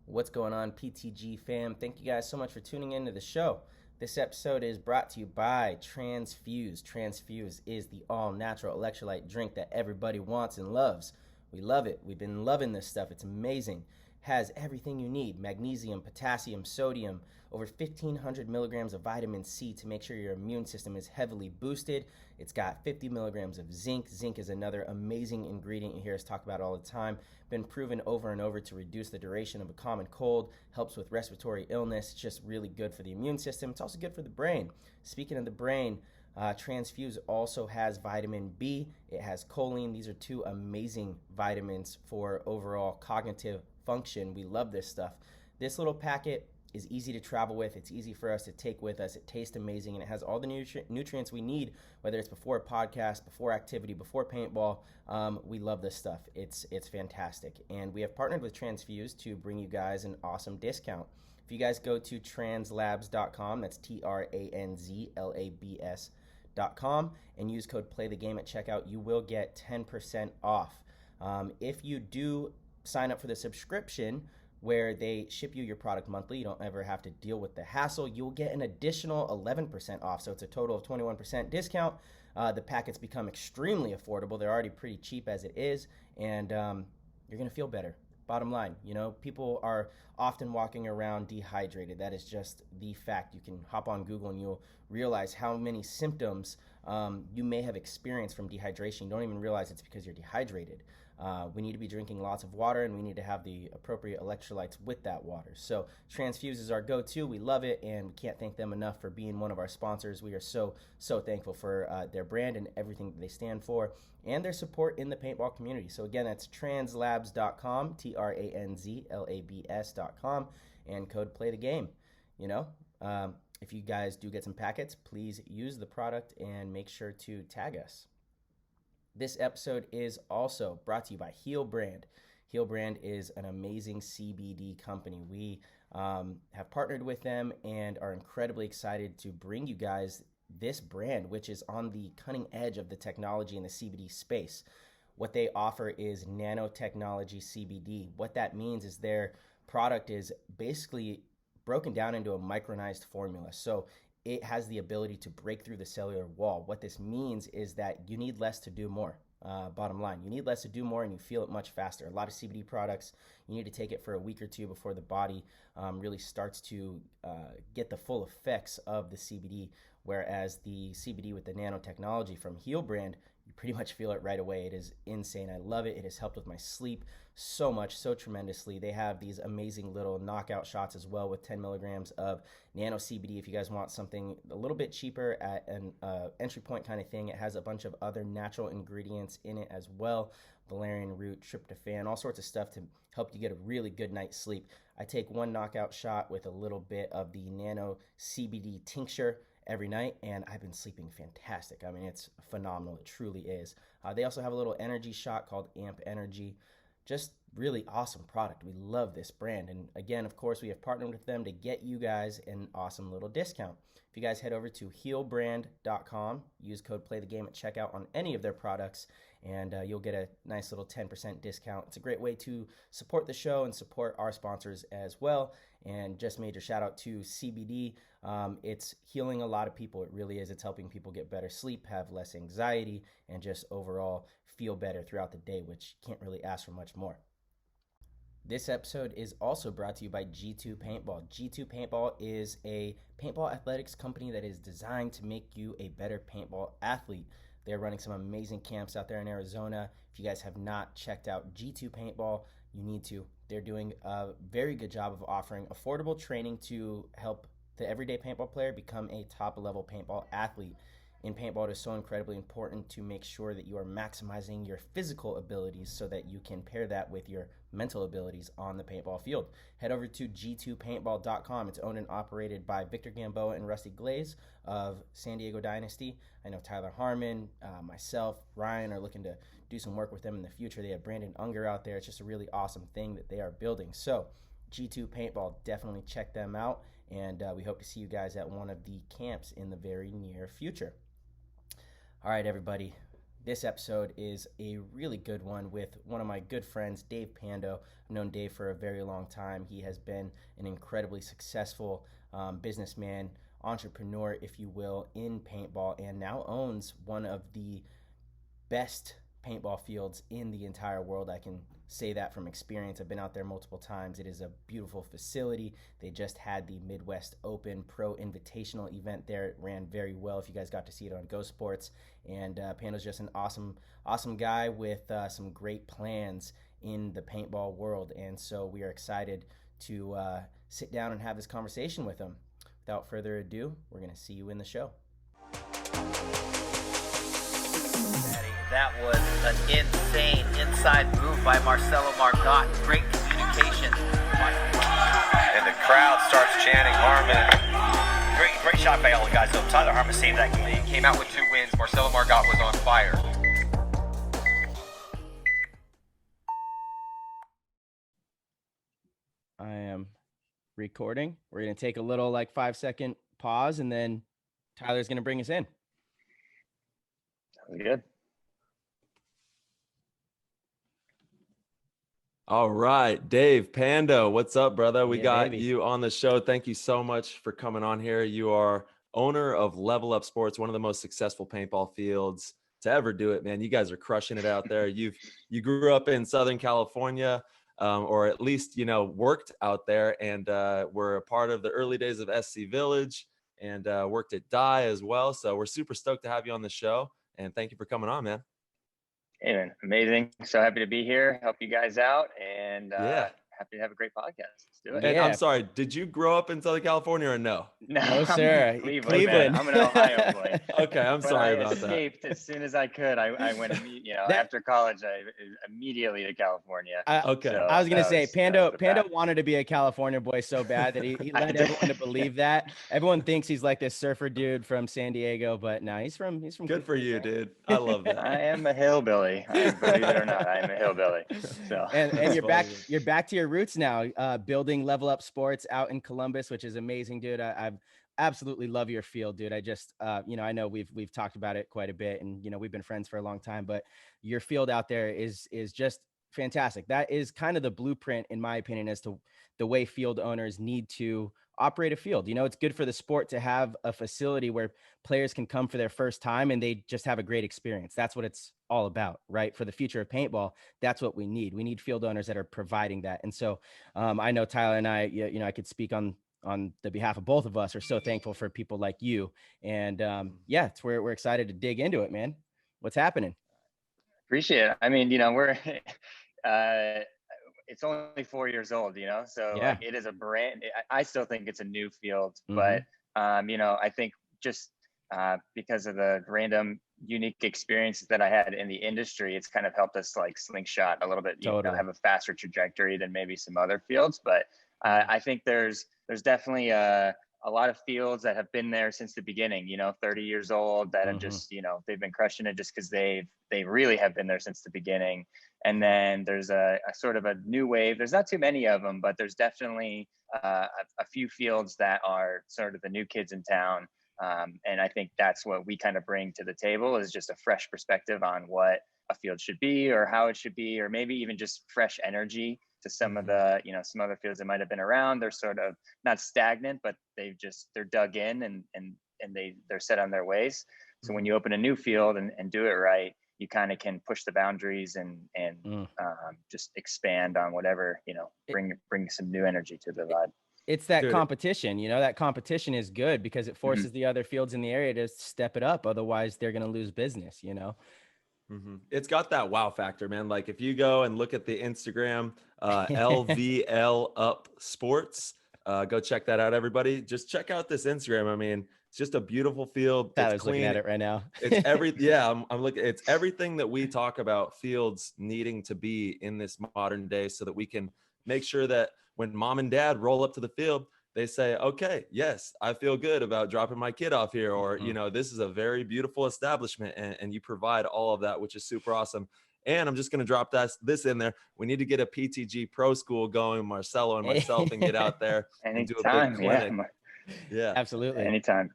What's going on, PTG fam? Thank you guys so much for tuning into the show. This episode is brought to you by Transfuse. Transfuse is the all-natural electrolyte drink that everybody wants and loves. We love it. We've been loving this stuff. It's amazing. Has everything you need: magnesium, potassium, sodium, over 1,500 milligrams of vitamin C to make sure your immune system is heavily boosted. It's got 50 milligrams of zinc. Zinc is another amazing ingredient you hear us talk about all the time. Been proven over and over to reduce the duration of a common cold, helps with respiratory illness. It's just really good for the immune system. It's also good for the brain. Speaking of the brain, Transfuse also has vitamin B. It has choline. These are two amazing vitamins for overall cognitive function. We love this stuff. This little packet is easy to travel with. It's easy for us to take with us. It tastes amazing, and it has all the nutrients we need, whether it's before a podcast, before activity, before paintball. We love this stuff. It's fantastic. And we have partnered with Transfuse to bring you guys an awesome discount. If you guys go to translabs.com, that's translabs.com, and use code PLAYTHEGAME at checkout, you will get 10% off. If you do sign up for the subscription where they ship you your product monthly, you don't ever have to deal with the hassle, you'll get an additional 11% off. So it's a total of 21% discount. The packets become extremely affordable. They're already pretty cheap as it is, and you're going to feel better. Bottom line, people are often walking around dehydrated. That is just the fact. You can hop on Google and you'll realize how many symptoms you may have experienced from dehydration. You don't even realize it's because you're dehydrated. We need to be drinking lots of water, and we need to have the appropriate electrolytes with that water. So Transfuse is our go-to. We love it, and we can't thank them enough for being one of our sponsors. We are so thankful for their brand and everything that they stand for, and their support in the paintball community. So again, that's translabs.com, translabs.com, and code PLAYTHEGAME. If you guys do get some packets, please use the product and make sure to tag us. This episode is also brought to you by Heal Brand. Heal Brand is an amazing CBD company. We have partnered with them and are incredibly excited to bring you guys this brand, which is on the cutting edge of the technology in the CBD space. What they offer is nanotechnology CBD. What that means is their product is basically broken down into a micronized formula. So it has the ability to break through the cellular wall. What this means is that you need less to do more. Bottom line, you need less to do more, and you feel it much faster. A lot of CBD products, you need to take it for a week or two before the body really starts to get the full effects of the CBD, whereas the CBD with the nanotechnology from Heal Brand, you pretty much feel it right away. It is insane. I love it. It has helped with my sleep so much, so tremendously. They have these amazing little knockout shots as well with 10 milligrams of nano CBD. If you guys want something a little bit cheaper at an entry point kind of thing, it has a bunch of other natural ingredients in it as well. Valerian root, tryptophan, all sorts of stuff to help you get a really good night's sleep. I take one knockout shot with a little bit of the nano CBD tincture every night, and I've been sleeping fantastic. I mean, it's phenomenal. It truly is. They also have a little energy shot called Amp Energy. Just really awesome product. We love this brand. And again, of course, we have partnered with them to get you guys an awesome little discount. If you guys head over to healbrand.com, use code PLAYTHEGAME at checkout on any of their products, and you'll get a nice little 10% discount. It's a great way to support the show and support our sponsors as well. And just major shout out to CBD. It's healing a lot of people. It really is. It's helping people get better sleep, have less anxiety, and just overall feel better throughout the day, which can't really ask for much more. This episode is also brought to you by G2 Paintball. G2 Paintball is a paintball athletics company that is designed to make you a better paintball athlete. They're running some amazing camps out there in Arizona. If you guys have not checked out G2 Paintball, you need to. They're doing a very good job of offering affordable training to help the everyday paintball player become a top-level paintball athlete. In paintball, it is so incredibly important to make sure that you are maximizing your physical abilities so that you can pair that with your mental abilities on the paintball field. Head over to g2paintball.com. It's owned and operated by Victor Gamboa and Rusty Glaze of San Diego Dynasty. I know Tyler Harmon, myself, Ryan are looking to do some work with them in the future. They have Brandon Unger out there. It's just a really awesome thing that they are building. So G2 Paintball, definitely check them out, and we hope to see you guys at one of the camps in the very near future. All right, everybody, This episode is a really good one with one of my good friends, Dave Pando. I've known Dave for a very long time. He has been an incredibly successful businessman, entrepreneur, if you will, in paintball, and now owns one of the best paintball fields in the entire world. I can say that from experience. I've been out there multiple times. It is a beautiful facility. They just had the Midwest Open Pro Invitational event there. It ran very well if you guys got to see it on GOSPORTS. And Pando's just an awesome guy with some great plans in the paintball world. And so we are excited to sit down and have this conversation with him. Without further ado, we're going to see you in the show. That was an insane inside move by Marcelo Margot. Great communication. And the crowd starts chanting Harmon. Great shot by all the guys. So Tyler Harmon saved that game. He came out with 2 wins. Marcelo Margot was on fire. I am recording. We're going to take a little 5-second pause, and then Tyler's going to bring us in. Sounds good. All right, Dave Pando, what's up, brother? We got baby. you on the show. Thank you so much for coming on here. You are owner of LVL UP SPORTS, one of the most successful paintball fields to ever do it, man. You guys are crushing it out there. You grew up in Southern California, or at least worked out there, and were a part of the early days of SC Village, and worked at Dye as well. So we're super stoked to have you on the show, and thank you for coming on, man. Hey, man, amazing. So happy to be here, help you guys out, and happy to have a great podcast. Let's do it. And I'm sorry, did you grow up in Southern California or no? No, sir. Cleveland. I'm an Ohio boy. Okay, I'm sorry about that. I escaped as soon as I could. I went, after college, I immediately to California. Okay. So I was going to say, Pando path. wanted to be a California boy so bad that he led everyone to believe that. Everyone thinks he's like this surfer dude from San Diego, but no, he's from Good Cleveland, for you, right? dude. I love that. I am a hillbilly. Believe it or not, I am a hillbilly. So And you're back to your roots now, building LVL UP SPORTS out in Columbus, which is amazing, dude. I absolutely love your field, dude. I just I know we've talked about it quite a bit, and we've been friends for a long time, but your field out there is just fantastic. That is kind of the blueprint, in my opinion, as to the way field owners need to operate a field. It's good for the sport to have a facility where players can come for their first time and they just have a great experience. That's what it's all about, right? For the future of paintball, that's what we need. We need field owners that are providing that. And so I know Tyler and I, I could speak on the behalf of both of us, are so thankful for people like you. And it's where we're excited to dig into it, man. What's happening? Appreciate it. I mean, we're it's only 4 years old, so it is a brand. I still think it's a new field, but I think just because of the random unique experiences that I had in the industry, it's kind of helped us slingshot a little bit, have a faster trajectory than maybe some other fields. But I think there's definitely a lot of fields that have been there since the beginning, 30 years old, that have just, they've been crushing it just because they really have been there since the beginning. And then there's a sort of a new wave. There's not too many of them, but there's definitely a few fields that are sort of the new kids in town. And I think that's what we kind of bring to the table, is just a fresh perspective on what a field should be, or how it should be, or maybe even just fresh energy to some of the, some other fields that might have been around. They're sort of not stagnant, but they're dug in and they're set on their ways. So when you open a new field and do it right, you kind of can push the boundaries and just expand on whatever, bring some new energy to the vibe. It's that competition, that competition is good because it forces the other fields in the area to step it up. Otherwise they're going to lose business, It's got that wow factor, man. Like if you go and look at the Instagram, LVL UP SPORTS, go check that out, everybody. Just check out this Instagram. I mean, it's just a beautiful field. Tyler's looking at it right now. It's I'm looking. It's everything that we talk about fields needing to be in this modern day, so that we can make sure that when mom and dad roll up to the field, they say, okay, yes, I feel good about dropping my kid off here. Or, this is a very beautiful establishment, and you provide all of that, which is super awesome. And I'm just going to drop this in there. We need to get a PTG pro school going, Marcelo and myself, and get out there and do a big clinic. Yeah, absolutely. Anytime.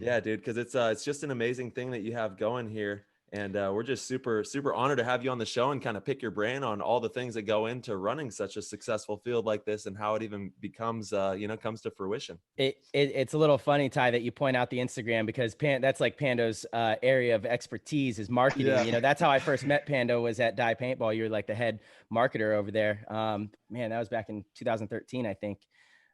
Yeah, dude, because it's just an amazing thing that you have going here. And we're just super, super honored to have you on the show and kind of pick your brain on all the things that go into running such a successful field like this and how it even becomes, comes to fruition. It's a little funny, Ty, that you point out the Instagram, because that's like Pando's area of expertise is marketing. Yeah. You know, that's how I first met Pando, was at Die Paintball. You're like the head marketer over there. Man, that was back in 2013, I think.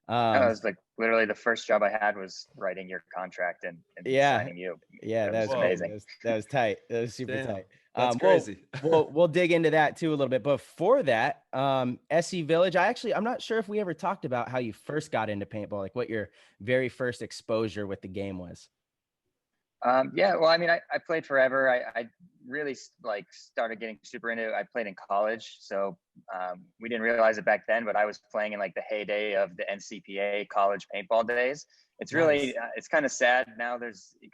That was like literally the first job I had was writing your contract and signing you. Yeah, that was amazing. That was tight. That was super tight. That's crazy. We'll dig into that too a little bit. But before that, SC Village, I'm not sure if we ever talked about how you first got into paintball, like what your very first exposure with the game was. Yeah, well, I mean, I played forever. I really like started getting super into it. I played in college, so we didn't realize it back then, but I was playing in like the heyday of the NCPA college paintball days. It's really, it's kind of sad now.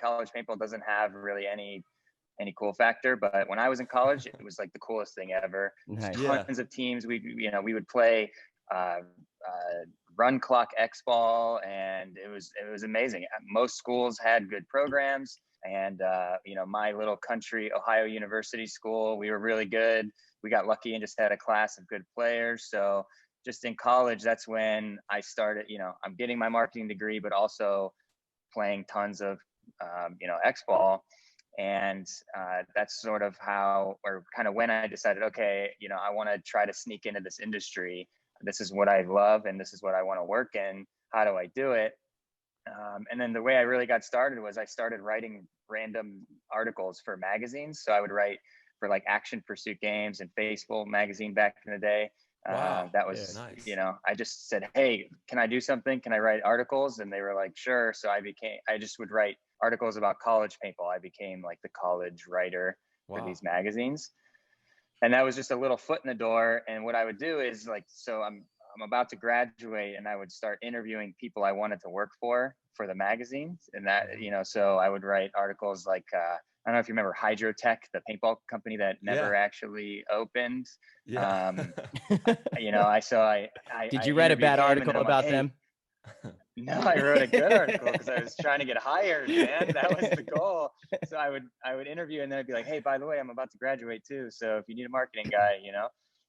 College paintball doesn't have really any cool factor, but when I was in college, it was like the coolest thing ever. Nice. Tons of teams. We would play run clock X ball, and it was amazing. Most schools had good programs, and my little country Ohio University school, we were really good. We got lucky and just had a class of good players. So just in college, that's when I started, I'm getting my marketing degree, but also playing tons of X ball. And that's sort of how, or kind of when I decided, okay, I want to try to sneak into this industry. This is what I love, and this is what I want to work in. How do I do it? And then the way I really got started was I started writing random articles for magazines. So I would write for like Action Pursuit Games and Baseball magazine back in the day. Wow. That was, nice. I just said, hey, can I do something? Can I write articles? And they were like, sure. So I just would write articles about college paintball. I became like the college writer for these magazines. And that was just a little foot in the door. And what I would do is like, so I'm about to graduate, and I would start interviewing people I wanted to work for the magazines. And that, so I would write articles like, I don't know if you remember Hydrotech, the paintball company that never actually opened. Yeah. Did you write a bad article about them? No, I wrote a good article because I was trying to get hired, man. That was the goal. So I would interview, and then I'd be like, hey, by the way, I'm about to graduate too. So if you need a marketing guy,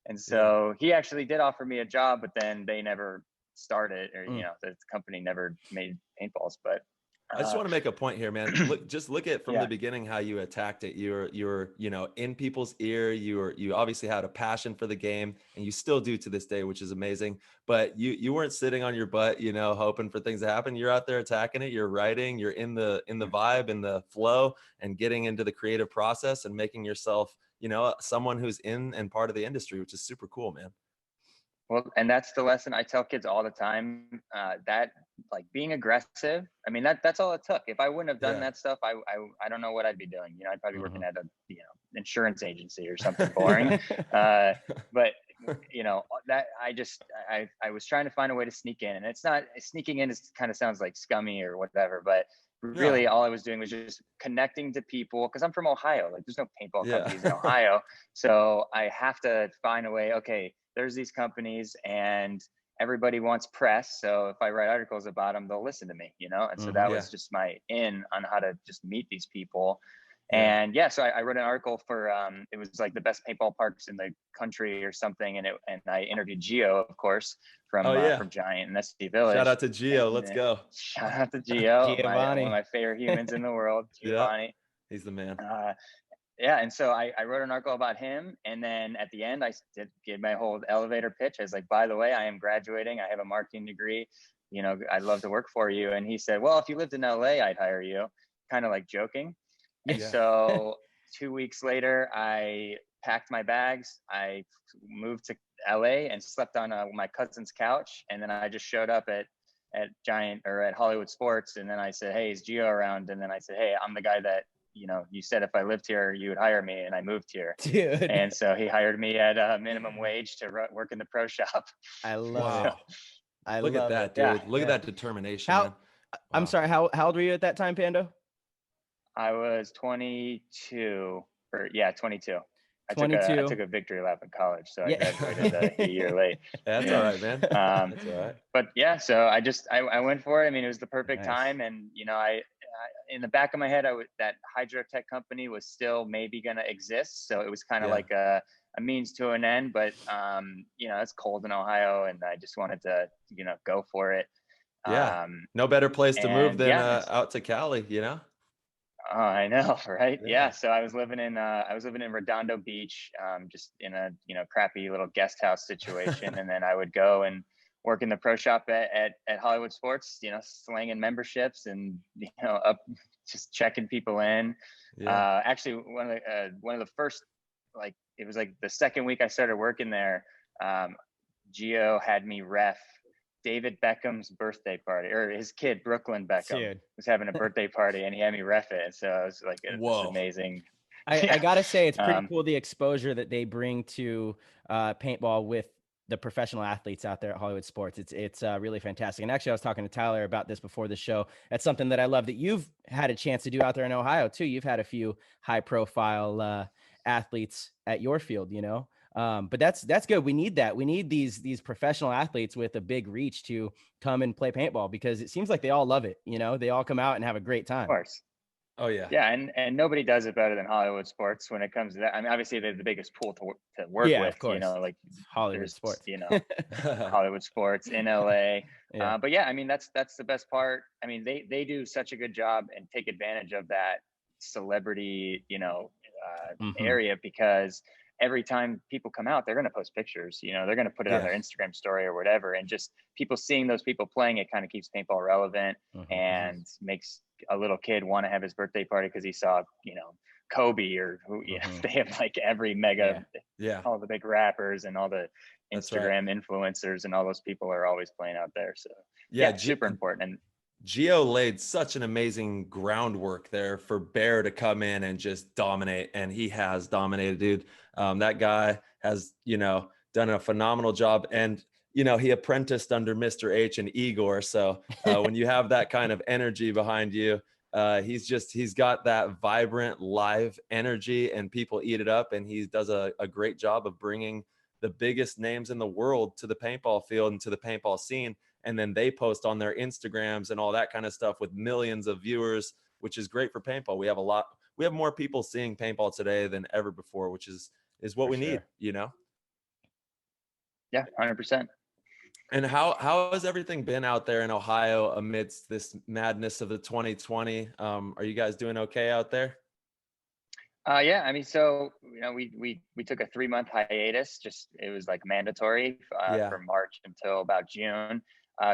And so he actually did offer me a job, but then they never started, or the company never made paintballs. But I just want to make a point here, man. Look at from the beginning how you attacked it. You're in people's ear. You obviously had a passion for the game, and you still do to this day, which is amazing. But you weren't sitting on your butt, hoping for things to happen. You're out there attacking it. You're writing. You're in the vibe, in the flow, and getting into the creative process and making yourself, someone who's in and part of the industry, which is super cool, man. Well, and that's the lesson I tell kids all the time, that like being aggressive. I mean, that's all it took. If I wouldn't have done that stuff, I don't know what I'd be doing. I'd probably be working at a, insurance agency or something boring. But that I was trying to find a way to sneak in, and it's not sneaking in kind of sounds like scummy or whatever, but really all I was doing was just connecting to people, because I'm from Ohio. Like there's no paintball companies in Ohio. So I have to find a way, okay, there's these companies and everybody wants press. So if I write articles about them, they'll listen to me, And so that was just my in on how to just meet these people. And so I wrote an article for, it was like the best paintball parks in the country or something. And I interviewed Gio, of course, from Giant and SC Village. Shout out to Gio. Let's go. Shout out to Gio, one of my favorite humans in the world, Giovanni. He's the man. And so I wrote an article about him, and then at the end I gave my whole elevator pitch. I was like, by the way, I am graduating. I have a marketing degree. I'd love to work for you. And he said, well, if you lived in LA, I'd hire you, kind of like joking. And so 2 weeks later, I packed my bags. I moved to LA and slept on my cousin's couch. And then I just showed up at Giant or at Hollywood Sports. And then I said, hey, is Gio around? And then I said, hey, I'm the guy that, you said if I lived here, you would hire me, and I moved here. Dude. And so he hired me at a minimum wage to work in the pro shop. I love it. Look at that, dude. Look at that determination. I'm sorry. How old were you at that time, Pando? I was 22. 22. I took a victory lap in college, so I graduated a year late. That's all right, man. That's all right. But so I went for it. I mean, it was the perfect time, and in the back of my head, that hydrotech company was still maybe going to exist. So it was kind of like a means to an end, but it's cold in Ohio and I just wanted to, go for it. Yeah. No better place to move than out to Cali, Oh, I know, right? Yeah. So I was living in Redondo Beach, just in a crappy little guest house situation, and then I would go and work in the pro shop at Hollywood Sports, slinging memberships and up just checking people in. Actually, one of the first, like, it was like the second week I started working there, Gio had me ref David Beckham's birthday party, or his kid Brooklyn Beckham was having a birthday party, and he had me ref it. And so I was like, "It's amazing." I gotta say, it's pretty cool the exposure that they bring to paintball with the professional athletes out there at Hollywood Sports. It's really fantastic. And actually, I was talking to Tyler about this before the show. That's something that I love that you've had a chance to do out there in Ohio too. You've had a few high profile athletes at your field, but that's good. We need that. We need these professional athletes with a big reach to come and play paintball, because it seems like they all love it. They all come out and have a great time. Of course. Oh yeah. Yeah. And nobody does it better than Hollywood Sports when it comes to that. I mean, obviously they're the biggest pool to work with, of course. like Hollywood Sports, Hollywood Sports in LA. But yeah, I mean, that's the best part. I mean, they do such a good job and take advantage of that celebrity, area, because every time people come out, they're going to post pictures, they're going to put it on their Instagram story or whatever. And just people seeing those people playing, it kind of keeps paintball relevant and makes a little kid want to have his birthday party because he saw, Kobe or who, they have like every mega, all the big rappers and all the Instagram influencers and all those people are always playing out there. So super important. And Gio laid such an amazing groundwork there for Bear to come in and just dominate. And he has dominated, dude. That guy has, done a phenomenal job. And, he apprenticed under Mr. H and Igor. So when you have that kind of energy behind you, he's got that vibrant live energy and people eat it up. And he does a great job of bringing the biggest names in the world to the paintball field and to the paintball scene. And then they post on their Instagrams and all that kind of stuff with millions of viewers, which is great for paintball. We have more people seeing paintball today than ever before, which is what we need, Yeah, 100%. And how has everything been out there in Ohio amidst this madness of the 2020? Are you guys doing okay out there? Yeah, I mean, so we took a 3-month hiatus. It was like mandatory from March until about June.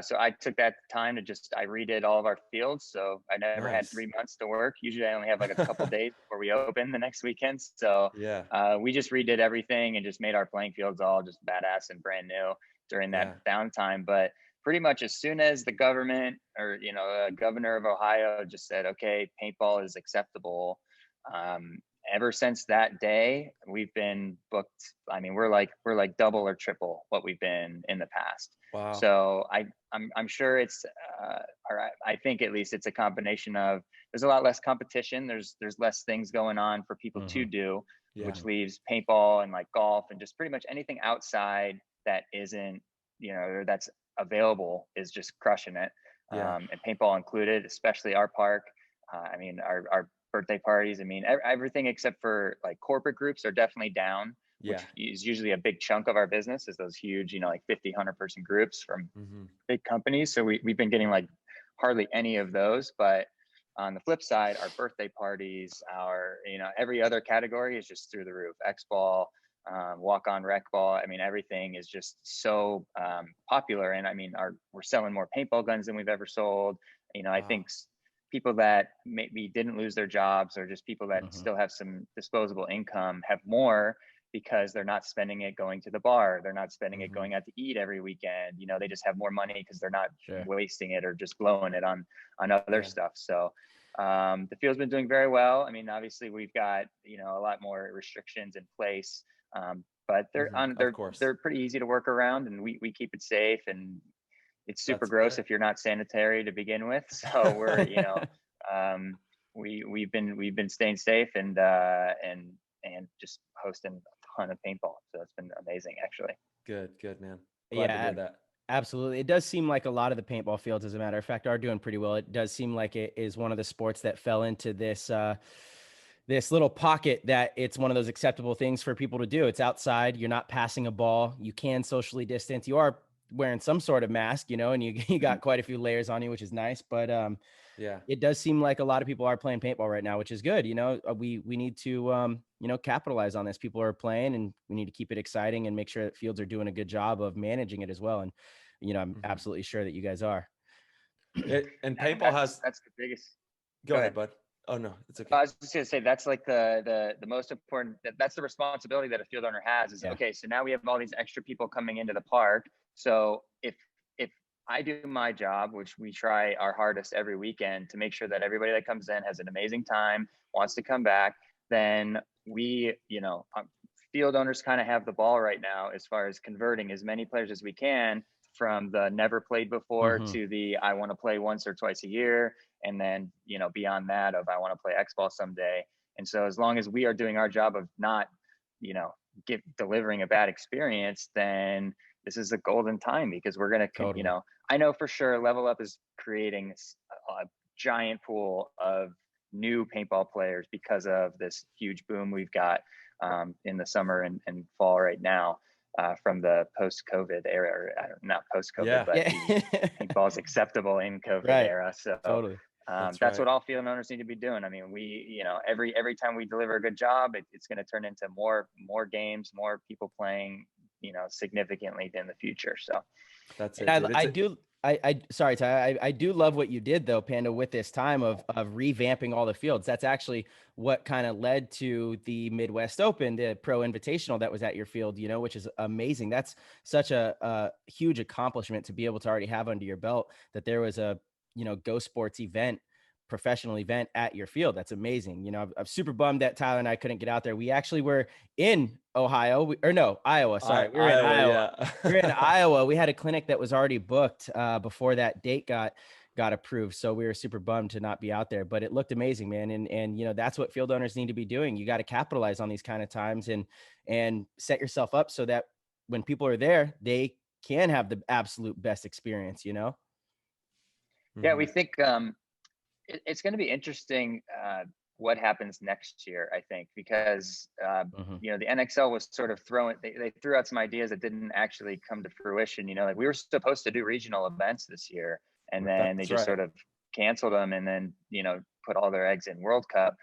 So I took that time to I redid all of our fields. So I never had 3 months to work. Usually I only have like a couple days before we open the next weekend. So we just redid everything and just made our playing fields all just badass and brand new during that downtime. But pretty much as soon as the government or, governor of Ohio just said, okay, paintball is acceptable. Ever since that day, we've been booked. I mean, we're like double or triple what we've been in the past. Wow. So I'm sure it's, or I think at least it's a combination of, there's a lot less competition. There's less things going on for people to do, which leaves paintball and like golf and just pretty much anything outside that isn't, that's available is just crushing it. And paintball included, especially our park. I mean, our birthday parties. I mean, everything except for like corporate groups are definitely down, which is usually a big chunk of our business, is those huge, like 50, 100-person groups from big companies. So we've been getting like hardly any of those. But on the flip side, our birthday parties, every other category is just through the roof. X-ball, walk-on rec ball. I mean, everything is just so popular. And I mean, we're selling more paintball guns than we've ever sold. I think people that maybe didn't lose their jobs, or just people that still have some disposable income, have more because they're not spending it going to the bar. They're not spending it going out to eat every weekend. They just have more money because they're not wasting it or just blowing it on other stuff. So the field's been doing very well. I mean, obviously we've got, a lot more restrictions in place, but they're pretty easy to work around, and we keep it safe, and it's super gross if you're not sanitary to begin with. So we're, we've been staying safe and just hosting a ton of paintball. So it's been amazing, actually. Good, man. Glad to hear that. Absolutely. It does seem like a lot of the paintball fields, as a matter of fact, are doing pretty well. It does seem like it is one of the sports that fell into this this little pocket that it's one of those acceptable things for people to do. It's outside. You're not passing a ball. You can socially distance. You are wearing some sort of mask, you know, and you got quite a few layers on you, which is nice. But Yeah. it does seem like a lot of people are playing paintball right now, which is good. You know, we need to, you know, capitalize on this. People are playing, and we need to keep it exciting and make sure that fields are doing a good job of managing it as well. And, you know, I'm absolutely sure that you guys are. And paintball that's the biggest. Go ahead, bud. Oh no, it's okay. I was just gonna say that's like the most important. That's the responsibility that a field owner has. Is okay. So now we have all these extra people coming into the park. So if I do my job, which we try our hardest every weekend to make sure that everybody that comes in has an amazing time, wants to come back, then we, you know, field owners kind of have the ball right now as far as converting as many players as we can from the never played before to the I want to play once or twice a year. And then, you know, beyond that of I want to play X ball someday. And so as long as we are doing our job of not, you know, delivering a bad experience, then this is a golden time, because we're going to, you know, I know for sure Level Up is creating a giant pool of new paintball players because of this huge boom we've got in the summer and fall right now from the post-COVID era, or not post-COVID, but the paintball is acceptable in COVID era. So that's what all field owners need to be doing. I mean, we, you know, every time we deliver a good job, it's going to turn into more games, more people playing, you know, significantly in the future. So that's it. Sorry, Ty. I do love what you did though, Pando, with this time of revamping all the fields. That's actually what kind of led to the Midwest Open, the Pro Invitational that was at your field, you know, which is amazing. That's such a huge accomplishment to be able to already have under your belt, that there was a, you know, GOSPORTS event, professional event at your field. That's amazing. You know, I'm super bummed that Tyler and I couldn't get out there. We actually were in Iowa. Sorry. We were in Iowa. Yeah. We were in Iowa. We had a clinic that was already booked before that date got approved. So we were super bummed to not be out there, but it looked amazing, man. And, you know, that's what field owners need to be doing. You got to capitalize on these kind of times and set yourself up so that when people are there, they can have the absolute best experience, you know? Yeah, we think it's going to be interesting what happens next year, I think, because, you know, the NXL was sort of they threw out some ideas that didn't actually come to fruition. You know, like we were supposed to do regional events this year, and then they just sort of canceled them, and then, you know, put all their eggs in World Cup.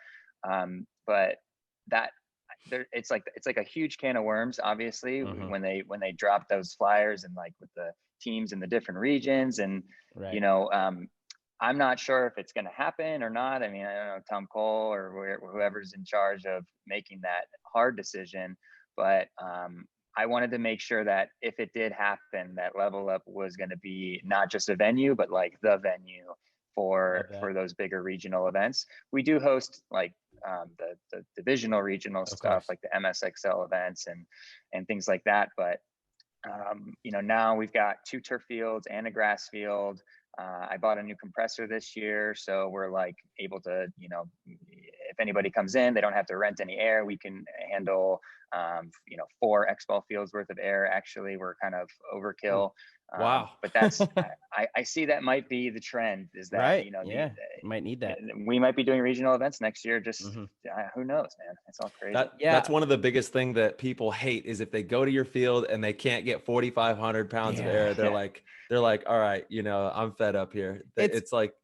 But it's like a huge can of worms, obviously, when they drop those flyers and like with the teams in the different regions. And, you know, I'm not sure if it's going to happen or not. I mean, I don't know, Tom Cole or whoever's in charge of making that hard decision, but I wanted to make sure that if it did happen, that Level Up was going to be not just a venue, but like the venue for those bigger regional events. We do host like the divisional regional stuff, like the MSXL events and things like that. But you know, now we've got 2 turf fields and a grass field. I bought a new compressor this year, so we're like able to, you know, if anybody comes in, they don't have to rent any air. We can handle, you know, 4 X-ball fields worth of air. Actually, we're kind of overkill. Wow. But that's, I see that might be the trend, is that, you know, you might need that. We might be doing regional events next year. Just who knows, man? It's all crazy. That's one of the biggest thing that people hate, is if they go to your field and they can't get 4,500 pounds of air, they're like, all right, you know, I'm fed up here. It's like,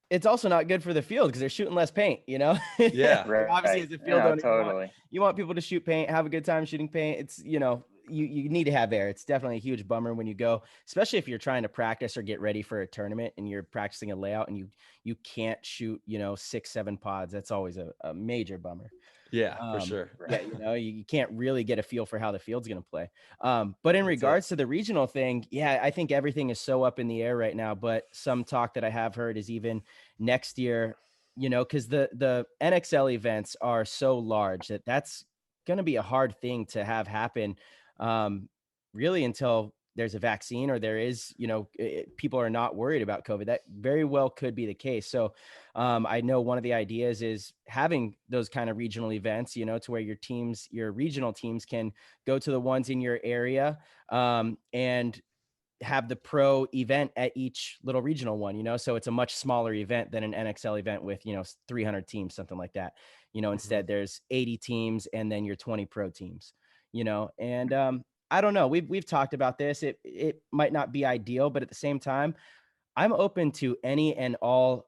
it's also not good for the field because they're shooting less paint, you know? Obviously, as a field owner, you want people to shoot paint, have a good time shooting paint. It's, you know, you need to have air. It's definitely a huge bummer when you go, especially if you're trying to practice or get ready for a tournament and you're practicing a layout and you can't shoot, you know, 6-7 pods. That's always a major bummer. Yeah, for sure. Yeah, you know, you can't really get a feel for how the field's going to play. But in regards to the regional thing, I think everything is so up in the air right now. But some talk that I have heard is even next year, you know, because the NXL events are so large that's going to be a hard thing to have happen really until there's a vaccine or there is, you know, people are not worried about COVID. That very well could be the case. So I know one of the ideas is having those kind of regional events, you know, to where your regional teams can go to the ones in your area and have the pro event at each little regional one, you know, so it's a much smaller event than an NXL event with, you know, 300 teams, something like that. You know, instead there's 80 teams and then your 20 pro teams, you know, and I don't know. We've talked about this. It might not be ideal, but at the same time, I'm open to any and all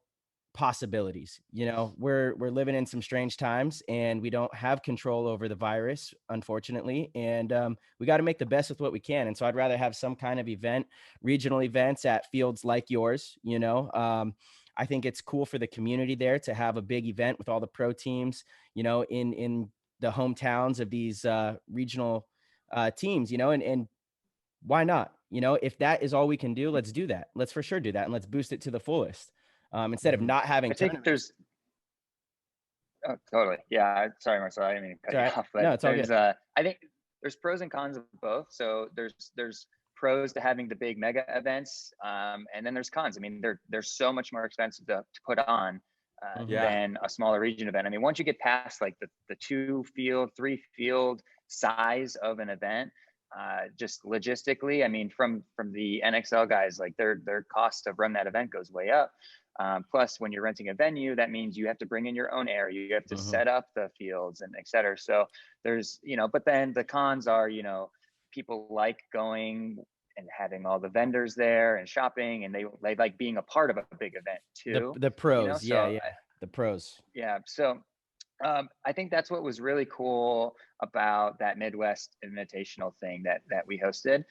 possibilities. You know, we're living in some strange times and we don't have control over the virus, unfortunately, and we got to make the best with what we can. And so I'd rather have some kind of event, regional events at fields like yours. You know, I think it's cool for the community there to have a big event with all the pro teams, you know, in the hometowns of these regional teams, you know, and why not? You know, if that is all we can do, let's do that. Let's for sure do that. And let's boost it to the fullest. Instead of not having I think there's, oh, totally. Yeah. Sorry, Marcel. I didn't mean to cut you off, but no, it's all there's, good. I think there's pros and cons of both. So there's pros to having the big mega events. And then there's cons. I mean, they're so much more expensive to put on than a smaller region event. I mean, once you get past like the 2 field, 3 field size of an event, just logistically, I mean, from the NXL guys, like their cost to run that event goes way up. Plus, when you're renting a venue, that means you have to bring in your own area, you have to set up the fields and et cetera. So there's, you know, but then the cons are, you know, people like going and having all the vendors there and shopping, and they like being a part of a big event too. The pros, you know? So, the pros. Yeah. So I think that's what was really cool about that Midwest Invitational thing that we hosted.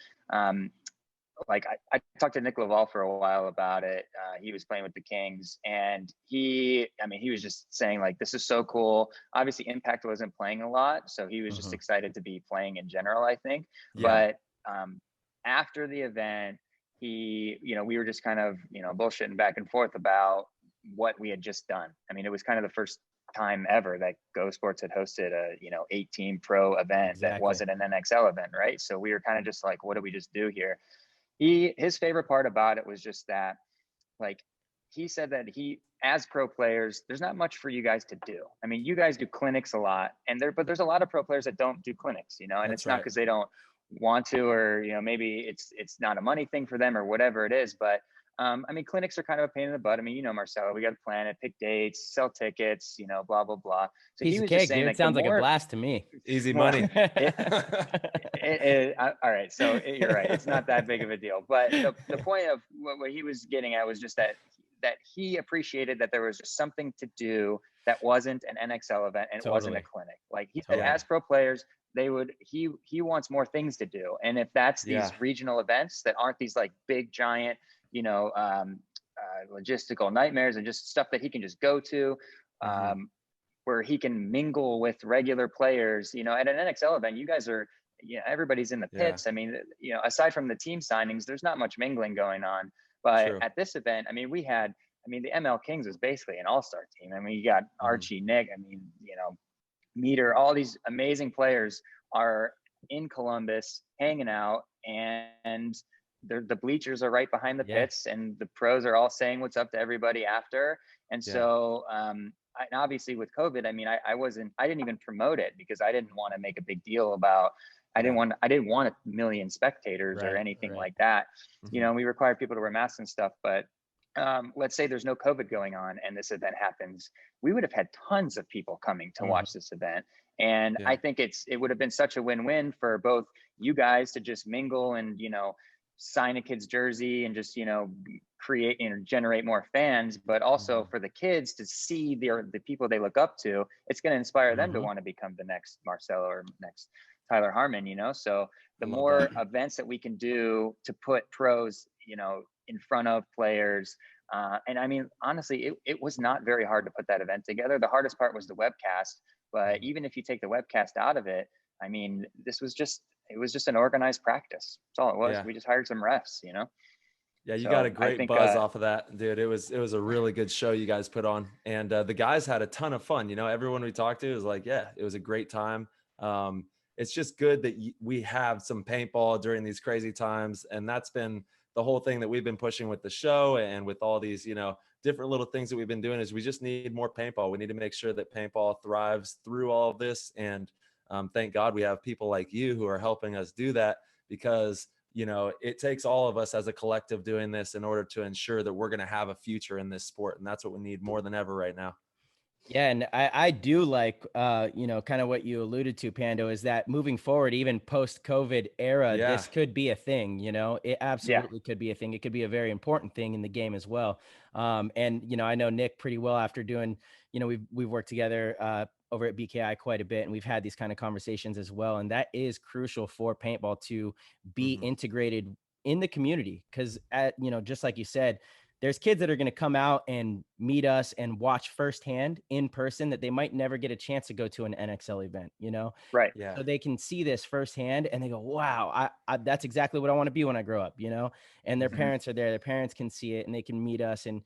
Like I talked to Nick Laval for a while about it. He was playing with the Kings, and he was just saying like, this is so cool. Obviously Impact wasn't playing a lot, so he was just excited to be playing in general, I think. But after the event, we were just kind of, bullshitting back and forth about what we had just done. I mean, it was kind of the first time ever that GOSPORTS had hosted a 8-team pro event that wasn't an NXL event, right? So we were kind of just like, what did we just do here? His favorite part about it was just that, like, he said that as pro players, there's not much for you guys to do. I mean, you guys do clinics a lot, but there's a lot of pro players that don't do clinics, and that's it's not because they don't want to, or maybe it's not a money thing for them or whatever it is. But I mean, clinics are kind of a pain in the butt. I mean, Marcelo, we got to plan it, pick dates, sell tickets, blah blah blah. So piece he was of cake, just saying, dude. like, sounds like a blast to me. Easy money. All right, so you're right. It's not that big of a deal. But the point of what he was getting at was just that he appreciated that there was just something to do that wasn't an NXL event and it wasn't a clinic. Like he said, as pro players, he wants more things to do. And if that's these regional events that aren't these like big giant, logistical nightmares and just stuff that he can just go to, where he can mingle with regular players, at an NXL event, you guys are, everybody's in the pits. I mean, aside from the team signings, there's not much mingling going on. But at this event, I mean, the ML Kings was basically an all-star team. I mean, you got Archie, Nick, Meter, all these amazing players are in Columbus hanging out, and the bleachers are right behind the pits, and the pros are all saying what's up to everybody after. And so, obviously with COVID, I mean, I didn't even promote it because I didn't want to make a big deal about, I didn't want a million spectators or anything like that. We require people to wear masks and stuff, but let's say there's no COVID going on and this event happens, we would have had tons of people coming to watch this event. And I think it would have been such a win-win for both you guys to just mingle and, sign a kid's jersey and just, create and generate more fans, but also for the kids to see the people they look up to. It's going to inspire them to want to become the next Marcelo or next Tyler Harmon, so the more events that we can do to put pros, in front of players. And I mean, honestly, it was not very hard to put that event together. The hardest part was the webcast, but even if you take the webcast out of it, I mean, it was just an organized practice. That's all it was. We just hired some refs, Yeah, you got a great buzz off of that, dude. It was a really good show you guys put on, and the guys had a ton of fun. Everyone we talked to was like, yeah, it was a great time. It's just good that we have some paintball during these crazy times, and that's been the whole thing that we've been pushing with the show and with all these, different little things that we've been doing. Is we just need more paintball. We need to make sure that paintball thrives through all of this, and thank God we have people like you who are helping us do that, because you know, it takes all of us as a collective doing this in order to ensure that we're going to have a future in this sport. And that's what we need more than ever right now. Yeah, and I do like, you know, kind of what you alluded to, Pando, is that moving forward, even post-COVID era, Yeah. this could be a thing, you know, it absolutely could be a thing. It could be a very important thing in the game as well. And, you know, I know Nick pretty well after doing, you know, we've worked together over at BKI quite a bit, and we've had these kind of conversations as well. And that is crucial for paintball to be integrated in the community. Cause you know, just like you said, there's kids that are going to come out and meet us and watch firsthand in person that they might never get a chance to go to an NXL event, you know? Right. Yeah. So they can see this firsthand and they go, wow, that's exactly what I want to be when I grow up, you know? And their parents are there, their parents can see it and they can meet us. And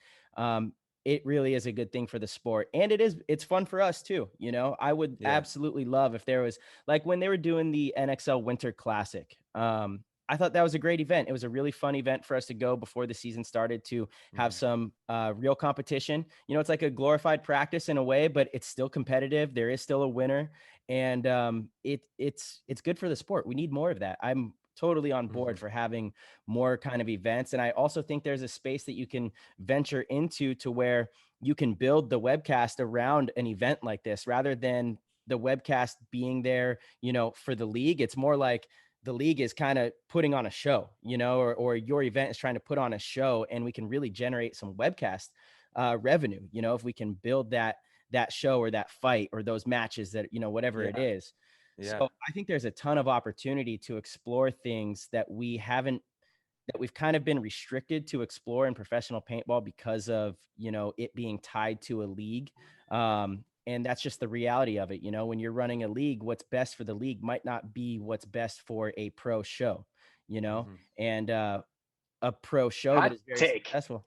it really is a good thing for the sport. And it's fun for us too. You know, I would absolutely love if there was, like when they were doing the NXL Winter Classic, I thought that was a great event. It was a really fun event for us to go before the season started, to have some real competition. You know, it's like a glorified practice in a way, but it's still competitive. There is still a winner, and it's good for the sport. We need more of that. I'm totally on board for having more kind of events. And I also think there's a space that you can venture into to where you can build the webcast around an event like this, rather than the webcast being there, you know, for the league. It's more like the league is kind of putting on a show, you know, or your event is trying to put on a show, and we can really generate some webcast revenue, you know, if we can build that show or that fight or those matches, that, you know, whatever it is. So I think there's a ton of opportunity to explore things that we've kind of been restricted to explore in professional paintball because of, you know, it being tied to a league. And that's just the reality of it. You know, when you're running a league, what's best for the league might not be what's best for a pro show, you know, and a pro show that is very successful.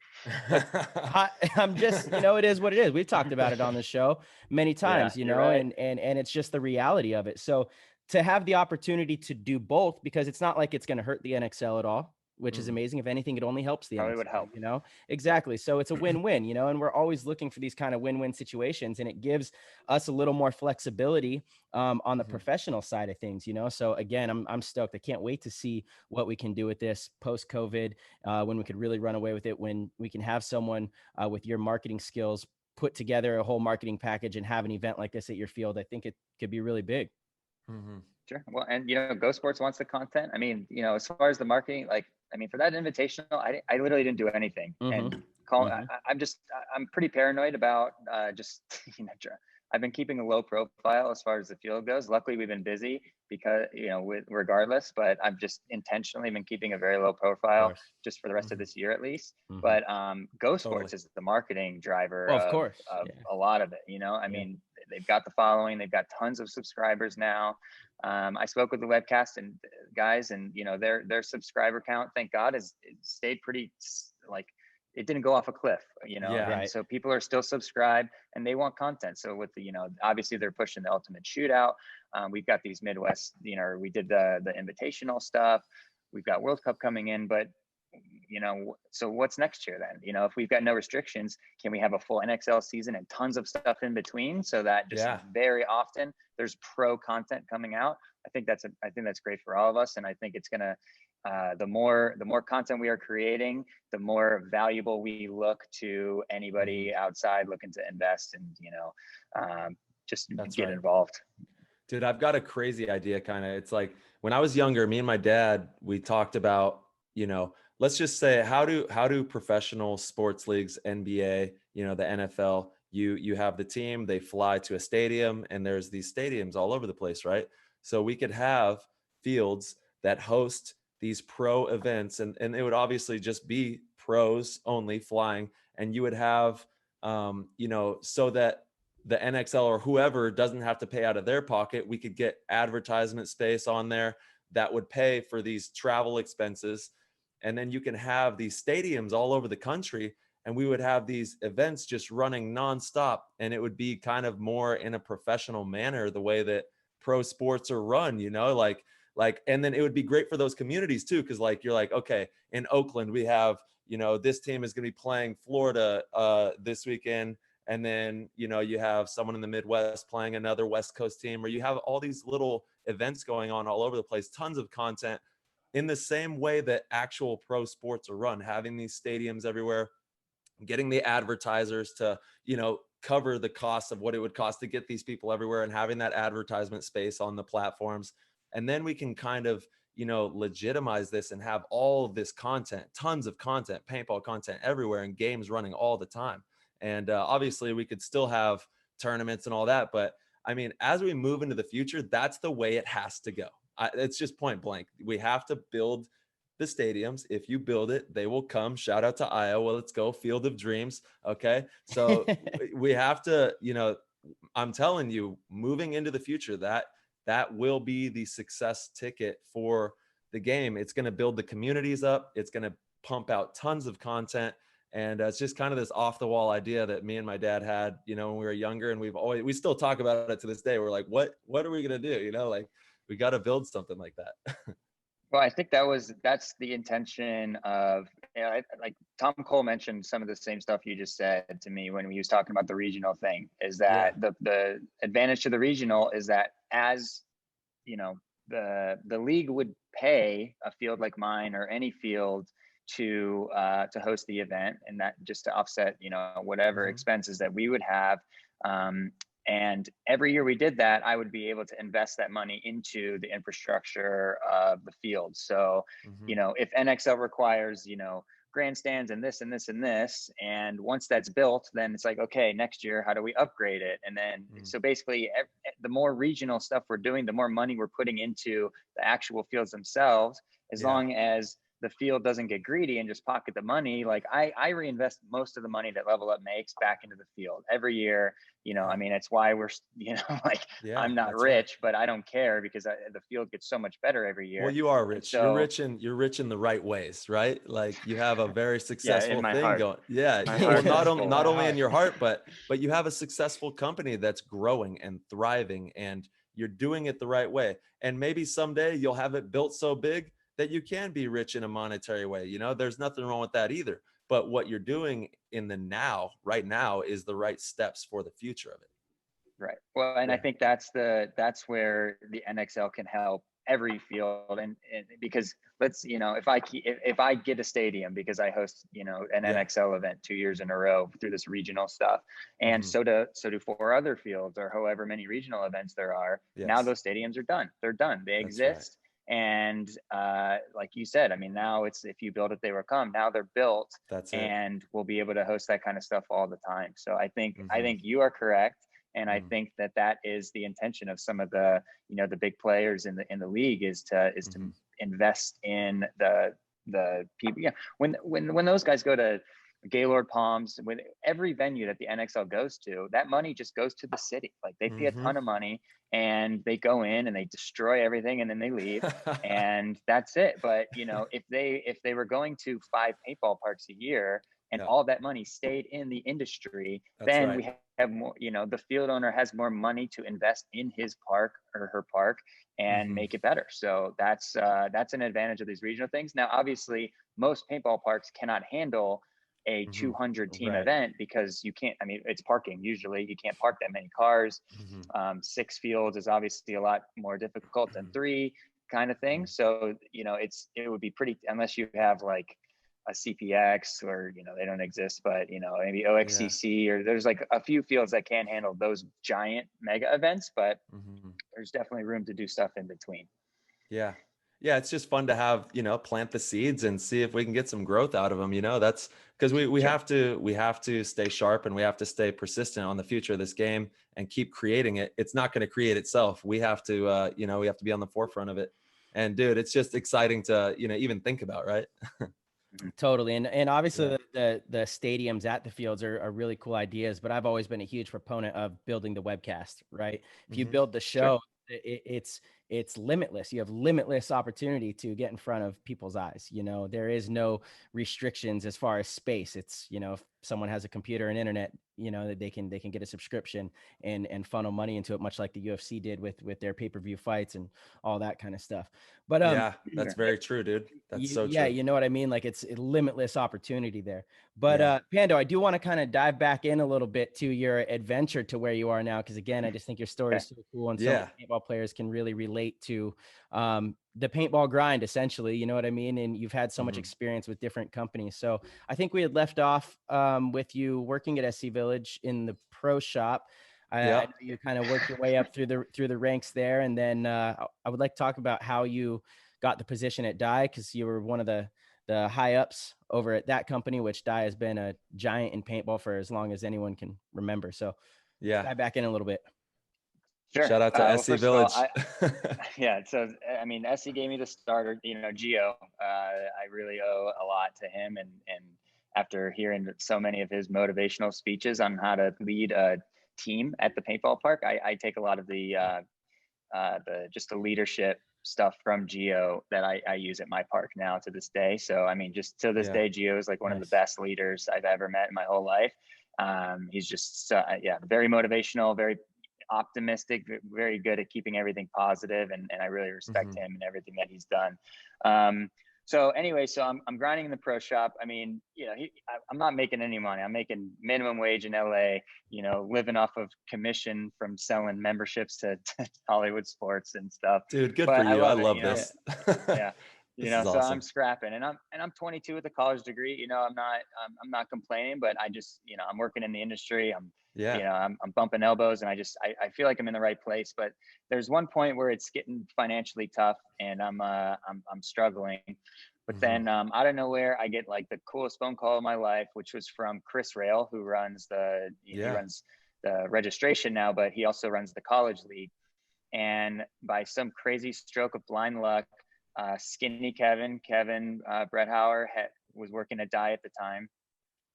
I'm just, you know, it is what it is. We've talked about it on the show many times, you know, and it's just the reality of it. So to have the opportunity to do both, because it's not like it's going to hurt the NXL at all, which is amazing. If anything, it only helps the Probably NXL, would help. you know? Exactly. So it's a win-win, you know, and we're always looking for these kind of win-win situations, and it gives us a little more flexibility on the professional side of things, you know? So again, I'm stoked. I can't wait to see what we can do with this post-COVID, when we could really run away with it, when we can have someone with your marketing skills put together a whole marketing package and have an event like this at your field. I think it could be really big. Sure. Well, and you know, GOSPORTS wants the content. I mean, you know, as far as the marketing, like, I mean, for that invitational, I literally didn't do anything. And I'm pretty paranoid about just, you know, I've been keeping a low profile as far as the field goes. Luckily, we've been busy because, you know, regardless, but I've just intentionally been keeping a very low profile just for the rest of this year at least. But GOSPORTS is the marketing driver of a lot of it. You know, I mean, they've got the following, they've got tons of subscribers now. I spoke with the Webcast and guys, and you know, their subscriber count, thank God, has stayed pretty, like, it didn't go off a cliff, you know. And so people are still subscribed and they want content. So with the, you know, obviously they're pushing the Ultimate Shootout. We've got these Midwest, you know, we did the invitational stuff. We've got World Cup coming in, but you know, so what's next year then? You know, if we've got no restrictions, can we have a full NXL season and tons of stuff in between, so that just very often there's pro content coming out? I think that's great for all of us, and I think it's gonna the more content we are creating, the more valuable we look to anybody outside looking to invest and, you know, just get involved. Dude, I've got a crazy idea. Kind of, it's like when I was younger, me and my dad, we talked about, you know, let's just say, how do professional sports leagues, NBA, you know, the NFL, you have the team, they fly to a stadium, and there's these stadiums all over the place, right? So we could have fields that host these pro events, and it would obviously just be pros only flying, and you would have, you know, so that the NXL or whoever doesn't have to pay out of their pocket. We could get advertisement space on there that would pay for these travel expenses. And then you can have these stadiums all over the country, and we would have these events just running nonstop. And it would be kind of more in a professional manner, the way that pro sports are run, you know, like, and then it would be great for those communities too. Cause like, you're like, okay, in Oakland, we have, you know, this team is going to be playing Florida this weekend. And then, you know, you have someone in the Midwest playing another West Coast team, or you have all these little events going on all over the place, tons of content. in the same way that actual pro sports are run, having these stadiums everywhere, getting the advertisers to, cover the cost of what it would cost to get these people everywhere, and having that advertisement space on the platforms. And then we can kind of, legitimize this and have all of this content, tons of content, paintball content everywhere, and games running all the time. And obviously we could still have tournaments and all that, but I mean, as we move into the future, that's the way it has to go. It's just point blank. We have to build the stadiums. If you build it, they will come. Shout out to Iowa. Let's go. Field of Dreams. Okay. So we have to, I'm telling you, moving into the future, that will be the success ticket for the game. It's going to build the communities up. It's going to pump out tons of content. And it's just kind of this off the wall idea that me and my dad had, when we were younger, and we still talk about it to this day. We're like, what are we going to do? Like, we got to build something like that. Well, I think that's the intention of, like Tom Cole mentioned some of the same stuff you just said to me when he was talking about the regional thing, is that the advantage to the regional is that, as the league would pay a field like mine or any field to host the event, and that just to offset, whatever expenses that we would have. And every year we did that, I would be able to invest that money into the infrastructure of the field. So, if NXL requires, grandstands and this and this and this, and once that's built, then it's like, okay, next year, how do we upgrade it? And then, so basically the more regional stuff we're doing, the more money we're putting into the actual fields themselves, as long as the field doesn't get greedy and just pocket the money. Like I reinvest most of the money that Level Up makes back into the field every year. I mean, it's why we're, I'm not rich, but I don't care, because the field gets so much better every year. Well, you are rich. So, you're rich in the right ways, right? Like, you have a very successful thing heart. going. Yeah. Well, not only in your heart, but you have a successful company that's growing and thriving, and you're doing it the right way. And maybe someday you'll have it built so big that you can be rich in a monetary way. There's nothing wrong with that either. But what you're doing in the right now is the right steps for the future of it. Right. Well, and I think that's where the NXL can help every field. And because if I get a stadium because I host, an NXL event 2 years in a row through this regional stuff, and so do 4 other fields, or however many regional events there are. Now those stadiums are done. They're done. They exist. And like you said, I mean, now it's, if you build it, they will come. Now they're built, and we'll be able to host that kind of stuff all the time. So I think you are correct, and I think that is the intention of some of the the big players in the league is to invest in the people. Yeah, when those guys go to Gaylord Palms, with every venue that the NXL goes to, that money just goes to the city. Like, they pay a ton of money, and they go in and they destroy everything, and then they leave, and that's it. But if they were going to 5 paintball parks a year, and all that money stayed in the industry, then we have more, the field owner has more money to invest in his park or her park and make it better. So that's an advantage of these regional things. Now, obviously, most paintball parks cannot handle a 200 team event, because you can't, I mean, it's parking. Usually you can't park that many cars. 6 fields is obviously a lot more difficult than 3, kind of thing. So, it would be pretty, unless you have like a CPX, or, they don't exist, but, maybe OXCC, or there's like a few fields that can handle those giant mega events, but there's definitely room to do stuff in between. Yeah, it's just fun to have, plant the seeds and see if we can get some growth out of them. That's because we have to stay sharp, and we have to stay persistent on the future of this game and keep creating it. It's not going to create itself. We have to, we have to be on the forefront of it. And dude, it's just exciting to, even think about, right? Totally. And obviously the stadiums at the fields are really cool ideas, but I've always been a huge proponent of building the webcast, right? If you build the show, it's limitless. You have limitless opportunity to get in front of people's eyes. There is no restrictions as far as space. It's, if someone has a computer and internet, they can get a subscription and funnel money into it, much like the UFC did with their pay-per-view fights and all that kind of stuff. But yeah, that's very true, dude. That's so true. Yeah, you know what I mean? Like, it's a limitless opportunity there. But Pando, I do want to kind of dive back in a little bit to your adventure to where you are now, because again, I just think your story is so cool, and so paintball players can really relate to the paintball grind, essentially, you know what I mean? And you've had so much experience with different companies. So I think we had left off with you working at SC Village in the pro shop. I know you kind of worked your way up through the ranks there. And then I would like to talk about how you got the position at Dye, because you were one of the high ups over at that company, which Dye has been a giant in paintball for as long as anyone can remember. So dive back in a little bit. Sure. Shout out to SC Village. Yeah. So, I mean, SC gave me the starter, Gio. I really owe a lot to him. And after hearing so many of his motivational speeches on how to lead a team at the paintball park, I take a lot of the leadership stuff from Gio that I use at my park now to this day. So, I mean, just to this day, Gio is like one of the best leaders I've ever met in my whole life. He's just, very motivational, very optimistic, very good at keeping everything positive, and I really respect him and everything that he's done. So anyway, so I'm grinding in the pro shop. I mean, I'm not making any money. I'm making minimum wage in LA, living off of commission from selling memberships to Hollywood Sports and stuff. Dude, good for you. I love this. Yeah. So awesome. I'm scrapping, and I'm 22 with a college degree. I'm not complaining, but I just, I'm working in the industry. I'm bumping elbows, and I feel like I'm in the right place. But there's one point where it's getting financially tough, and I'm struggling. But then out of nowhere, I get like the coolest phone call of my life, which was from Chris Rail, who runs he runs the registration now, but he also runs the college league. And by some crazy stroke of blind luck, Skinny Kevin Bretthauer was working at Dye at the time.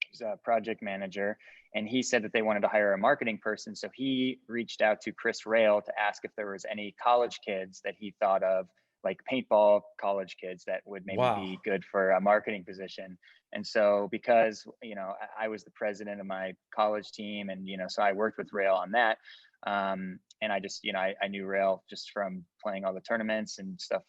He was a project manager, and he said that they wanted to hire a marketing person. So he reached out to Chris Rail to ask if there was any college kids that he thought of, like paintball college kids, that would maybe be good for a marketing position. And so because, I was the president of my college team, and, so I worked with Rail on that. And I just, I knew Rail just from playing all the tournaments and stuff.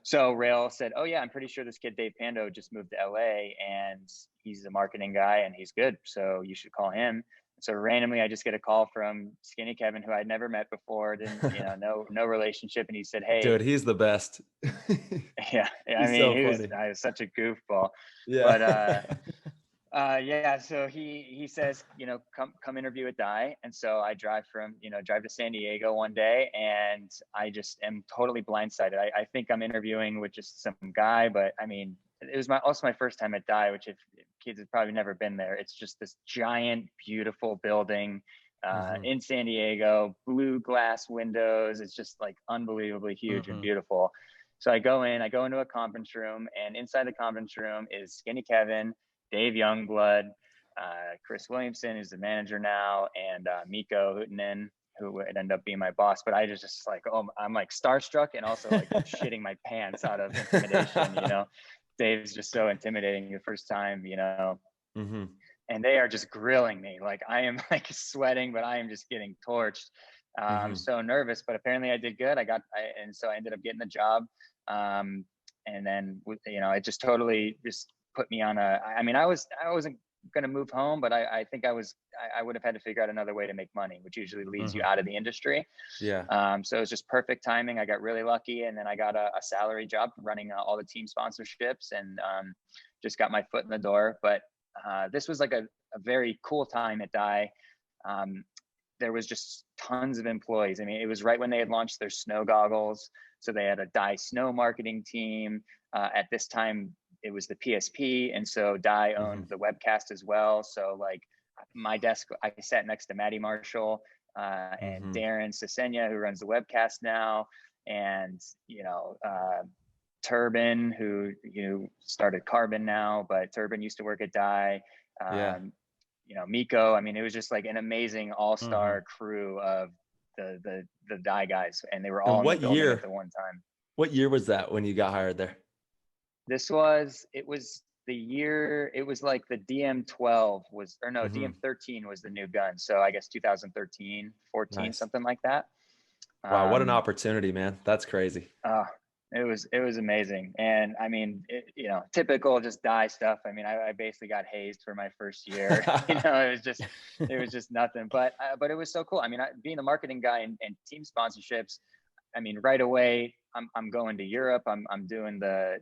So Rail said, "Oh yeah, I'm pretty sure this kid, Dave Pando, just moved to LA, and he's a marketing guy and he's good. So you should call him." So randomly, I just get a call from Skinny Kevin, who I'd never met before, didn't, no relationship. And he said, "Hey," dude, he's the best. I mean, he was such a goofball. But, so he says, come interview at Dye. And so I drive to San Diego one day, and I just am totally blindsided. I think I'm interviewing with just some guy, but I mean, it was also my first time at Dye, which if kids have probably never been there, it's just this giant, beautiful building in San Diego, blue glass windows. It's just like unbelievably huge and beautiful. So I go into a conference room, and inside the conference room is Skinny Kevin, Dave Youngblood, Chris Williamson, who's the manager now, and Mikko Huttinen, who would end up being my boss. But I just like, I'm like starstruck, and also like shitting my pants out of intimidation. Dave's just so intimidating the first time, and they are just grilling me. Like I am like sweating, but I am just getting torched. I'm so nervous, but apparently I did good. And so I ended up getting the job. And then, it just totally just put me on I wasn't going to move home, but I think I would have had to figure out another way to make money, which usually leads you out of the industry. So it was just perfect timing. I got really lucky, and then I got a salary job running all the team sponsorships, and just got my foot in the door. But this was like a very cool time at Dye. There was just tons of employees. I mean, it was right when they had launched their snow goggles. So they had a Dye snow marketing team. At this time, it was the PSP. And so Dye owned the Webcast as well. So like my desk, I sat next to Maddie Marshall and Darren Sesenya, who runs the Webcast now. And, Turbin, who, started Carbon now, but Turbin used to work at Dye. Mikko. I mean, it was just like an amazing all-star crew of the Dye guys, and they were all in the building at the one time. What year was that when you got hired there? It was the year, it was like the DM12 DM13 was the new gun. So I guess 2013, 14, something like that. Wow. What an opportunity, man. That's crazy. It was amazing. And I mean, typical just Dye stuff. I mean, I basically got hazed for my first year. It was just nothing, but it was so cool. I mean, being the marketing guy and team sponsorships, I mean, right away, I'm going to Europe. I'm doing the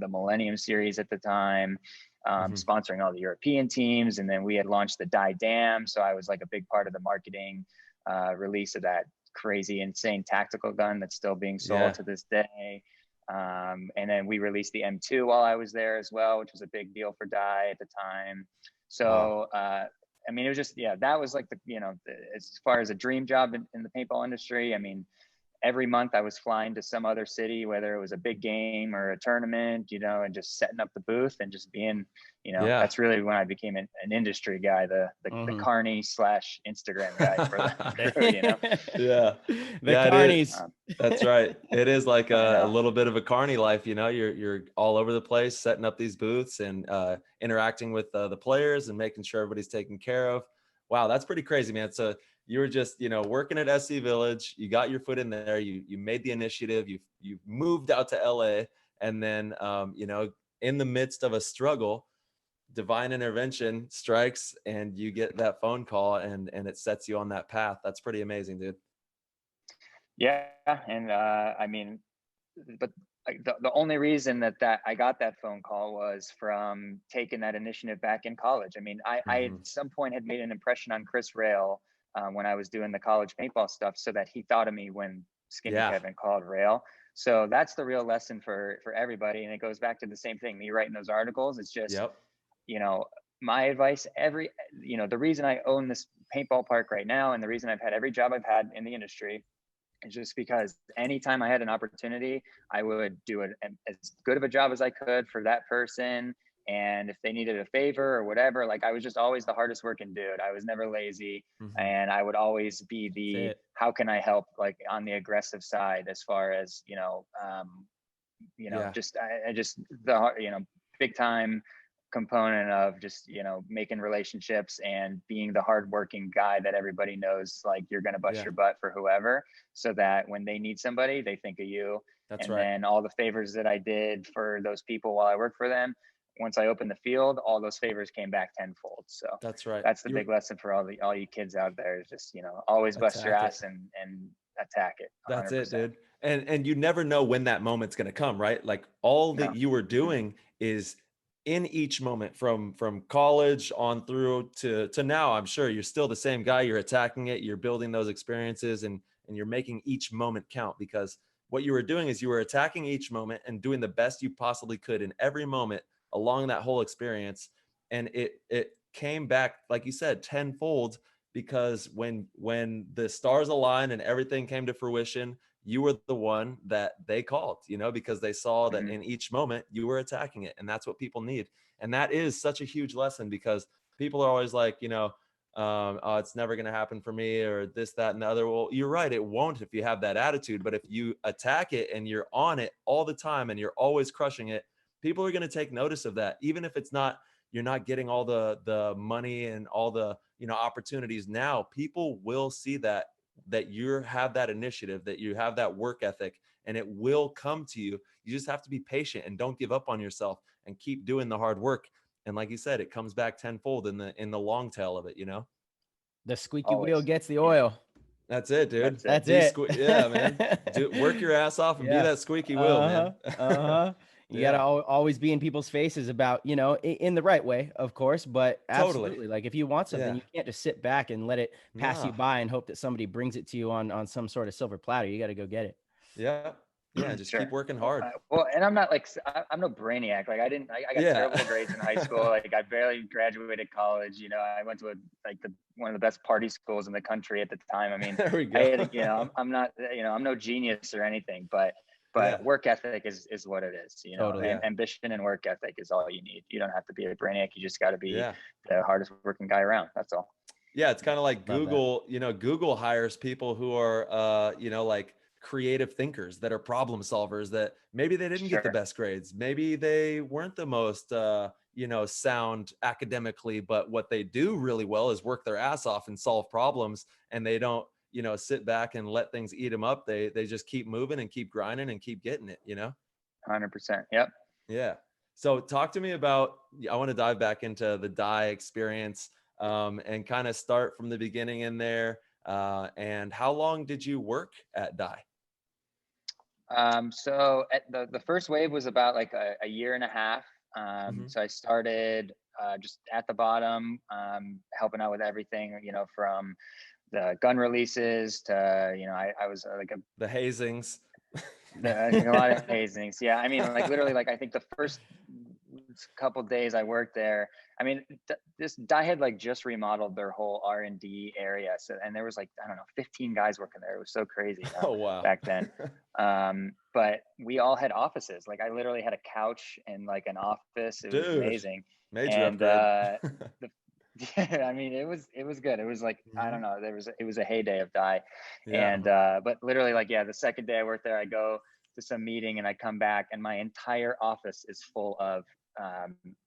Millennium Series at the time, sponsoring all the European teams. And then we had launched the Die Dam. So I was like a big part of the marketing release of that crazy, insane tactical gun that's still being sold to this day. And then we released the M2 while I was there as well, which was a big deal for Die at the time. So, I mean, it was just, that was like as far as a dream job in the paintball industry. I mean, every month I was flying to some other city, whether it was a big game or a tournament, and just setting up the booth and just being, that's really when I became an industry guy, the carny / Instagram guy for the crew, The carnies. That's right. It is like a little bit of a carny life, you're all over the place, setting up these booths and interacting with the players and making sure everybody's taken care of. Wow, that's pretty crazy, man. So you were just, working at SC Village, you got your foot in there, you made the initiative, you moved out to LA, and then, in the midst of a struggle, divine intervention strikes and you get that phone call and it sets you on that path. That's pretty amazing, dude. Yeah. And, I mean, but the only reason that I got that phone call was from taking that initiative back in college. I mean, I at some point had made an impression on Chris Rail, when I was doing the college paintball stuff, so that he thought of me when Skinny Kevin called Rail. So that's the real lesson for everybody. And it goes back to the same thing, me writing those articles. It's just, my advice, the reason I own this paintball park right now, and the reason I've had every job I've had in the industry, is just because anytime I had an opportunity, I would do it as good of a job as I could for that person. And if they needed a favor or whatever, like I was just always the hardest working dude. I was never lazy, and I would always be how can I help, like on the aggressive side, as far as, just the, big time component of just, making relationships and being the hardworking guy that everybody knows, like you're going to bust your butt for whoever, so that when they need somebody, they think of you. That's right. And then all the favors that I did for those people while I worked for them, once I opened the field, all those favors came back tenfold. So that's right. That's the big lesson for all you kids out there, is just, always bust your ass and attack it. 100%. That's it, dude. And you never know when that moment's going to come, right? Like all that you were doing is in each moment, from college on through to now. I'm sure you're still the same guy. You're attacking it. You're building those experiences, and you're making each moment count, because what you were doing is you were attacking each moment and doing the best you possibly could in every moment along that whole experience. And it came back, like you said, tenfold, because when the stars aligned and everything came to fruition, you were the one that they called, because they saw that in each moment you were attacking it. And that's what people need. And that is such a huge lesson, because people are always like, oh, it's never going to happen for me, or this, that, and the other. Well, you're right. It won't if you have that attitude. But if you attack it and you're on it all the time and you're always crushing it, people are going to take notice of that. Even if you're not getting all the money and all the, opportunities now, people will see that you have that initiative, that you have that work ethic, and it will come to you. You just have to be patient and don't give up on yourself and keep doing the hard work. And like you said, it comes back tenfold in the long tail of it, The squeaky wheel gets the oil. That's it, dude. That's it. Yeah, man. Work your ass off and be that squeaky wheel, man. You got to always be in people's faces about, in the right way, of course, but absolutely. Totally. Like if you want something, you can't just sit back and let it pass you by and hope that somebody brings it to you on some sort of silver platter. You got to go get it. Yeah. Yeah. Just keep working hard. Well, and I'm not like, I'm no brainiac. Like I got terrible grades in high school. Like I barely graduated college. I went to one of the best party schools in the country at the time. I mean, there we go. I'm not, I'm no genius or anything, but work ethic is what it is, totally, and ambition and work ethic is all you need. You don't have to be a brainiac. You just got to be the hardest working guy around. That's all. Yeah. It's kind of like Google, Google hires people who are, like creative thinkers, that are problem solvers, that maybe they didn't get the best grades. Maybe they weren't the most, sound academically, but what they do really well is work their ass off and solve problems. And they don't, sit back and let things eat them up. They just keep moving and keep grinding and keep getting it, 100%. Yep. Yeah. So talk to me about, I want to dive back into the Die experience, and kind of start from the beginning in there. And how long did you work at Die? So at the first wave was about like a year and a half. So I started just at the bottom, helping out with everything, you know, from the gun releases to, you know, I was like the hazings. a lot of hazings. Yeah. I mean, like literally, like I think the first couple days I worked there, I mean, this Dye had like just remodeled their whole R&D area. So, and there was like, I don't know, 15 guys working there. It was so crazy, you know, Oh, wow. back then. But we all had offices. Like I literally had a couch and like an office. It was amazing. Major And upgrade. I mean, it was good. It was like, I don't know, it was a heyday of Dye. Yeah. And but literally like, yeah, the second day I worked there, I go to some meeting and I come back and my entire office is full of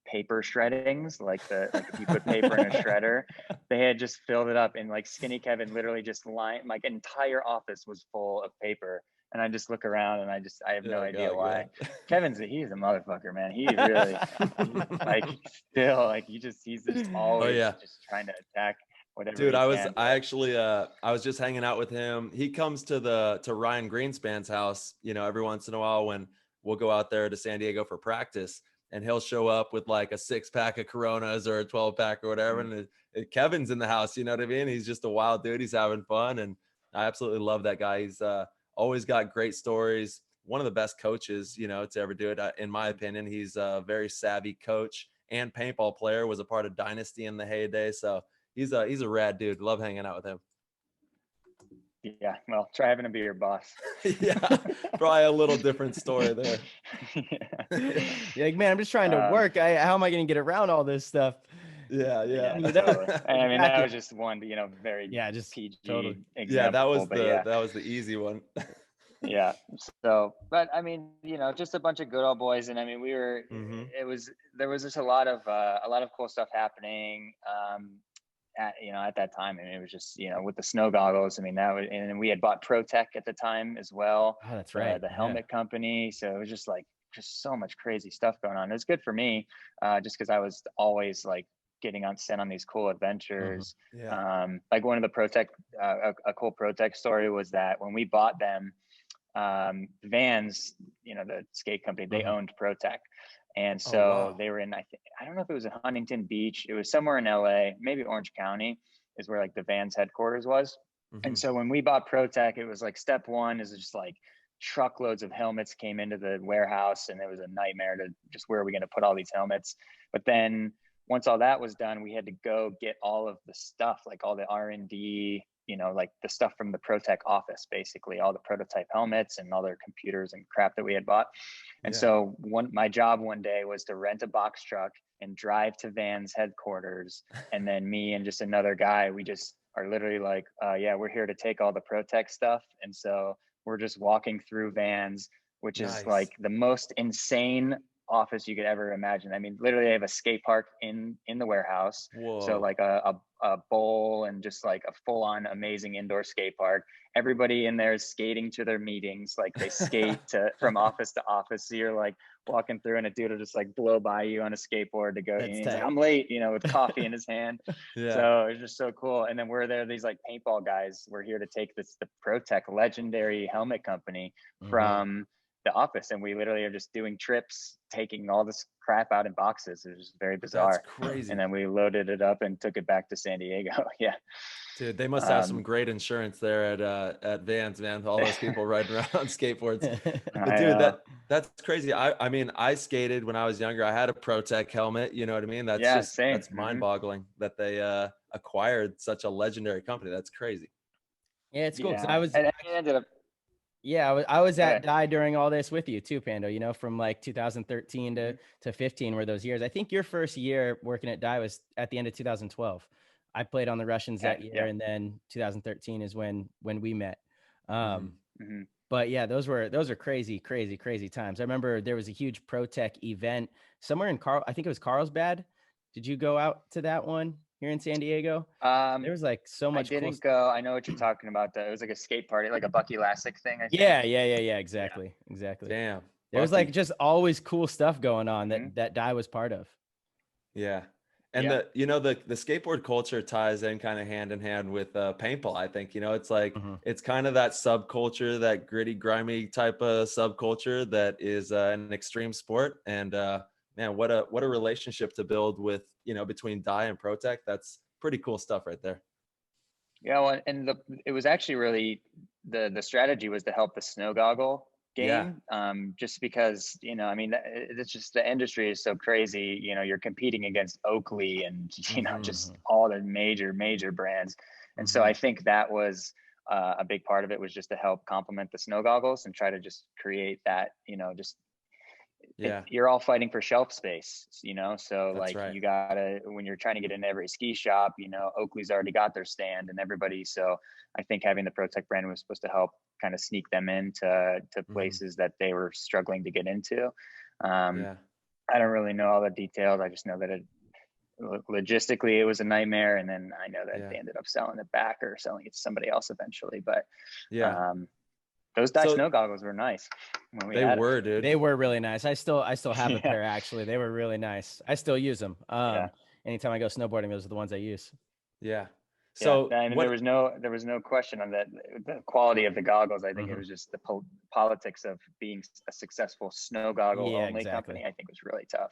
paper shreddings, like if you put paper in a shredder. They had just filled it up, and like Skinny Kevin literally just my entire office was full of paper. And I just look around and I have no idea why. He's a motherfucker, man. He really like still like he's just always just trying to attack whatever. Dude, I was just hanging out with him. He comes to Ryan Greenspan's house, you know, every once in a while when we'll go out there to San Diego for practice, and he'll show up with like a 6-pack of Coronas or a 12-pack or whatever. And Kevin's in the house, you know what I mean? He's just a wild dude. He's having fun. And I absolutely love that guy. He's always got great stories. One of the best coaches, you know, to ever do it. In my opinion, he's a very savvy coach and paintball player, was a part of Dynasty in the heyday. So he's a rad dude. Love hanging out with him. Yeah, well, try having a beer, boss. Yeah, probably a little different story there. You're like, man, I'm just trying to work. How am I going to get around all this stuff? Yeah. Totally. I mean, that was just one, you know, very just PG totally. example. Yeah, that was the easy one. Yeah. So, but I mean, you know, just a bunch of good old boys, and I mean, there was just a lot of cool stuff happening. At that time, and it was just, you know, with the snow goggles. I mean, and we had bought Protech at the time as well. Oh, that's right. The helmet company. So it was just so much crazy stuff going on. It was good for me, just because I was always like getting sent on these cool adventures. Like one of the Protech, a cool Protech story was that when we bought them, Vans, you know, the skate company, they owned Protech. And so they were in, I don't know if it was in Huntington Beach. It was somewhere in LA, maybe Orange County is where like the Vans headquarters was. And so when we bought Protech, it was like step one is just like truckloads of helmets came into the warehouse, and it was a nightmare to just, where are we going to put all these helmets? But then once all that was done, we had to go get all of the stuff, like all the R&D, you know, like the stuff from the Protech office, basically all the prototype helmets and all their computers and crap that we had bought. And so my job one day was to rent a box truck and drive to Vans headquarters. And then me and just another guy, we just are literally like, we're here to take all the Protech stuff. And so we're just walking through Vans, which is like the most insane office you could ever imagine. I mean, literally they have a skate park in the warehouse. Whoa. So like a bowl and just like a full-on amazing indoor skate park. Everybody in there is skating to their meetings. Like they skate from office to office. So you're like walking through, and a dude will just like blow by you on a skateboard to go. And he's like, I'm late, you know, with coffee in his hand. So it's just so cool. And then we're there, these like paintball guys. We're here to take the Protech legendary helmet company from the office, and we literally are just doing trips, taking all this crap out in boxes. It was just very bizarre. That's crazy. And then we loaded it up and took it back to San Diego. Yeah, dude, they must have some great insurance there at Vans, man. All those people riding around on skateboards. But dude, that's crazy. I mean, I skated when I was younger. I had a Protech helmet. You know what I mean? That's that's mind-boggling that they acquired such a legendary company. That's crazy. Yeah, it's cool. I ended up. Yeah, I was at Dye during all this with you too, Pando, you know, from like 2013 to 15 were those years. I think your first year working at Dye was at the end of 2012. I played on the Russians that year, and then 2013 is when we met. But yeah, those are crazy times. I remember there was a huge Protech event somewhere in I think it was Carlsbad. Did you go out to that one here in San Diego? There was like so much. I didn't go. I know what you're talking about. It was like a skate party, like a Bucky Lasek thing. I think. Yeah. Exactly. Damn. There was like just always cool stuff going on that Dye was part of. Yeah. And the skateboard culture ties in kind of hand in hand with paintball. I think, it's like, it's kind of that subculture, that gritty, grimy type of subculture that is an extreme sport. And man, what a relationship to build with, between Dye and Protech. That's pretty cool stuff right there. Yeah, well, and it was actually really the strategy was to help the snow goggle game. Just because, I mean, it's just, the industry is so crazy. You're competing against Oakley and just all the major brands. And so I think that was a big part of it, was just to help complement the snow goggles and try to just create that, you're all fighting for shelf space, so that's like right. You gotta, when you're trying to get in every ski shop, Oakley's already got their stand and everybody. So I think having the Protech brand was supposed to help kind of sneak them into places that they were struggling to get into. I don't really know all the details. I just know that logistically it was a nightmare, and then I know that they ended up selling it back or selling it to somebody else eventually. But those Dye snow goggles were nice. They were, dude. They were really nice. I still have a pair, actually. They were really nice. I still use them. Anytime I go snowboarding, those are the ones I use. Yeah. So I mean, there was no question on that. The quality of the goggles. I think it was just the politics of being a successful snow goggle only company. I think was really tough.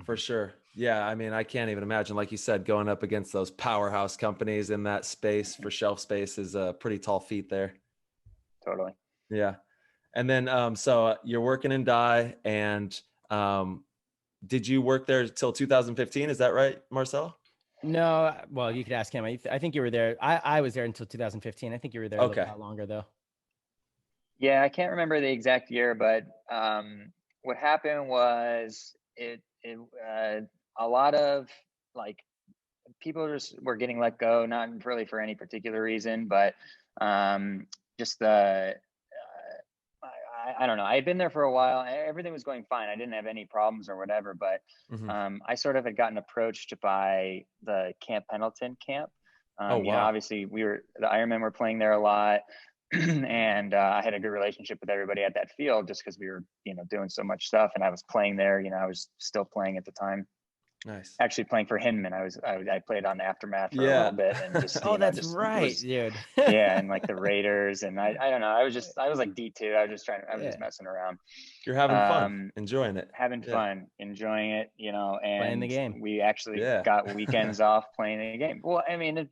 For sure. Yeah. I mean, I can't even imagine, like you said, going up against those powerhouse companies in that space for shelf space is a pretty tall feat there. Totally. Yeah. And then, so you're working in Dye, and did you work there till 2015? Is that right, Marcel? No. Well, you could ask him. I think you were there. I was there until 2015. I think you were there a little longer though. Yeah. I can't remember the exact year, but what happened was a lot of like people just were getting let go, not really for any particular reason, but just I don't know. I had been there for a while. Everything was going fine. I didn't have any problems or whatever, but I sort of had gotten approached by the Camp Pendleton camp. Obviously the Ironmen were playing there a lot. And I had a good relationship with everybody at that field just because we were, doing so much stuff, and I was playing there. I was still playing at the time. Nice. Actually playing for Hinman. I played on Aftermath for a little bit, and just dude. And like the Raiders, and I don't know. I was like D2. I was just messing around. You're having fun, enjoying it. Having fun, enjoying it, and playing the game. We actually got weekends off playing the game. Well, I mean,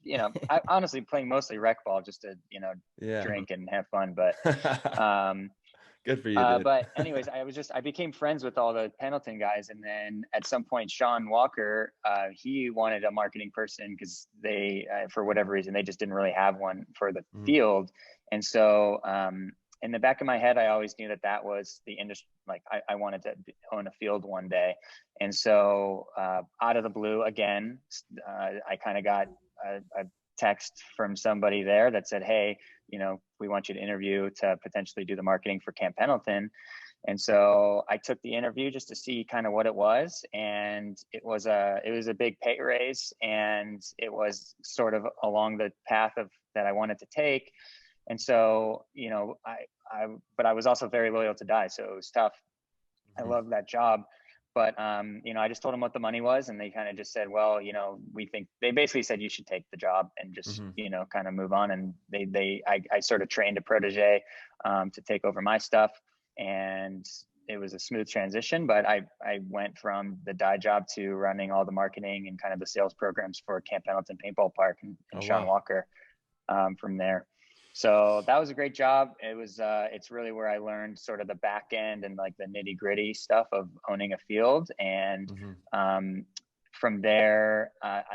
I honestly playing mostly rec ball just to, drink and have fun, but good for you, dude. But anyways, I became friends with all the Pendleton guys. And then at some point, Sean Walker, he wanted a marketing person because they, for whatever reason, they just didn't really have one for the field. And so in the back of my head, I always knew that was the industry. Like I wanted to own a field one day. And so out of the blue, again, I kind of got a text from somebody there that said, hey, we want you to interview to potentially do the marketing for Camp Pendleton. And so I took the interview just to see kind of what it was. And it was a big pay raise, and it was sort of along the path that I wanted to take. And so, but I was also very loyal to Dye. So it was tough. I loved that job. But, I just told them what the money was, and they kind of just said, well, we think, they basically said you should take the job and just, kind of move on. And I sort of trained a protege to take over my stuff, and it was a smooth transition. But I went from the Dye job to running all the marketing and kind of the sales programs for Camp Pendleton Paintball Park and Sean Walker from there. So that was a great job. It was, it's really where I learned sort of the back end and like the nitty gritty stuff of owning a field. And from there,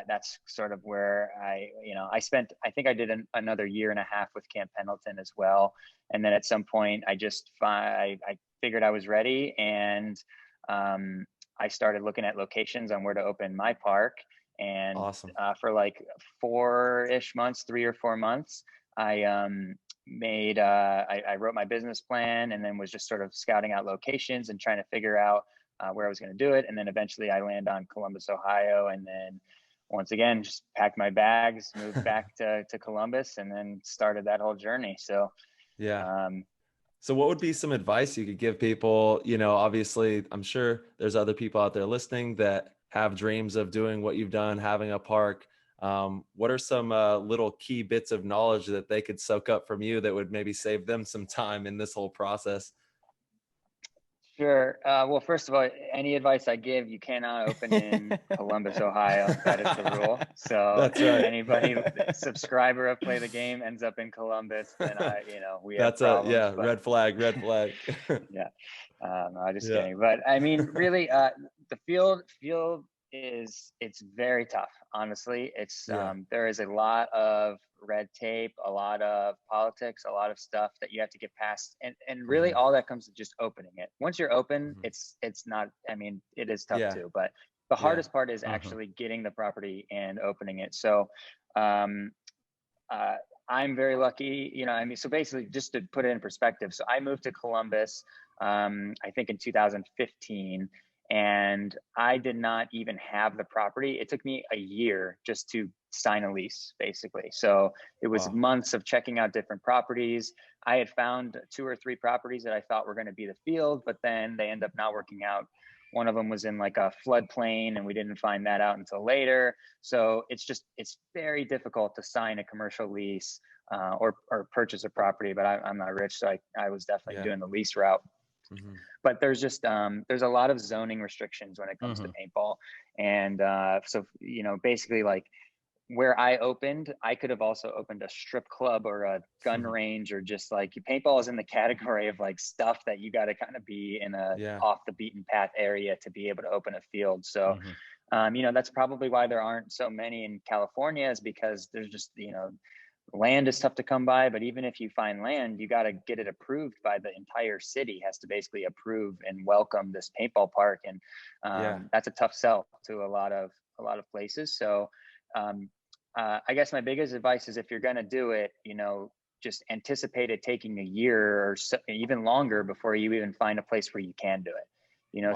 that's sort of where I spent, I think I did another year and a half with Camp Pendleton as well. And then at some point I figured I was ready, and I started looking at locations on where to open my park. And for like 3 or 4 months, I wrote my business plan, and then was just sort of scouting out locations and trying to figure out where I was going to do it. And then eventually I land on Columbus, Ohio. And then once again, just packed my bags, moved back to Columbus, and then started that whole journey. So, so what would be some advice you could give people? Obviously I'm sure there's other people out there listening that have dreams of doing what you've done, having a park. What are some little key bits of knowledge that they could soak up from you that would maybe save them some time in this whole process? Sure. Well, first of all, any advice I give, you cannot open in Columbus, Ohio. That is the rule. So That's if right. anybody subscriber of Play the Game ends up in Columbus, then we have That's problems. red flag. Yeah. No, just Yeah. kidding. But I mean, really, the field it's very tough. Honestly, there is a lot of red tape, a lot of politics, a lot of stuff that you have to get past, and really all that comes to just opening it. Once you're open, it's not. I mean, it is tough too, but the hardest part is actually getting the property and opening it. So, I'm very lucky, I mean, so basically just to put it in perspective, so I moved to Columbus, I think in 2015, and I did not even have the property. It took me a year just to sign a lease, basically. So it was months of checking out different properties. I had found 2 or 3 properties that I thought were going to be the field, but then they end up not working out. One of them was in like a floodplain, and we didn't find that out until later. So it's very difficult to sign a commercial lease or purchase a property. But I'm not rich, so I was definitely doing the lease route. But there's just there's a lot of zoning restrictions when it comes to paintball, and so basically, like, where I opened, I could have also opened a strip club or a gun range, or just like, paintball is in the category of like stuff that you got to kind of be in a off the beaten path area to be able to open a field. So, that's probably why there aren't so many in California, is because there's just, land is tough to come by. But even if you find land, you got to get it approved by the entire city, has to basically approve and welcome this paintball park. And that's a tough sell to a lot of places. So, I guess my biggest advice is, if you're going to do it, just anticipate it taking a year or so, even longer, before you even find a place where you can do it.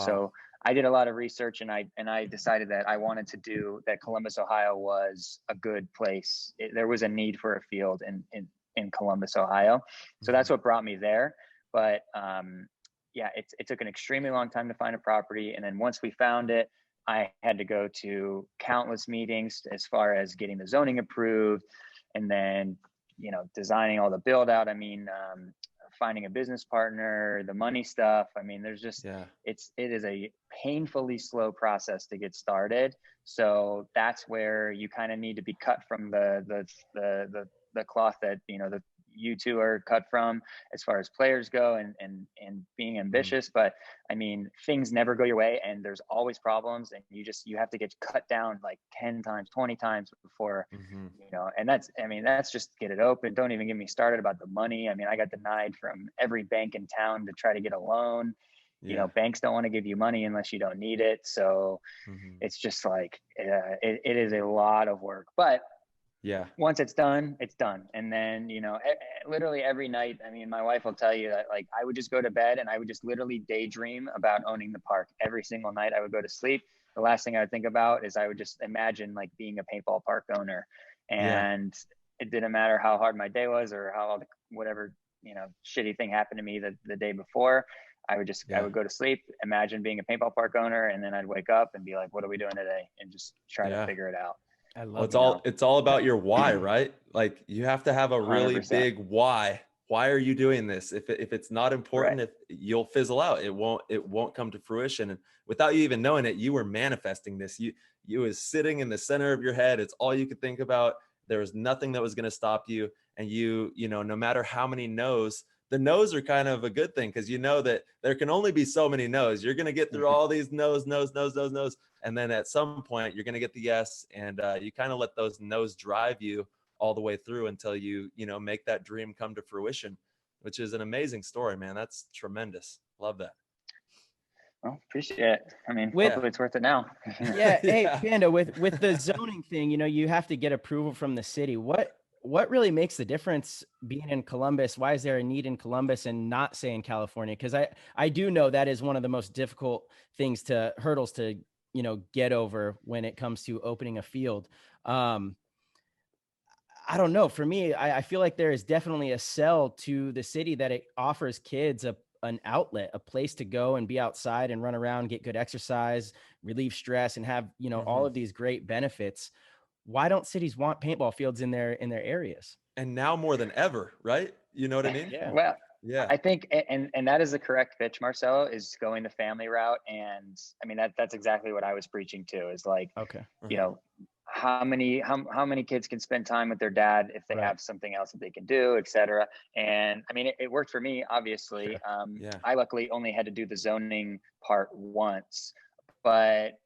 So I did a lot of research, and I decided that I wanted to do that. Columbus, Ohio was a good place. There was a need for a field in Columbus, Ohio. So that's what brought me there. But it took an extremely long time to find a property. And then once we found it, I had to go to countless meetings as far as getting the zoning approved, and then, designing all the build out. I mean, finding a business partner, the money stuff. I mean, there's just, it is a painfully slow process to get started. So that's where you kind of need to be cut from the cloth that, you two are cut from, as far as players go, and being ambitious. But I mean, things never go your way, and there's always problems, and you have to get cut down like 10 times, 20 times before, and that's just get it open. Don't even get me started about the money. I mean, I got denied from every bank in town to try to get a loan. Banks don't want to give you money unless you don't need it. So it's just like, it is a lot of work. But once it's done, it's done. And then, literally every night, I mean, my wife will tell you that, like, I would just go to bed and I would just literally daydream about owning the park. Every single night I would go to sleep. The last thing I would think about is I would just imagine like being a paintball park owner. And it didn't matter how hard my day was, or how whatever, shitty thing happened to me the day before. I would go to sleep, imagine being a paintball park owner, and then I'd wake up and be like, what are we doing today? And just try to figure it out. I love it's all about your why, right? Like, you have to have a really 100%. big why. Why are you doing this? If it's not important, you'll fizzle out. It won't come to fruition. And without you even knowing it, you were manifesting this. You was sitting in the center of your head. It's all you could think about. There was nothing that was going to stop you. And no matter how many no's, the no's are kind of a good thing, because you know that there can only be so many no's. You're going to get through all these no's. And then at some point you're going to get the yes. And you kind of let those no's drive you all the way through until you make that dream come to fruition, which is an amazing story, man. That's tremendous. Love that. Well, appreciate it. I mean, hopefully it's worth it now. Hey, Pando, with the zoning thing, you have to get approval from the city. What really makes the difference being in Columbus? Why is there a need in Columbus and not, say, in California? Because I do know that is one of the most difficult hurdles to, get over when it comes to opening a field. I don't know. For me, I feel like there is definitely a sell to the city that it offers kids an outlet, a place to go and be outside and run around, get good exercise, relieve stress, and have, you know, all of these great benefits. Why don't cities want paintball fields in their areas? And now more than ever, right? You know what I mean? Yeah. Well, Yeah. I think, and that is the correct pitch, Marcelo, is going the family route. And I mean, that's exactly what I was preaching to, is like, Okay. you know, how many kids can spend time with their dad if they Right. have something else that they can do, et cetera. And I mean, it worked for me, obviously. Yeah. I luckily only had to do the zoning part once, but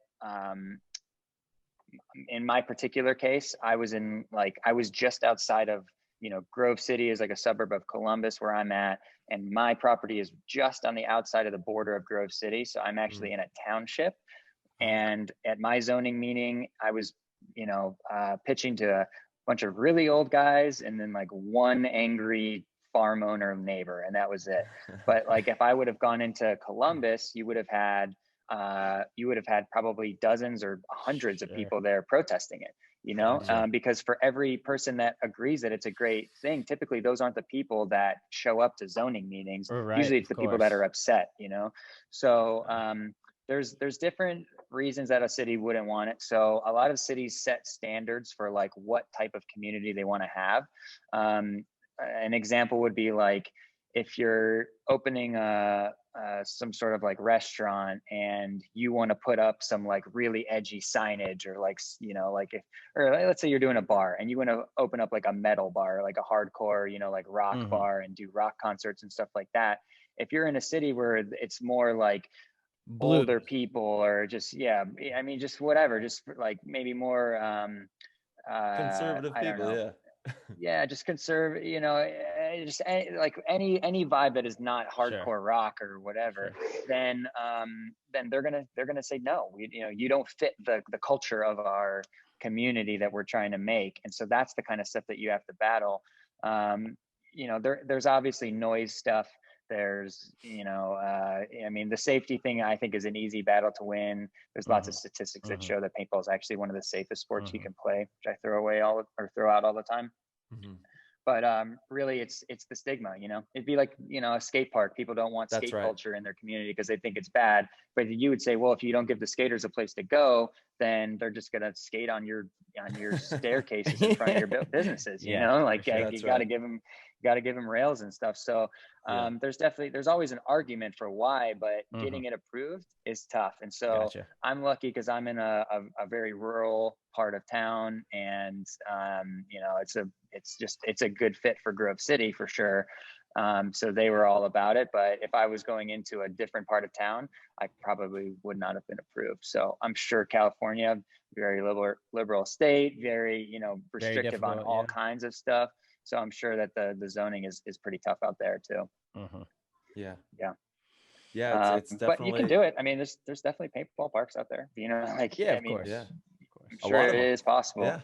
in my particular case, I was just outside of, you know, Grove City is like a suburb of Columbus where I'm at, and my property is just on the outside of the border of Grove City. So I'm actually in a township. And at my zoning meeting, I was, you know, pitching to a bunch of really old guys and then like one angry farm owner neighbor, and that was it. But like, if I would have gone into Columbus, you would have had probably dozens or hundreds of people there protesting it, you know. Because for every person that agrees that it's a great thing, typically those aren't the people that show up to zoning meetings. Usually it's the people that are upset, you know. So there's different reasons that a city wouldn't want it. So a lot of cities set standards for like what type of community they want to have. An example would be like, if you're opening some sort of like restaurant and you want to put up some like really edgy signage, or like, you know, like or let's say you're doing a bar and you want to open up like a metal bar, like a hardcore, you know, like rock bar, and do rock concerts and stuff like that. If you're in a city where it's more like older people, or just, I mean, just whatever, just like maybe more conservative people, just conservative, you know, just like any vibe that is not hardcore rock or whatever, then they're gonna say no. You know, you don't fit the culture of our community that we're trying to make. And so that's the kind of stuff that you have to battle. You know, there's obviously noise stuff. There's, you know, I mean, the safety thing, I think, is an easy battle to win. There's lots of statistics that show that paintball is actually one of the safest sports you can play, which I throw out all the time. But really, it's the stigma, you know. It'd be like, you know, a skate park. People don't want skate culture in their community because they think it's bad. But you would say, well, if you don't give the skaters a place to go, then they're just gonna skate on your staircases in front of your businesses. You know, like you got to give them rails and stuff. So there's always an argument for why, but getting it approved is tough. And so I'm lucky because I'm in a very rural part of town, and you know, it's a good fit for Grove City for sure. So they were all about it. But if I was going into a different part of town, I probably would not have been approved. So I'm sure California, very liberal state, very, you know, restrictive on all kinds of stuff. So I'm sure that the zoning is pretty tough out there too. Yeah. It's definitely, but you can do it. I mean, there's definitely paintball parks out there, you know, like, I mean, I'm sure it is possible.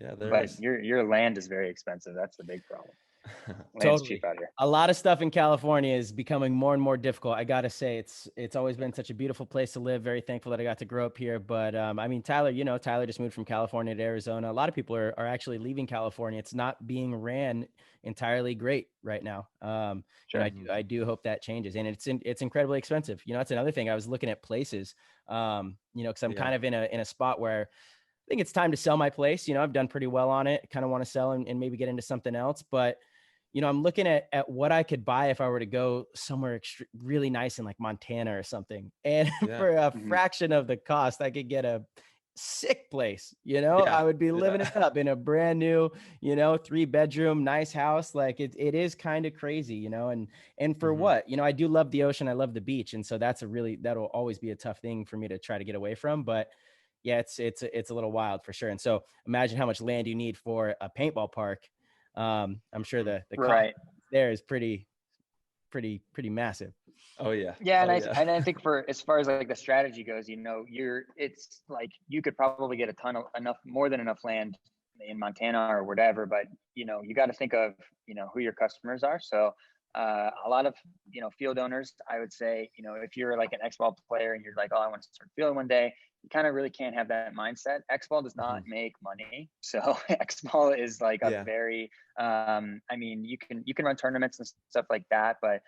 But your land is very expensive. That's the big problem. Land's cheap out here. A lot of stuff in California is becoming more and more difficult. I gotta say, it's always been such a beautiful place to live. Very thankful that I got to grow up here. But I mean, Tyler just moved from California to Arizona. A lot of people are actually leaving California. It's not being ran entirely great right now. I do hope that changes. And it's incredibly expensive. You know, that's another thing. I was looking at places, you know, because I'm kind of in a spot where I think it's time to sell my place. You know, I've done pretty well on it. Kind of want to sell and maybe get into something else. But you know, I'm looking at what I could buy if I were to go somewhere really nice in like Montana or something. And for a fraction of the cost, I could get a sick place, you know. I would be living it up in a brand new, you know, 3-bedroom, nice house. Like it is kind of crazy, you know, and for what, you know, I do love the ocean. I love the beach. And so that'll always be a tough thing for me to try to get away from. But yeah, it's a little wild for sure. And so imagine how much land you need for a paintball park. I'm sure the cost there is pretty massive. And I think for as far as like the strategy goes, you know, it's like you could probably get more than enough land in Montana or whatever, but you know, you got to think of, you know, who your customers are. So a lot of, you know, field owners, I would say, you know, if you're like an X-ball player and you're like, oh, I want to start fielding one day, you kind of really can't have that mindset. X-ball does not make money. So X-ball is like a very, I mean, you can run tournaments and stuff like that, but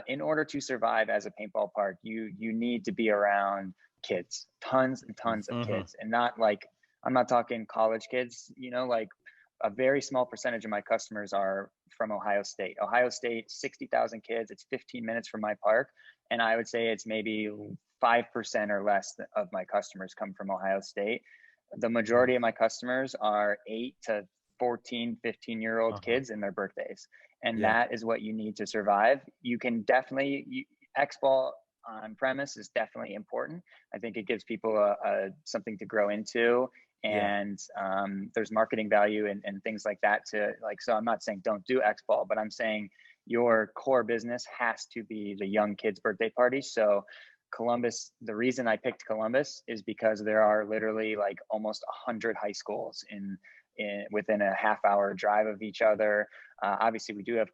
in order to survive as a paintball park, you need to be around kids, tons and tons of kids, and not like, I'm not talking college kids, you know, like a very small percentage of my customers are from Ohio State. Ohio State, 60,000 kids. It's 15 minutes from my park. And I would say it's maybe 5% or less of my customers come from Ohio State. The majority of my customers are 8 to 14, 15-year-old kids in their birthdays. And that is what you need to survive. You can definitely, X-Ball on premise is definitely important. I think it gives people a something to grow into. And there's marketing value and things like that to like, so I'm not saying don't do X-Ball, but I'm saying your core business has to be the young kids' birthday parties. So Columbus, the reason I picked Columbus is because there are literally like almost 100 high schools in within a half-hour drive of each other. Obviously, we do have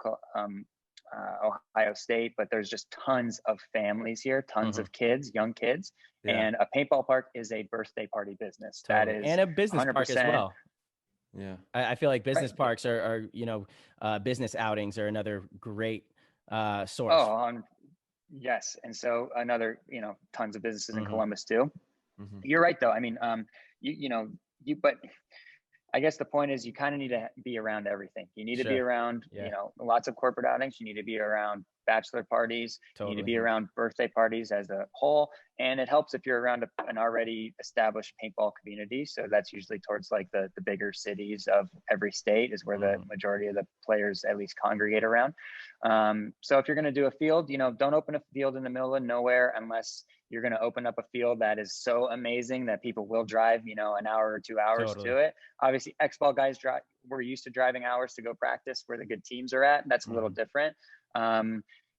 Ohio State, but there's just tons of families here, tons of kids, young kids, and a paintball park is a birthday party business. That is, and a business 100%. park as well. Yeah, I feel like business parks are you know, business outings are another great source. Yes, and so another, you know, tons of businesses in Columbus too. You're right though. I mean, but I guess the point is you kind of need to be around everything. You need to be around, you know, lots of corporate outings. You need to be around bachelor parties. You need to be around birthday parties as a whole. And it helps if you're around an already established paintball community. So that's usually towards like the bigger cities of every state is where the majority of the players at least congregate around. So if you're going to do a field, you know, don't open a field in the middle of nowhere unless you're going to open up a field that is so amazing that people will drive, you know, an hour or 2 hours to it. Obviously, X-Ball guys we're used to driving hours to go practice where the good teams are at. That's a little different.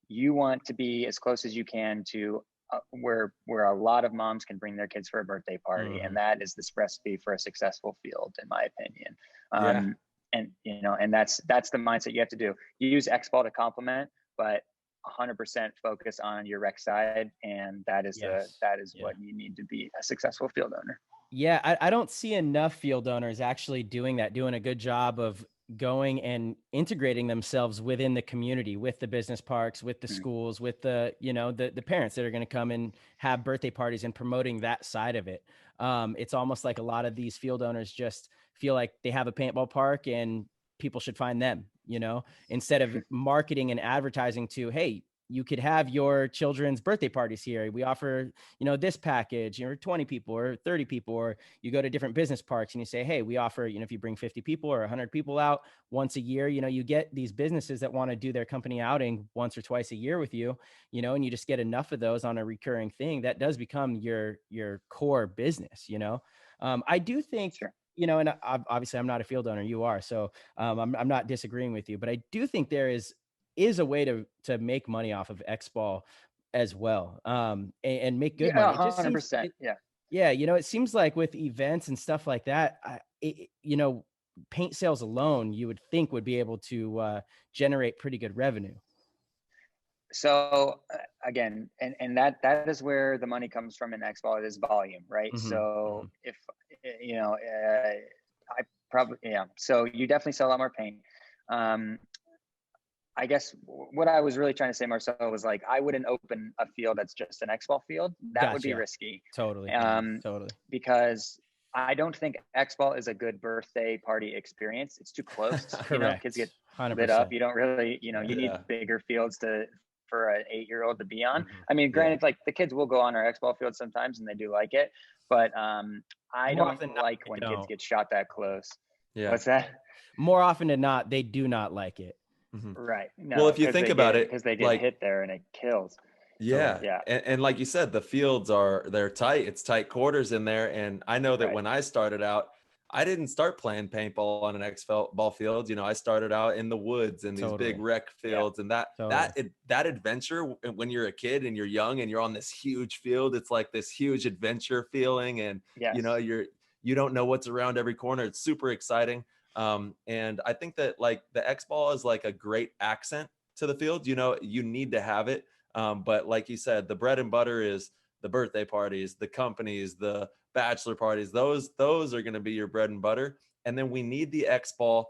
You want to be as close as you can to where a lot of moms can bring their kids for a birthday party. And that is this recipe for a successful field, in my opinion. And, you know, and that's the mindset you have to do. You use X-Ball to complement, but 100% focus on your rec side. And that is what you need to be a successful field owner. Yeah. I don't see enough field owners actually doing a good job of going and integrating themselves within the community, with the business parks, with the schools, with the, you know, the parents that are going to come and have birthday parties and promoting that side of it. It's almost like a lot of these field owners just feel like they have a paintball park and people should find them, you know, instead of marketing and advertising to, hey, you could have your children's birthday parties here. We offer, you know, this package, you know, 20 people or 30 people, or you go to different business parks and you say, hey, we offer, you know, if you bring 50 people or 100 people out once a year, you know, you get these businesses that want to do their company outing once or twice a year with you, you know, and you just get enough of those on a recurring thing that does become your core business, you know. I do think, you know, and obviously I'm not a field owner, you are, so I'm not disagreeing with you, but I do think there is a way to make money off of X-Ball as well, and make good money. It just 100%. seems, yeah. You know, it seems like with events and stuff like that, you know, paint sales alone, you would think would be able to generate pretty good revenue. So again, and that is where the money comes from in X-Ball. It is volume, right? So if, you know, I probably, so you definitely sell a lot more paint. I guess what I was really trying to say, Marcel, was like, I wouldn't open a field that's just an X-Ball field. That would be risky. Totally. Because I don't think X-Ball is a good birthday party experience. It's too close. You know, kids get 100%. Lit up. You don't really, you know, you need bigger fields for an 8-year-old to be on. I mean, granted, like the kids will go on our X-Ball field sometimes and they do like it, but I don't like when kids get shot that close. What's that? More often than not, they do not like it. Right. No, well, if you think about it, because they get hit there and it kills. And like you said, the fields they're tight. It's tight quarters in there. And I know that when I started out, I didn't start playing paintball on an X-ball field. You know, I started out in the woods and these big rec fields, and that adventure when you're a kid and you're young and you're on this huge field, it's like this huge adventure feeling. And, you know, you don't know what's around every corner. It's super exciting. And I think that like the X-Ball is like a great accent to the field. You know, you need to have it. But like you said, the bread and butter is the birthday parties, the companies, the bachelor parties. Those are going to be your bread and butter. And then we need the X-Ball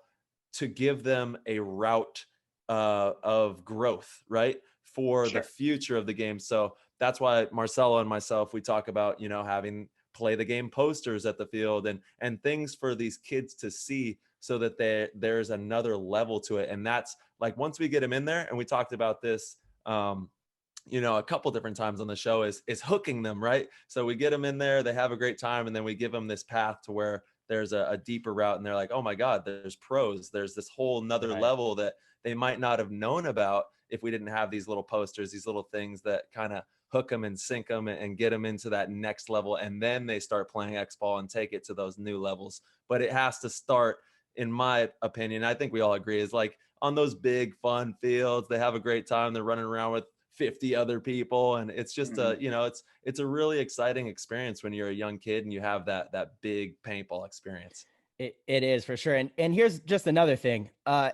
to give them a route of growth, right? for the future of the game. So that's why Marcelo and myself, we talk about, you know, having play the game posters at the field and things for these kids to see, so that there's another level to it. And that's like, once we get them in there, and we talked about this, you know, a couple different times on the show, is hooking them, right? So we get them in there, they have a great time, and then we give them this path to where there's a deeper route, and they're like, oh my God, there's pros. There's this whole nother level that they might not have known about if we didn't have these little posters, these little things that kind of hook them and sink them and get them into that next level. And then they start playing X-ball and take it to those new levels. But it has to start, in my opinion, I think we all agree, is like on those big fun fields. They have a great time. They're running around with 50 other people, and it's just you know, it's a really exciting experience when you're a young kid and you have that big paintball experience. It is for sure. And here's just another thing.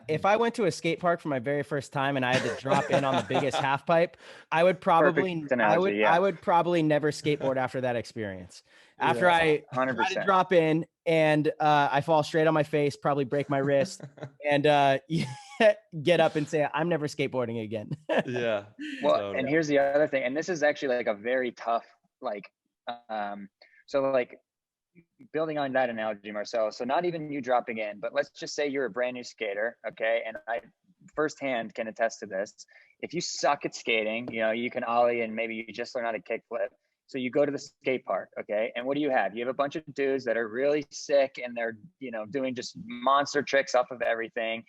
If I went to a skate park for my very first time and I had to drop in on the biggest half pipe, I would probably I would probably never skateboard after that experience. After I 100% try to drop in and I fall straight on my face, probably break my wrist, and get up and say, I'm never skateboarding again. Yeah. Well, totally. And here's the other thing, and this is actually like a very tough, like, so like, building on that analogy, Marcelo, so not even you dropping in, but let's just say you're a brand new skater, okay? And I firsthand can attest to this. If you suck at skating, you know, you can ollie and maybe you just learn how to kickflip. So you go to the skate park, okay? And what do you have? You have a bunch of dudes that are really sick and they're, you know, doing just monster tricks off of everything.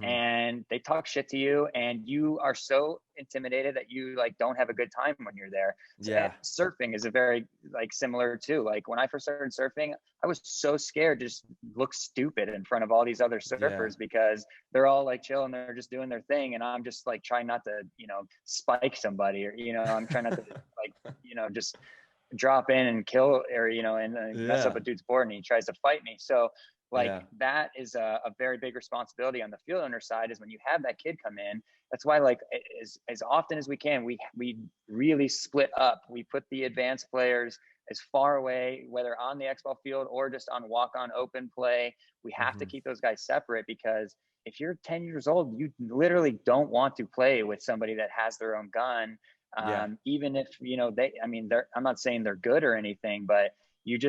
And they talk shit to you, and you are so intimidated that you like don't have a good time when you're there. So surfing is a very like similar too. Like when I first started surfing, I was so scared to just look stupid in front of all these other surfers because they're all like chill and they're just doing their thing, and I'm just like trying not to, you know, spike somebody, or, you know, I'm trying not to like, you know, just drop in and kill, or, you know, and mess up a dude's board and he tries to fight me. So like that is a very big responsibility on the field owner side, is when you have that kid come in. That's why, like, as often as we can, we really split up. We put the advanced players as far away, whether on the X-ball field or just on walk-on open play. We have to keep those guys separate, because if you're 10 years old, you literally don't want to play with somebody that has their own gun. Even if, you know, I'm not saying they're good or anything, but you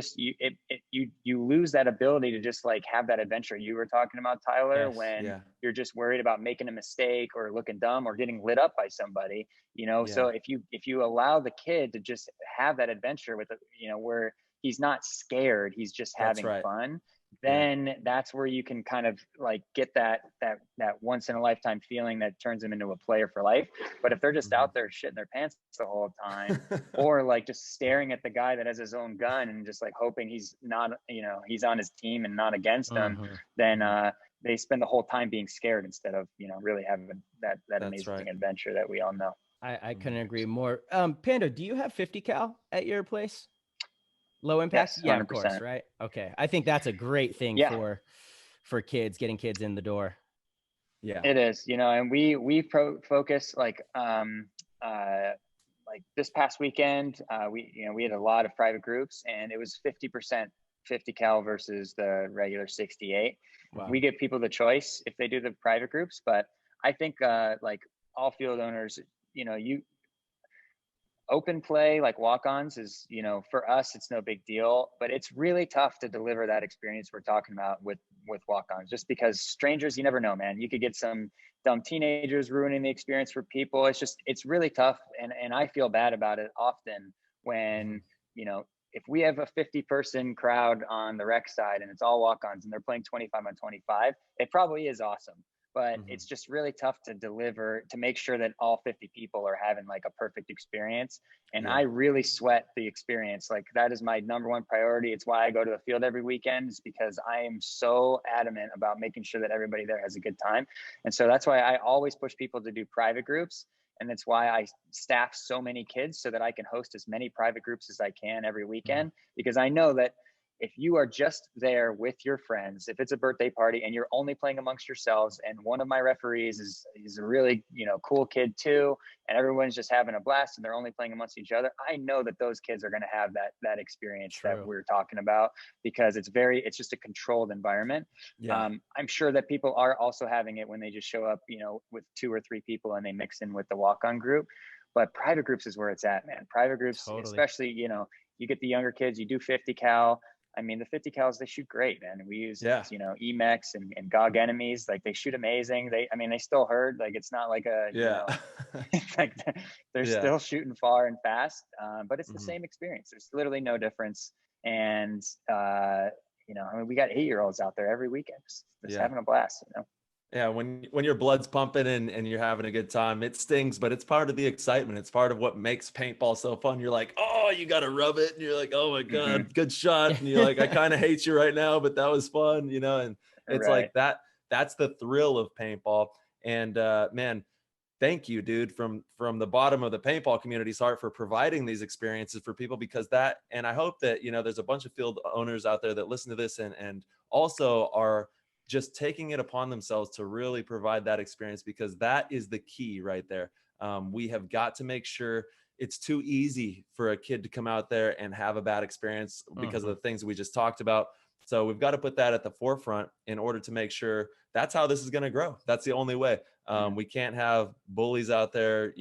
lose that ability to just like have that adventure you were talking about, Tyler, when you're just worried about making a mistake or looking dumb or getting lit up by somebody, you know? So if you allow the kid to just have that adventure with, you know, where he's not scared, he's just having fun, then that's where you can kind of like get that once in a lifetime feeling that turns them into a player for life. But if they're just out there shitting their pants the whole time, or like just staring at the guy that has his own gun and just like hoping he's not, you know, he's on his team and not against them, then they spend the whole time being scared instead of, you know, really having that amazing adventure that we all know. I couldn't agree more. Pando, do you have 50 cal at your place? Low impact? Yes, 100%. Yeah, of course, right? Okay. I think that's a great thing for kids, getting kids in the door. Yeah, it is, you know, and we focus like this past weekend, we had a lot of private groups, and it was 50% 50 cal versus the regular 68. Wow. We give people the choice if they do the private groups, but I think like all field owners, you know, open play like walk-ons is, you know, for us it's no big deal, but it's really tough to deliver that experience we're talking about with walk-ons, just because strangers, you never know, man. You could get some dumb teenagers ruining the experience for people. It's really tough, and I feel bad about it often when, you know, if we have a 50-person crowd on the rec side and it's all walk-ons and they're playing 25 on 25, it probably is awesome. But it's just really tough to deliver, to make sure that all 50 people are having like a perfect experience. And I really sweat the experience. Like that is my number one priority. It's why I go to the field every weekend, is because I am so adamant about making sure that everybody there has a good time. And so that's why I always push people to do private groups. And that's why I staff so many kids, so that I can host as many private groups as I can every weekend, because I know that if you are just there with your friends, if it's a birthday party and you're only playing amongst yourselves, and one of my referees is a really, cool kid too, and everyone's just having a blast and they're only playing amongst each other, I know that those kids are going to have that experience that we're talking about, because it's just a controlled environment. I'm sure that people are also having it when they just show up, with 2 or 3 people and they mix in with the walk-on group. But private groups is where it's at, man. Private groups, especially, you get the younger kids, you do 50 cal. I mean, the 50 cals, they shoot great, man. We use, EMEX and GOG enemies. Like, they shoot amazing. They still hurt. Like, it's not like it's like they're still shooting far and fast. But it's the same experience. There's literally no difference. And, we got 8-year-olds out there every weekend, just having a blast, Yeah, when your blood's pumping and you're having a good time, it stings, but it's part of the excitement. It's part of what makes paintball so fun. You're like, oh, you got to rub it. And you're like, oh my God, good shot. And you're like, I kind of hate you right now, but that was fun, and it's like that. That's the thrill of paintball. And man, thank you, dude, from the bottom of the paintball community's heart for providing these experiences for people, because and I hope that, there's a bunch of field owners out there that listen to this and also are just taking it upon themselves to really provide that experience, because that is the key right there. We have got to make sure it's too easy for a kid to come out there and have a bad experience because of the things we just talked about. So we've got to put that at the forefront in order to make sure that's how this is going to grow. That's the only way. We can't have bullies out there,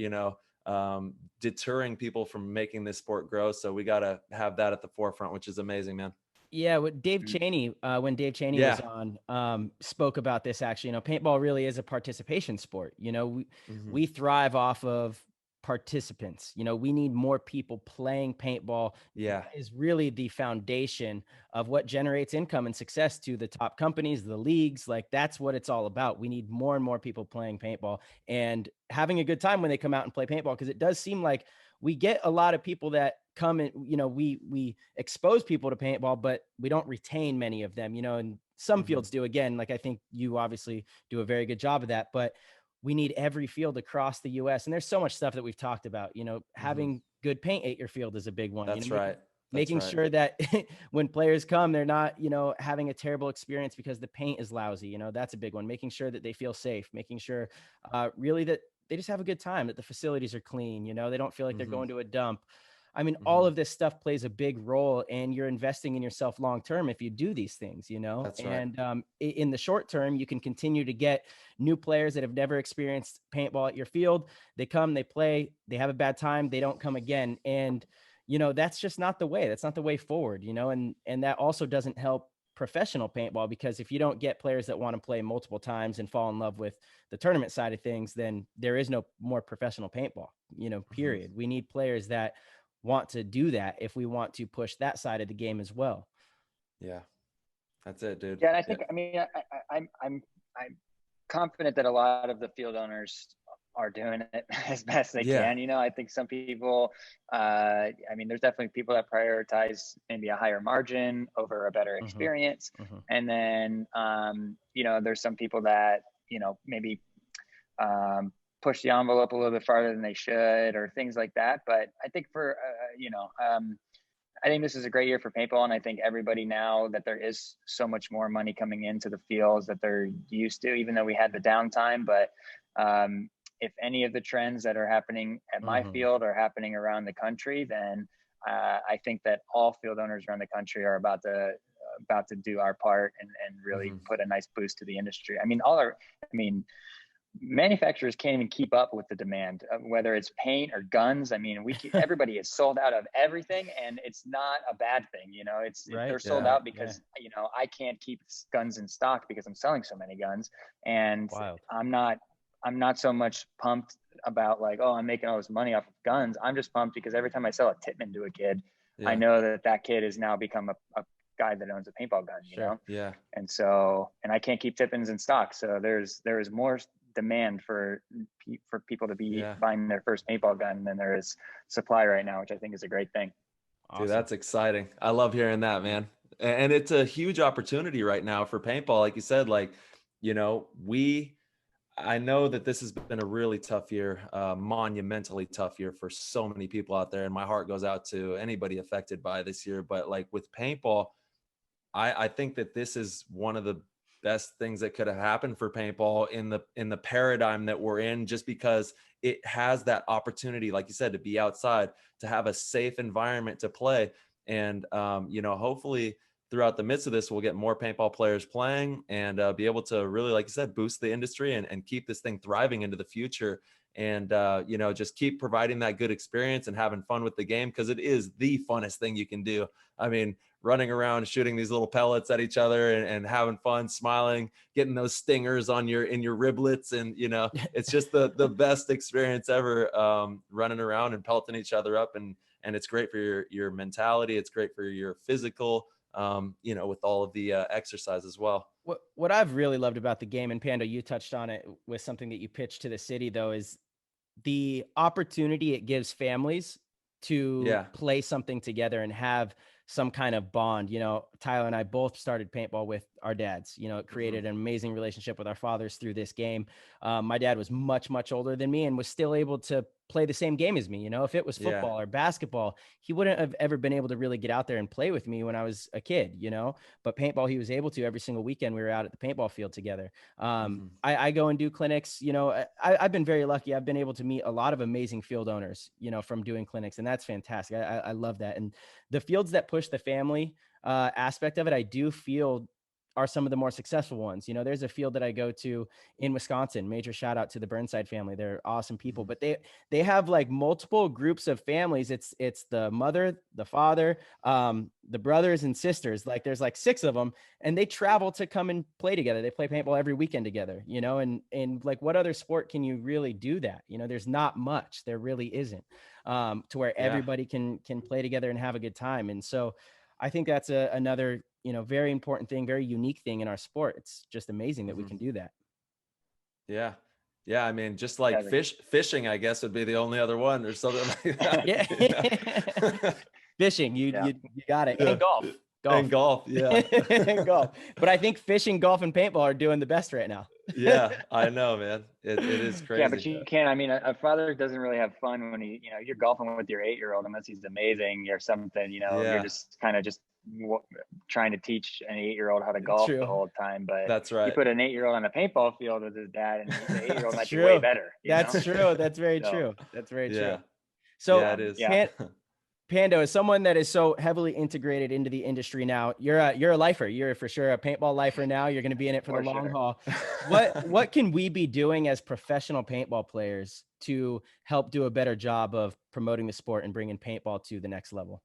deterring people from making this sport grow. So we got to have that at the forefront, which is amazing, man. Yeah, what Dave Cheney, when Dave Cheney was on, spoke about this actually. Paintball really is a participation sport. We thrive off of participants. We need more people playing paintball. That is really the foundation of what generates income and success to the top companies, the leagues. Like, that's what it's all about. We need more and more people playing paintball and having a good time when they come out and play paintball, because it does seem like we get a lot of people that come and, we expose people to paintball, but we don't retain many of them, and some fields do. Again, like, I think you obviously do a very good job of that, but we need every field across the US. And there's so much stuff that we've talked about, having good paint at your field is a big one. That's right. Making sure that when players come, they're not, having a terrible experience because the paint is lousy. That's a big one. Making sure that they feel safe, making sure really that they just have a good time, that the facilities are clean, they don't feel like they're going to a dump. I mean, all of this stuff plays a big role, and you're investing in yourself long-term if you do these things, That's right. And in the short term, you can continue to get new players that have never experienced paintball at your field. They come, they play, they have a bad time, they don't come again. And, that's just not the way. That's not the way forward, and that also doesn't help professional paintball, because if you don't get players that want to play multiple times and fall in love with the tournament side of things, then there is no more professional paintball, period. We need players that want to do that if we want to push that side of the game as well. Yeah, that's it, dude. Yeah, and I think, I'm confident that a lot of the field owners are doing it as best they can. I think some people, there's definitely people that prioritize maybe a higher margin over a better experience. And then, there's some people that, maybe, push the envelope a little bit farther than they should, or things like that. But I think I think this is a great year for paintball, and I think everybody, now that there is so much more money coming into the fields that they're used to, even though we had the downtime. But if any of the trends that are happening at my field are happening around the country, then I think that all field owners around the country are about to do our part and really put a nice boost to the industry. Manufacturers can't even keep up with the demand, whether it's paint or guns. Everybody is sold out of everything, and it's not a bad thing. They're sold out because I can't keep guns in stock because I'm selling so many guns, and I'm not so much pumped about like, oh, I'm making all this money off of guns. I'm just pumped because every time I sell a Tippmann to a kid, I know that kid has now become a guy that owns a paintball gun. You know? Yeah. And I can't keep Tippmanns in stock, so there is more demand for people to be buying their first paintball gun than there is supply right now, which I think is a great thing. Awesome. Dude, that's exciting. I love hearing that, man. And it's a huge opportunity right now for paintball. Like you said, I know that this has been a really tough year, monumentally tough year for so many people out there. And my heart goes out to anybody affected by this year. But like with paintball, I think that this is one of the best things that could have happened for paintball in the paradigm that we're in, just because it has that opportunity, like you said, to be outside, to have a safe environment to play. And, you know, hopefully throughout the midst of this, we'll get more paintball players playing and be able to really, like you said, boost the industry and keep this thing thriving into the future. And, you know, just keep providing that good experience and having fun with the game, because it is the funnest thing you can do. I mean, running around shooting these little pellets at each other and having fun, smiling, getting those stingers on in your riblets. And, you know, it's just the best experience ever, running around and pelting each other up. And it's great for your mentality. It's great for your physical, you know, with all of the exercise as well. What I've really loved about the game, and Pando, you touched on it with something that you pitched to the city, though, is the opportunity it gives families to play something together and have some kind of bond. You know, Tyler and I both started paintball with our dads. You know, it created an amazing relationship with our fathers through this game. My dad was much, much older than me and was still able to play the same game as me. You know, if it was football or basketball, he wouldn't have ever been able to really get out there and play with me when I was a kid, you know, but paintball, he was able to. Every single weekend we were out at the paintball field together. I go and do clinics. You know, I've been very lucky. I've been able to meet a lot of amazing field owners, you know, from doing clinics, and that's fantastic. I love that. And the fields that push the family aspect of it, I do feel are some of the more successful ones. You know, there's a field that I go to in Wisconsin, major shout out to the Burnside family. They're awesome people, but they have like multiple groups of families. It's the mother, the father, the brothers and sisters. Like there's like 6 of them, and they travel to come and play together. They play paintball every weekend together, you know, and like what other sport can you really do that? You know, there's not much, there really isn't, to where everybody can play together and have a good time. And so I think that's another, you know, very important thing, very unique thing in our sport. It's just amazing that we can do that. Yeah. Yeah. I mean, just like fishing, I guess, would be the only other one or something like that. Yeah. Fishing, you got it. And golf. And golf. Yeah. And golf. But I think fishing, golf, and paintball are doing the best right now. Yeah, I know, man. It is crazy. Yeah, but you can't. I mean, a father doesn't really have fun when you know, you're golfing with your 8-year-old unless he's amazing or something. You know, you're just kind of just trying to teach an 8-year-old how to golf the whole time. But that's right. You put an 8-year-old on a paintball field with his dad, and the 8-year-old might be way better. That's true. That's very true. That's very true. So yeah, it is. Pando, as someone that is so heavily integrated into the industry now, you're a lifer. You're for sure a paintball lifer now. You're going to be in it for the long haul. What can we be doing as professional paintball players to help do a better job of promoting the sport and bringing paintball to the next level?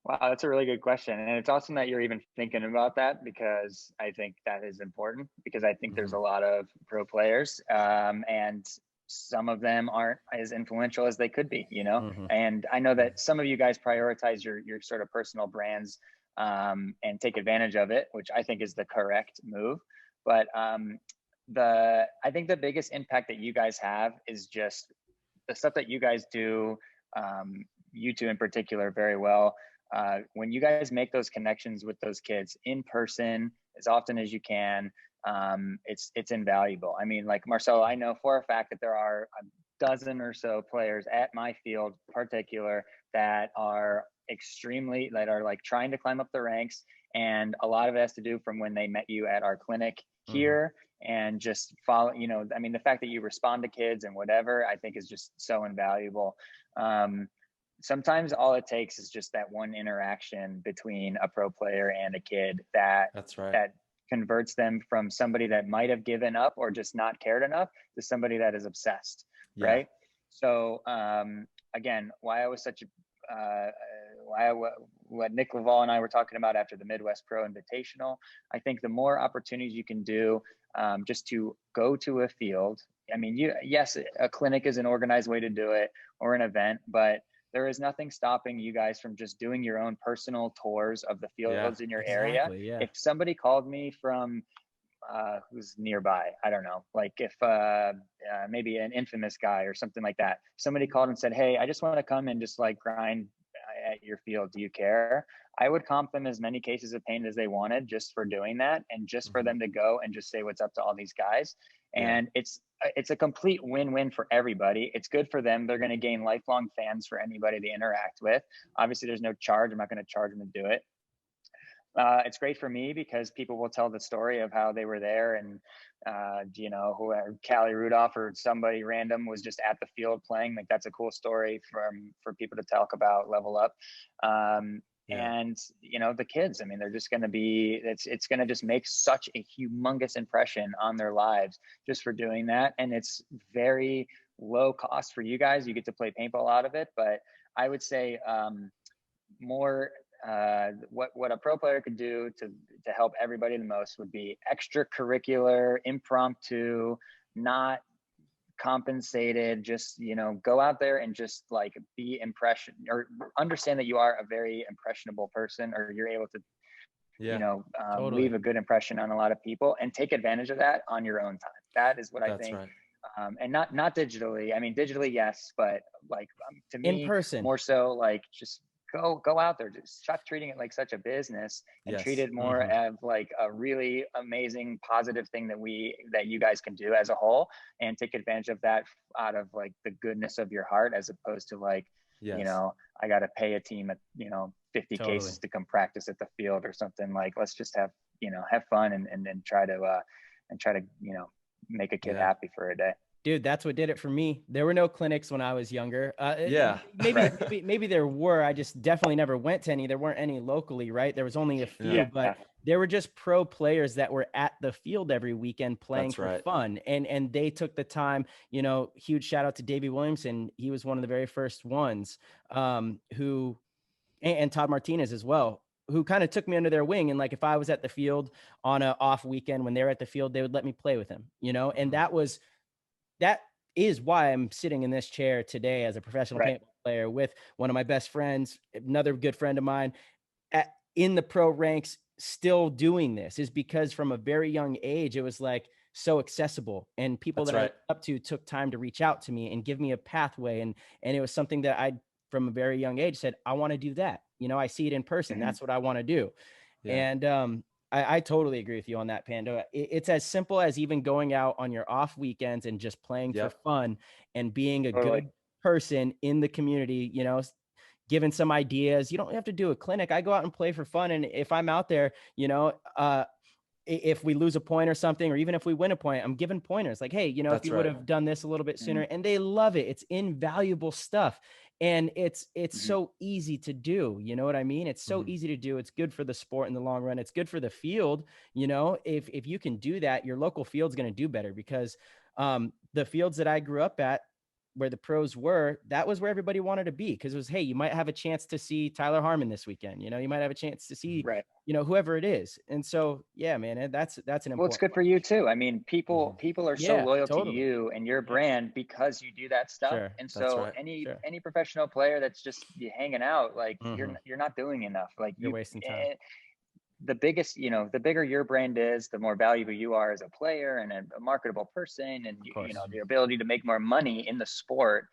Wow, that's a really good question. And it's awesome that you're even thinking about that, because I think that is important, because I think there's a lot of pro players, and some of them aren't as influential as they could be, you know? And I know that some of you guys prioritize your sort of personal brands, and take advantage of it, which I think is the correct move. But I think the biggest impact that you guys have is just the stuff that you guys do, you two in particular, very well. When you guys make those connections with those kids in person as often as you can, it's invaluable. I mean, like Marcelo, I know for a fact that there are a dozen or so players at my field particular that are like trying to climb up the ranks. And a lot of it has to do from when they met you at our clinic here, and just follow, you know, I mean, the fact that you respond to kids and whatever, I think is just so invaluable. Sometimes all it takes is just that one interaction between a pro player and a kid that converts them from somebody that might have given up or just not cared enough to somebody that is obsessed. Right. So, again, why I was such a, what Nick Laval and I were talking about after the Midwest Pro Invitational, I think the more opportunities you can do, just to go to a field. I mean, yes, a clinic is an organized way to do it, or an event, but there is nothing stopping you guys from just doing your own personal tours of the fields in your area. If somebody called me from who's nearby, I don't know, like if maybe an infamous guy or something like that, somebody called and said, hey, I just want to come and just like grind at your field, do you care? I would comp them as many cases of paint as they wanted just for doing that, and just for them to go and just say what's up to all these guys. And it's a complete win-win for everybody. It's good for them. They're going to gain lifelong fans for anybody they interact with. Obviously, there's no charge. I'm not going to charge them to do it. It's great for me because people will tell the story of how they were there, and you know, who Callie Rudolph or somebody random was just at the field playing. Like, that's a cool story for people to talk about Level Up. And you know, the kids, I mean, they're just going to be, it's going to just make such a humongous impression on their lives just for doing that. And it's very low cost for you guys. You get to play paintball out of it. But I would say more what a pro player could do to help everybody the most would be extracurricular, impromptu, not compensated, just, you know, go out there and just like be impression, or understand that you are a very impressionable person, or you're able to you know, totally leave a good impression on a lot of people, and take advantage of that on your own time. That is what I think. Right. And not digitally. I mean, digitally, yes, but like to me, in person, more so, like just go out there, just stop treating it like such a business, and treat it more as like a really amazing, positive thing that you guys can do as a whole, and take advantage of that out of like the goodness of your heart, as opposed to like, you know, I got to pay a team at, you know, 50 cases to come practice at the field or something. Like, let's just have fun and try to you know, make a kid happy for a day. Dude, that's what did it for me. There were no clinics when I was younger. Maybe there were. I just definitely never went to any. There weren't any locally, right? There was only a few, but there were just pro players that were at the field every weekend playing for fun. And they took the time, you know, huge shout out to Davey Williamson. He was one of the very first ones who, and Todd Martinez as well, who kind of took me under their wing. And like, if I was at the field on an off weekend when they were at the field, they would let me play with him, you know? And that is why I'm sitting in this chair today as a professional paintball player with one of my best friends, another good friend of mine in the pro ranks, still doing this, is because from a very young age, it was like so accessible, and people that I looked up to took time to reach out to me and give me a pathway. And it was something that I, from a very young age, said, I want to do that. You know, I see it in person. That's what I want to do. And, I totally agree with you on that, Pando. It's as simple as even going out on your off weekends and just playing for fun and being a good person in the community, you know, giving some ideas. You don't have to do a clinic. I go out and play for fun. And if I'm out there, you know, if we lose a point or something, or even if we win a point, I'm giving pointers like, hey, you know, if you would have done this a little bit sooner, and they love it. It's invaluable stuff. And it's so easy to do. You know what I mean? It's so easy to do. It's good for the sport in the long run. It's good for the field. You know, if you can do that, your local field's going to do better, because the fields that I grew up at, where the pros were, that was where everybody wanted to be, because it was, hey, you might have a chance to see Tyler Harmon this weekend. You know, you might have a chance to see, you know, whoever it is. And so, yeah, man, that's an important. Well, it's good for you too. I mean, people are so loyal to you and your brand because you do that stuff. And so any professional player that's just hanging out, like you're not doing enough. Like you're wasting time. The biggest, you know, the bigger your brand is, the more valuable you are as a player and a marketable person, and you know, the ability to make more money in the sport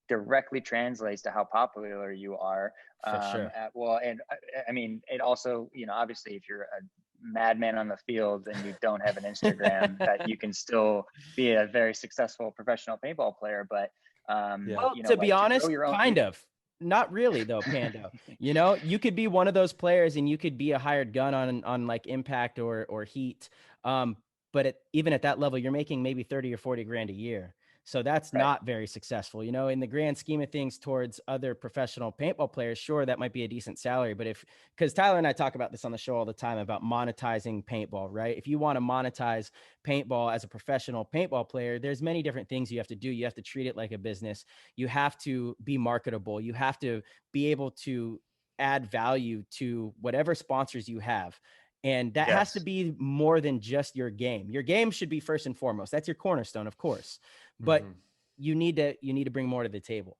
directly translates to how popular you are. For sure. Well, and I mean, it also, you know, obviously, if you're a madman on the field and you don't have an Instagram, that you can still be a very successful professional paintball player. But well, you know, to be honest, kind of. Not really though, Pando. You know, you could be one of those players and you could be a hired gun on like Impact or Heat. But even at that level, you're making maybe 30 or 40 grand a year. So that's not very successful, you know, in the grand scheme of things towards other professional paintball players. Sure, that might be a decent salary, but because Tyler and I talk about this on the show all the time about monetizing paintball, right? If you want to monetize paintball as a professional paintball player, there's many different things you have to do. You have to treat it like a business. You have to be marketable. You have to be able to add value to whatever sponsors you have. And that has to be more than just your game. Your game should be first and foremost. That's your cornerstone, of course. But you need to bring more to the table.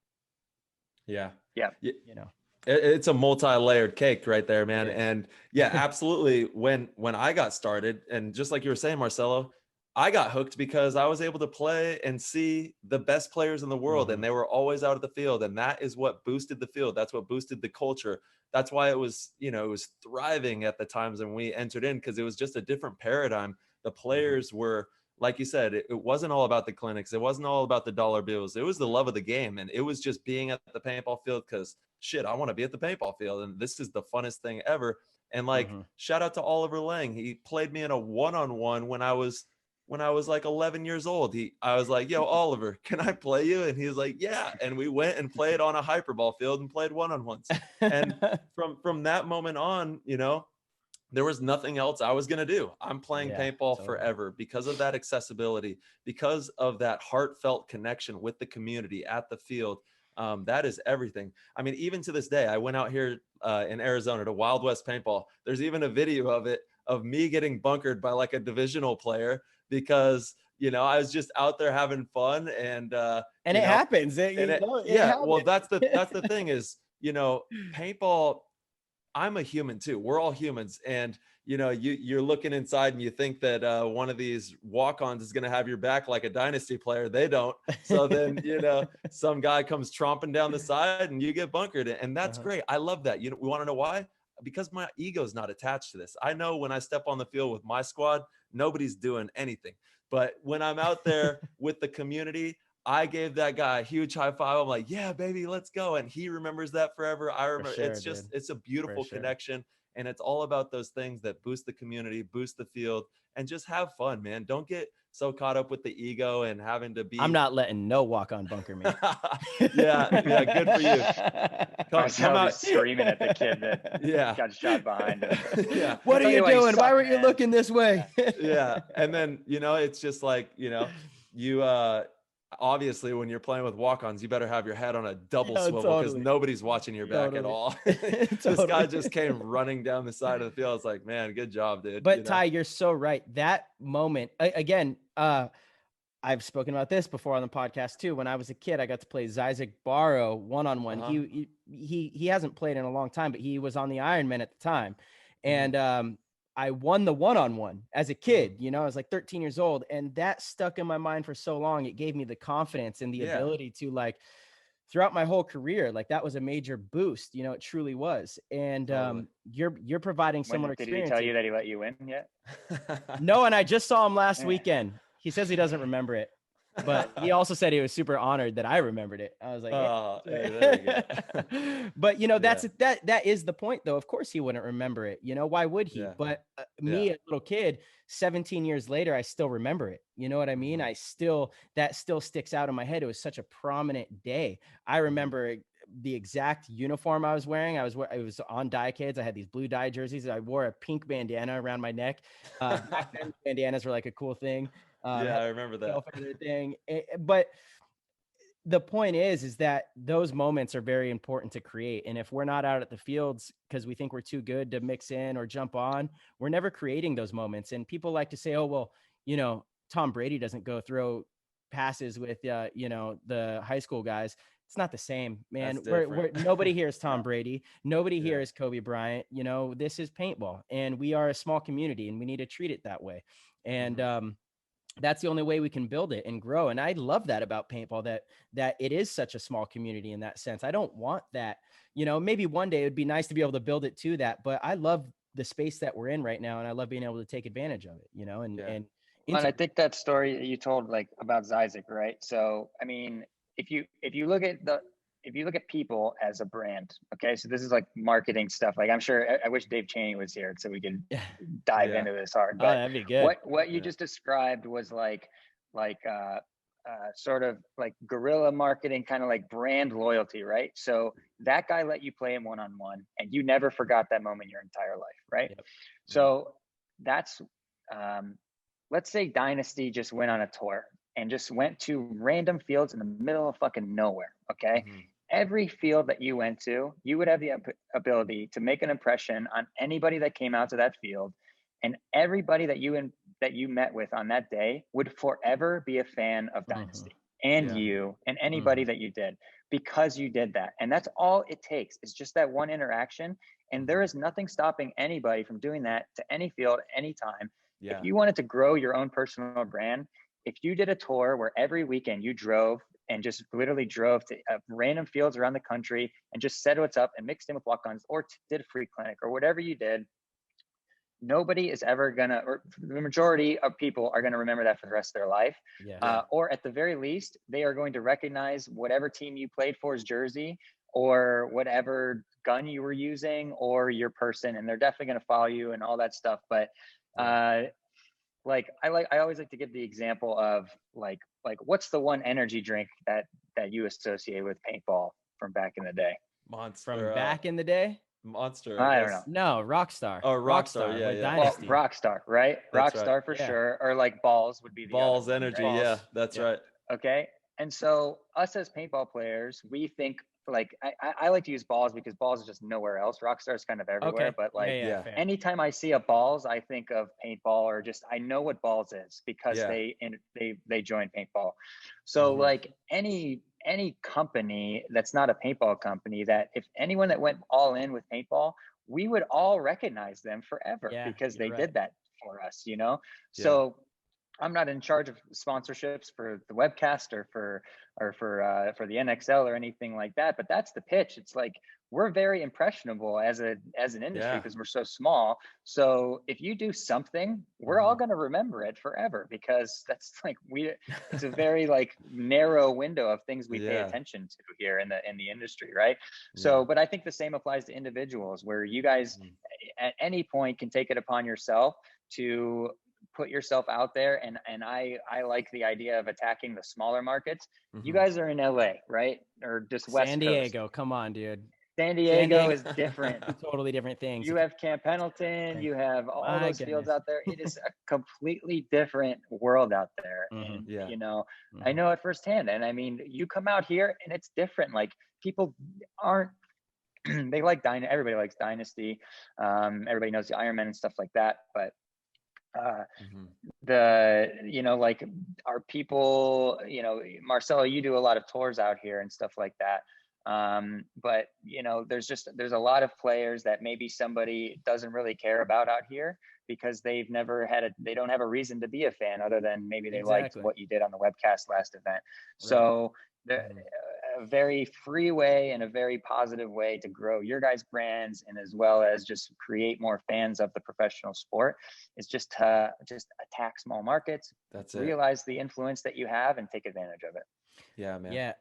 Yeah. You know, it's a multi-layered cake right there, man. And absolutely. When I got started, and just like you were saying, Marcelo, I got hooked because I was able to play and see the best players in the world, and they were always out of the field. And that is what boosted the field. That's what boosted the culture. That's why it was, you know, it was thriving at the times when we entered in, because it was just a different paradigm. The players were, like you said, it wasn't all about the clinics. It wasn't all about the dollar bills. It was the love of the game. And it was just being at the paintball field because, shit, I want to be at the paintball field. And this is the funnest thing ever. And like, shout out to Oliver Lang. He played me in a one-on-one when I was like 11 years old. I was like, yo, Oliver, can I play you? And he was like, yeah. And we went and played on a hyperball field and played one-on-ones. And from that moment on, you know, there was nothing else I was going to do. I'm playing paintball forever because of that accessibility, because of that heartfelt connection with the community at the field. That is everything. I mean, even to this day, I went out here in Arizona to Wild West Paintball. There's even a video of it, of me getting bunkered by like a divisional player because, you know, I was just out there having fun and it happens. Happens. Well, that's the thing is, you know, paintball, I'm a human too. We're all humans. And, you know, you're looking inside and you think that one of these walk-ons is going to have your back like a dynasty player. They don't. So then, you know, some guy comes tromping down the side and you get bunkered. And that's great. I love that. You know, we want to know why? Because my ego is not attached to this. I know when I step on the field with my squad, nobody's doing anything. But when I'm out there with the community, I gave that guy a huge high five. I'm like, yeah, baby, let's go. And he remembers that forever. I remember. Sure, it's just, it's a beautiful connection. And it's all about those things that boost the community, boost the field, and just have fun, man. Don't get so caught up with the ego and having to be. I'm not letting no walk-on bunker me. yeah, good for you. Come out screaming at the kid that got shot behind him. Yeah. What are you doing? Why weren't you looking this way? Yeah. And then, you know, it's just like, you know, you obviously when you're playing with walk-ons, you better have your head on a double swivel because nobody's watching your back at all. This guy just came running down the side of the field. It's like, man, good job, dude. But Ty, you're so right. That moment, again, I've spoken about this before on the podcast too. When I was a kid, I got to play Zizek Barrow one-on-one. He hasn't played in a long time, but he was on the Ironman at the time. And I won the one-on-one as a kid, you know, I was like 13 years old, and that stuck in my mind for so long. It gave me the confidence and the ability to, like, throughout my whole career, like, that was a major boost, you know, it truly was. And you're providing similar experience. Did he tell you that he let you win yet? No. And I just saw him last weekend. He says he doesn't remember it, but he also said he was super honored that I remembered it. I was like, there you go. But you know, that is the point though. Of course he wouldn't remember it. You know, why would he? But me, a little kid, 17 years later, I still remember it. You know what I mean? That still sticks out in my head. It was such a prominent day. I remember the exact uniform I was wearing. I was on Diecades. I had these blue dye jerseys. I wore a pink bandana around my neck. Back then, bandanas were like a cool thing. I remember that thing. But the point is that those moments are very important to create. And if we're not out at the fields because we think we're too good to mix in or jump on, we're never creating those moments. And people like to say, oh, well, you know, Tom Brady doesn't go throw passes with, you know, the high school guys. It's not the same, man. Nobody here is Tom Brady. Nobody here is Kobe Bryant. You know, this is paintball, and we are a small community, and we need to treat it that way. And that's the only way we can build it and grow. And I love that about paintball, that it is such a small community in that sense. I don't want that, you know, maybe one day it would be nice to be able to build it to that, but I love the space that we're in right now. And I love being able to take advantage of it, you know, and I think that story that you told, like, about Zizek, right? So, I mean, if you look at people as a brand, okay, so this is like marketing stuff. Like, I'm sure, I wish Dave Cheney was here so we could dive into this hard. But that'd be good. What you just described was like sort of like guerrilla marketing, kind of like brand loyalty, right? So that guy let you play him one-on-one, and you never forgot that moment your entire life, right? Yep. So that's let's say Dynasty just went on a tour and just went to random fields in the middle of fucking nowhere, okay? Every field that you went to, you would have the ability to make an impression on anybody that came out to that field, and everybody that you met with on that day would forever be a fan of Dynasty and you and anybody that you did, because you did that. And that's all it takes, is just that one interaction. And there is nothing stopping anybody from doing that to any field, anytime. If you wanted to grow your own personal brand, if you did a tour where every weekend you drove and just literally drove to random fields around the country and just said what's up and mixed in with walk-ons, or did a free clinic, or whatever you did, nobody is ever gonna, or the majority of people are gonna remember that for the rest of their life. Or at the very least, they are going to recognize whatever team you played for's jersey, or whatever gun you were using or your person, and they're definitely going to follow you and all that stuff. But like I always like to give the example of like what's the one energy drink that you associate with paintball from back in the day? Monster. From back in the day? Monster. I don't know. No, Rockstar. Oh, Rockstar. Yeah, with yeah. Dynasty. Well, Rockstar, right? That's Rockstar right. for Yeah. sure. Or like Balls would be the Balls other one, energy. right? Yeah, that's right. Okay. And so us as paintball players, we think like I like to use Balls because Balls is just nowhere else. Rockstar is kind of everywhere, Okay. but like Yeah. fair. anytime I see a Balls, I think of paintball, or just I know what Balls is because they joined paintball. So like any company that's not a paintball company, that if anyone that went all in with paintball, we would all recognize them forever because they did that for us, you know? So I'm not in charge of sponsorships for the Webcast or for the NXL or anything like that, but that's the pitch. It's like we're very impressionable as an industry because we're so small. So if you do something, we're all going to remember it forever, because that's like it's a very like narrow window of things we pay attention to here in the industry, right? So, but I think the same applies to individuals, where you guys at any point can take it upon yourself to put yourself out there, and I like the idea of attacking the smaller markets. You guys are in LA, right? Or just West San Coast. Diego, come on, dude. San Diego is different. Totally different things. You have Camp Pendleton, you have all those fields out there. It is a completely different world out there. And you know, I know it firsthand. And I mean, you come out here and it's different. Like people aren't they like everybody likes Dynasty. Everybody knows the Iron Man and stuff like that, but the, you know, like our people, you know, Marcelo, you do a lot of tours out here and stuff like that. But you know, there's a lot of players that maybe somebody doesn't really care about out here because they don't have a reason to be a fan other than maybe they liked what you did on the Webcast last event. So a very free way and a very positive way to grow your guys' brands, and as well as just create more fans of the professional sport, is just attack small markets. Realize the influence that you have and take advantage of it. Yeah, man. Yeah.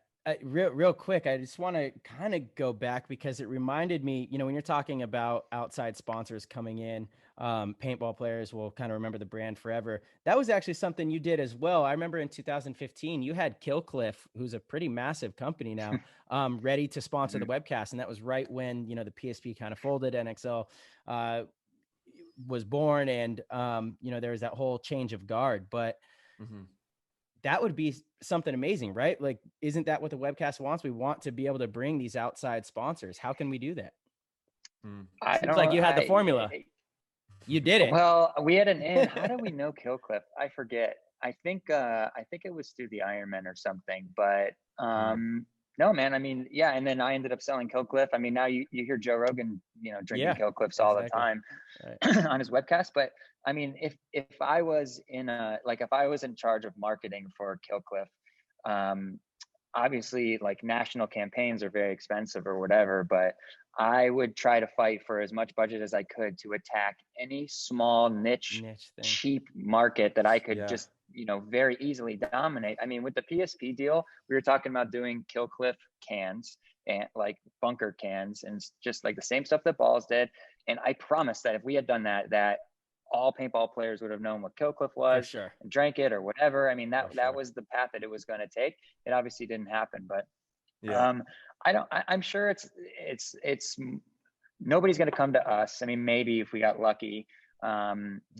Real quick, I just want to kind of go back because it reminded me, you know, when you're talking about outside sponsors coming in, paintball players will kind of remember the brand forever. That was actually something you did as well. I remember in 2015, you had Killcliff, who's a pretty massive company now, ready to sponsor the Webcast. And that was right when, you know, the PSP kind of folded, NXL was born, and, you know, there was that whole change of guard. But that would be something amazing, right? Like, isn't that what the Webcast wants? We want to be able to bring these outside sponsors. How can we do that? Seems like you had the formula. You did it. Well, we had an in. How do we know Killcliff? I forget. I think it was through the Ironman or something. But no, man. I mean, yeah. And then I ended up selling Killcliff. I mean, now you hear Joe Rogan, you know, drinking Killcliffs all the time on his Webcast. But I mean, if I was if I was in charge of marketing for Killcliff, obviously like national campaigns are very expensive or whatever, but I would try to fight for as much budget as I could to attack any small niche cheap market that I could just, you know, very easily dominate. I mean, with the PSP deal, we were talking about doing Killcliff cans and like bunker cans and just like the same stuff that Balls did. And I promised that if we had done that all paintball players would have known what Killcliff was and drank it or whatever. I mean, that was the path that it was going to take. It obviously didn't happen, but I'm sure it's nobody's going to come to us. I mean, maybe if we got lucky.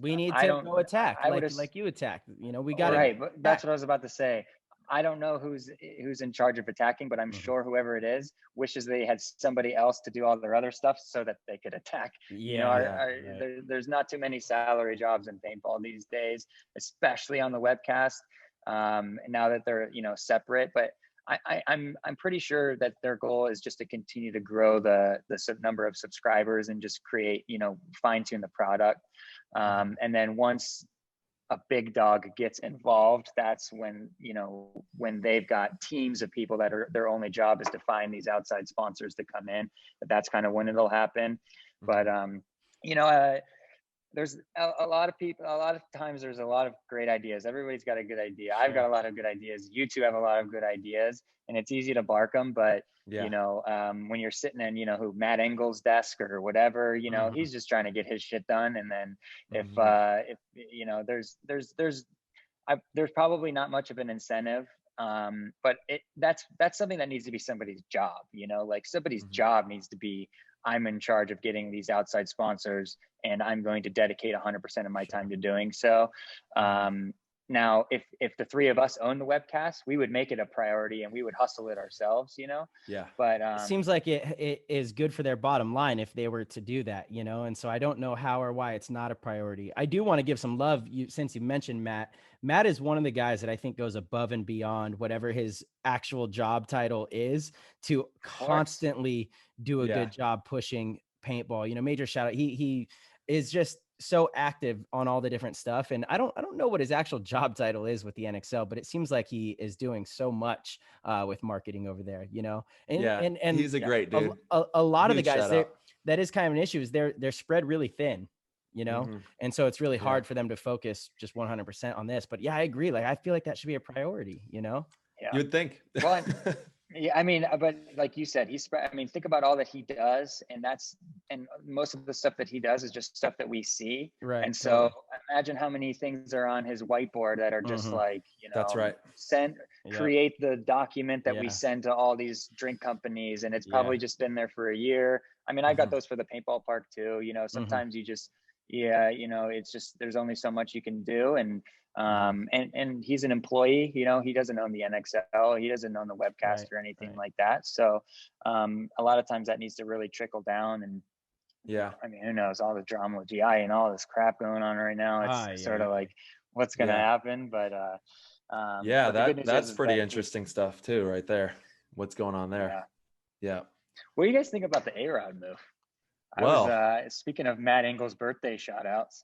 We need to go attack like you attacked. You know, we got right. But that's what I was about to say. I don't know who's in charge of attacking, but I'm sure whoever it is wishes they had somebody else to do all their other stuff so that they could attack. You know, there's not too many salary jobs in paintball these days, especially on the Webcast. Now that they're, you know, separate, but I'm pretty sure that their goal is just to continue to grow the number of subscribers and just create, you know, fine tune the product. And then once a big dog gets involved, that's when, you know, when they've got teams of people that are their only job is to find these outside sponsors to come in, that's kind of when it'll happen. But you know, there's a lot of people, a lot of times there's a lot of great ideas. Everybody's got a good idea. I've got a lot of good ideas. You two have a lot of good ideas, and it's easy to bark them. But, you know, when you're sitting in, you know, Matt Engel's desk or whatever, you know, he's just trying to get his shit done. And then if you know, there's probably not much of an incentive. But that's something that needs to be somebody's job, you know, like somebody's job needs to be, I'm in charge of getting these outside sponsors and I'm going to dedicate 100% of my time to doing so. Now, if the three of us own the Webcast, we would make it a priority and we would hustle it ourselves, you know? Yeah. But it seems like it is good for their bottom line if they were to do that, you know? And so I don't know how or why it's not a priority. I do want to give some love, since you mentioned Matt. Matt is one of the guys that I think goes above and beyond whatever his actual job title is to constantly do a good job pushing paintball. You know, major shout out. He is just so active on all the different stuff. And I don't know what his actual job title is with the NXL, but it seems like he is doing so much with marketing over there, you know? And he's a great dude. A lot of the guys there, that is kind of an issue, is they're spread really thin, you know? And so it's really hard for them to focus just 100% on this. But yeah, I agree. Like, I feel like that should be a priority, you know? Yeah. You would think. Well, yeah, I mean, but like you said, I mean, think about all that he does, and most of the stuff that he does is just stuff that we see. Right. And so imagine how many things are on his whiteboard that are just like, you know, that's right. Create the document that we send to all these drink companies. And it's probably just been there for a year. I mean, I got those for the paintball park too. You know, sometimes you just, you know, it's just, there's only so much you can do. And he's an employee, you know, he doesn't own the NXL, he doesn't own the Webcast or anything like that. So a lot of times that needs to really trickle down. And I mean, who knows, all the drama with GI and all this crap going on right now. It's sort of like what's going to happen. But that's pretty interesting stuff too, right there. What's going on there? Yeah. What do you guys think about the A-Rod move? Speaking of Matt Engel's birthday shout outs.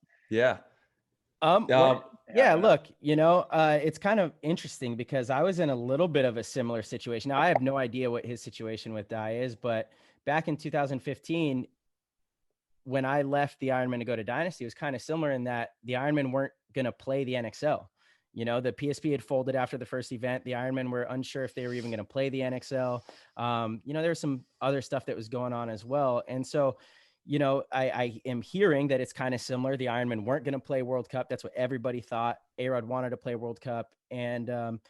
Look, you know, it's kind of interesting because I was in a little bit of a similar situation. Now, I have no idea what his situation with Dye is, but back in 2015, when I left the Ironman to go to Dynasty, it was kind of similar in that the Ironmen weren't going to play the NXL. You know, the PSP had folded after the first event. The Ironmen were unsure if they were even going to play the NXL. You know, there was some other stuff that was going on as well. And so, you know, I am hearing that it's kind of similar. The Ironmen weren't going to play World Cup. That's what everybody thought. A-Rod wanted to play World Cup, and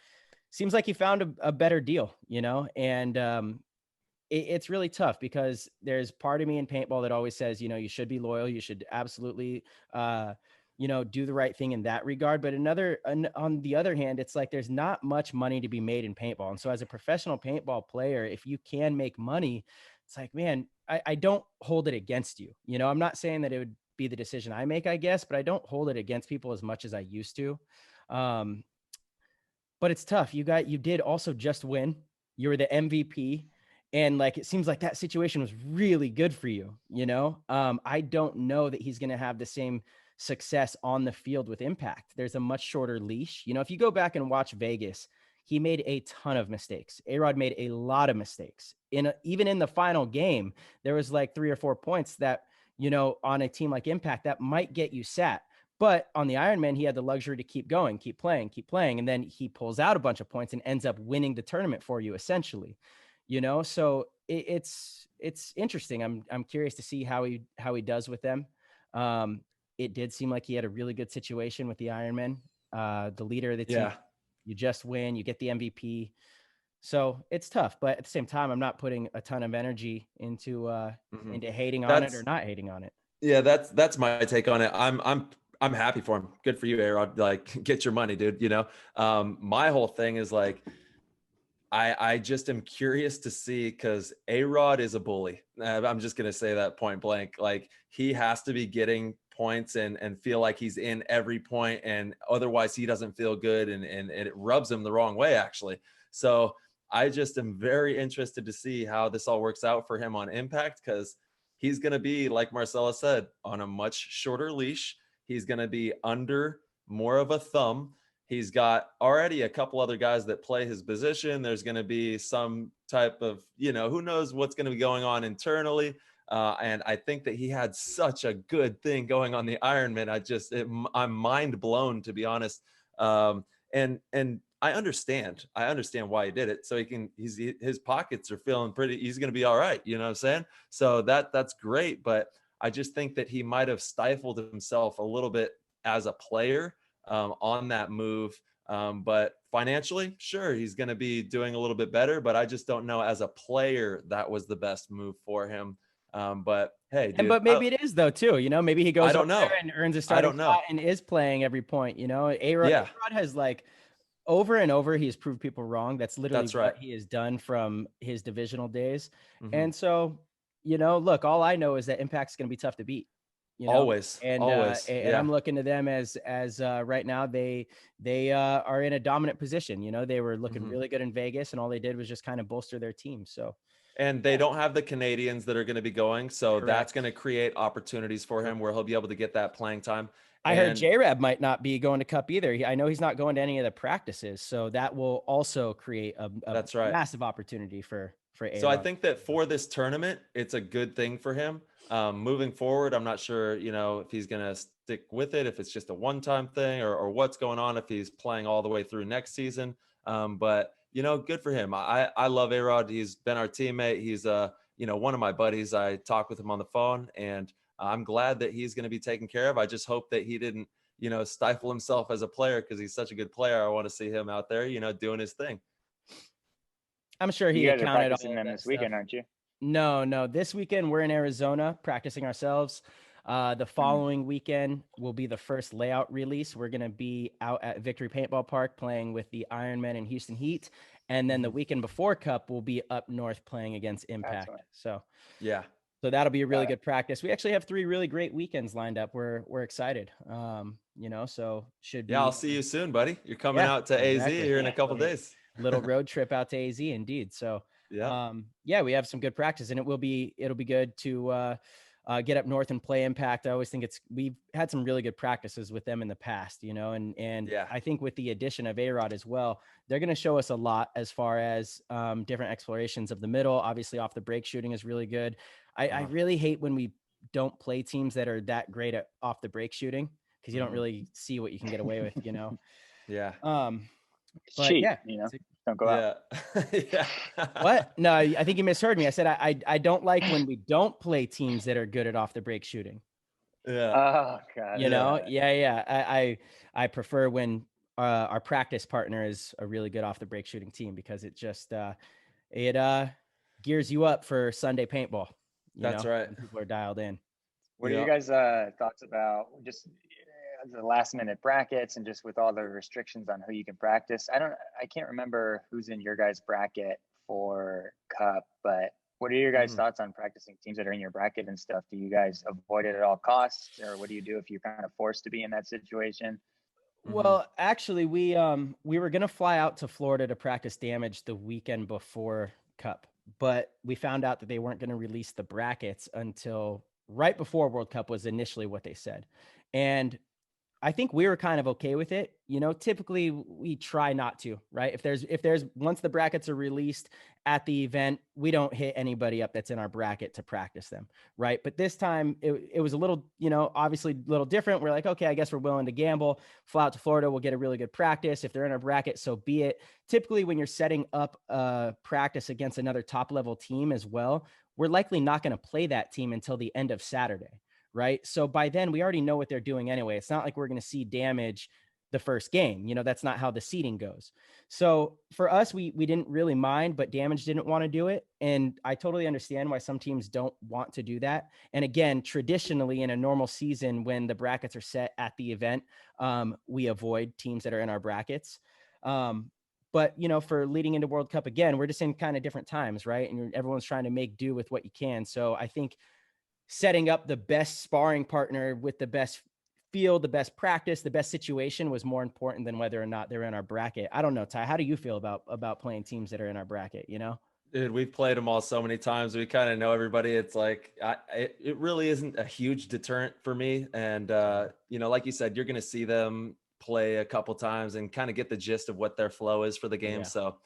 seems like he found a better deal, you know, and it's really tough because there's part of me in paintball that always says, you know, you should be loyal. You should absolutely, you know, do the right thing in that regard. But on the other hand, it's like, there's not much money to be made in paintball. And so as a professional paintball player, if you can make money, it's like, man, I don't hold it against you. You know, I'm not saying that it would be the decision I make, I guess, but I don't hold it against people as much as I used to. But it's tough. You did also just win. You were the MVP. And like, it seems like that situation was really good for you. You know, I don't know that he's going to have the same success on the field with Impact. There's a much shorter leash. You know, if you go back and watch Vegas, he made a ton of mistakes. A-Rod made a lot of mistakes. Even in the final game, there was like 3 or 4 points that, you know, on a team like Impact that might get you sat. But on the Ironman, he had the luxury to keep going, keep playing. And then he pulls out a bunch of points and ends up winning the tournament for you, essentially. You know, so it's interesting. I'm curious to see how he does with them. It did seem like he had a really good situation with the Ironman, the leader of the team. You just win, you get the MVP. So it's tough, but at the same time, I'm not putting a ton of energy into hating on it or not hating on it. Yeah, that's my take on it. I'm happy for him. Good for you, A-Rod. Like, get your money, dude. You know, my whole thing is like, I just am curious to see, because A-Rod is a bully. I'm just gonna say that point blank. Like, he has to be getting points and feel like he's in every point, and otherwise he doesn't feel good, and it rubs him the wrong way, actually. So I just am very interested to see how this all works out for him on Impact, because he's going to be, like Marcella said, on a much shorter leash. He's going to be under more of a thumb. He's got already a couple other guys that play his position. There's going to be some type of, you know, who knows what's going to be going on internally. And I think that he had such a good thing going on the Ironman. I'm mind blown, to be honest. And I understand why he did it. So his pockets are feeling pretty, he's going to be all right. You know what I'm saying? So that's great. But I just think that he might've stifled himself a little bit as a player, on that move. But financially, sure, he's going to be doing a little bit better, but I just don't know as a player, that was the best move for him. But hey, dude, but maybe it is though too. Maybe he goes I don't know. there and earns a starting spot and is playing every point. A-Rod has like over and over, he's proved people wrong. That's literally what he has done from his divisional days. Mm-hmm. And so, look, all I know is that Impact's going to be tough to beat. Always. And I'm looking to them as right now they are in a dominant position. They were looking really good in Vegas, and all they did was just kind of bolster their team. So. And they don't have the Canadians that are going to be going. So that's going to create opportunities for him where he'll be able to get that playing time. I heard J-Rab might not be going to Cup either. I know he's not going to any of the practices. So that will also create a massive opportunity for A-Rod. So I think that for this tournament, it's a good thing for him. Moving forward, I'm not sure, if he's going to stick with it, if it's just a one-time thing or what's going on, if he's playing all the way through next season. But good for him. I love A-Rod. He's been our teammate. He's one of my buddies. I talk with him on the phone, and I'm glad that he's going to be taken care of. I just hope that he didn't, stifle himself as a player, because he's such a good player. I want to see him out there, doing his thing. I'm sure he accounted all practicing them this weekend, aren't you? No. This weekend we're in Arizona practicing ourselves. The following weekend will be the first layout release. We're going to be out at Victory Paintball Park playing with the Ironmen and Houston Heat. And then the weekend before Cup, we'll be up north playing against Impact. Excellent. So that'll be a really good practice. We actually have 3 really great weekends lined up. We're excited. So should be. Yeah, I'll see you soon, buddy. You're coming out to AZ here in a couple of days. Little road trip out to AZ, indeed. So we have some good practice, and it'll be good to get up north and play Impact. I always think we've had some really good practices with them in the past, and I think with the addition of A-Rod as well, they're going to show us a lot as far as different explorations of the middle. Obviously off the break shooting is really good. I really hate when we don't play teams that are that great at off the break shooting, because you don't really see what you can get away with, Yeah. It's cheap, don't go out. Yeah. What? No, I think you misheard me. I said I don't like when we don't play teams that are good at off the break shooting. Yeah. Oh God. Yeah. I prefer when our practice partner is a really good off the break shooting team, because it just it gears you up for Sunday paintball. That's right. People are dialed in. What are you guys' thoughts about just the last minute brackets, and just with all the restrictions on who you can practice? I can't remember who's in your guys' bracket for Cup, but what are your guys' thoughts on practicing teams that are in your bracket and stuff? Do you guys avoid it at all costs, or what do you do if you're kind of forced to be in that situation? Well, actually, we were going to fly out to Florida to practice Damage the weekend before Cup, but we found out that they weren't going to release the brackets until right before World Cup was initially what they said. And I think we were kind of okay with it. Typically we try not to, right? If there's once the brackets are released at the event, we don't hit anybody up that's in our bracket to practice them, right? But this time it was a little, obviously a little different. We're like, okay, I guess we're willing to gamble, fly out to Florida. We'll get a really good practice. If they're in our bracket, so be it. Typically when you're setting up a practice against another top level team as well, we're likely not going to play that team until the end of Saturday. Right. So by then we already know what they're doing anyway. It's not like we're going to see Damage the first game. That's not how the seeding goes. So for us, we didn't really mind, but Damage didn't want to do it. And I totally understand why some teams don't want to do that. And again, traditionally in a normal season, when the brackets are set at the event, we avoid teams that are in our brackets. But, for leading into World Cup, again, we're just in kind of different times, right? And everyone's trying to make do with what you can. So I think setting up the best sparring partner with the best field, the best practice, the best situation was more important than whether or not they're in our bracket. I don't know, Ty, how do you feel about playing teams that are in our bracket, Dude, we've played them all so many times. We kind of know everybody. It's like, it really isn't a huge deterrent for me. And, like you said, you're going to see them play a couple times and kind of get the gist of what their flow is for the game. Yeah. So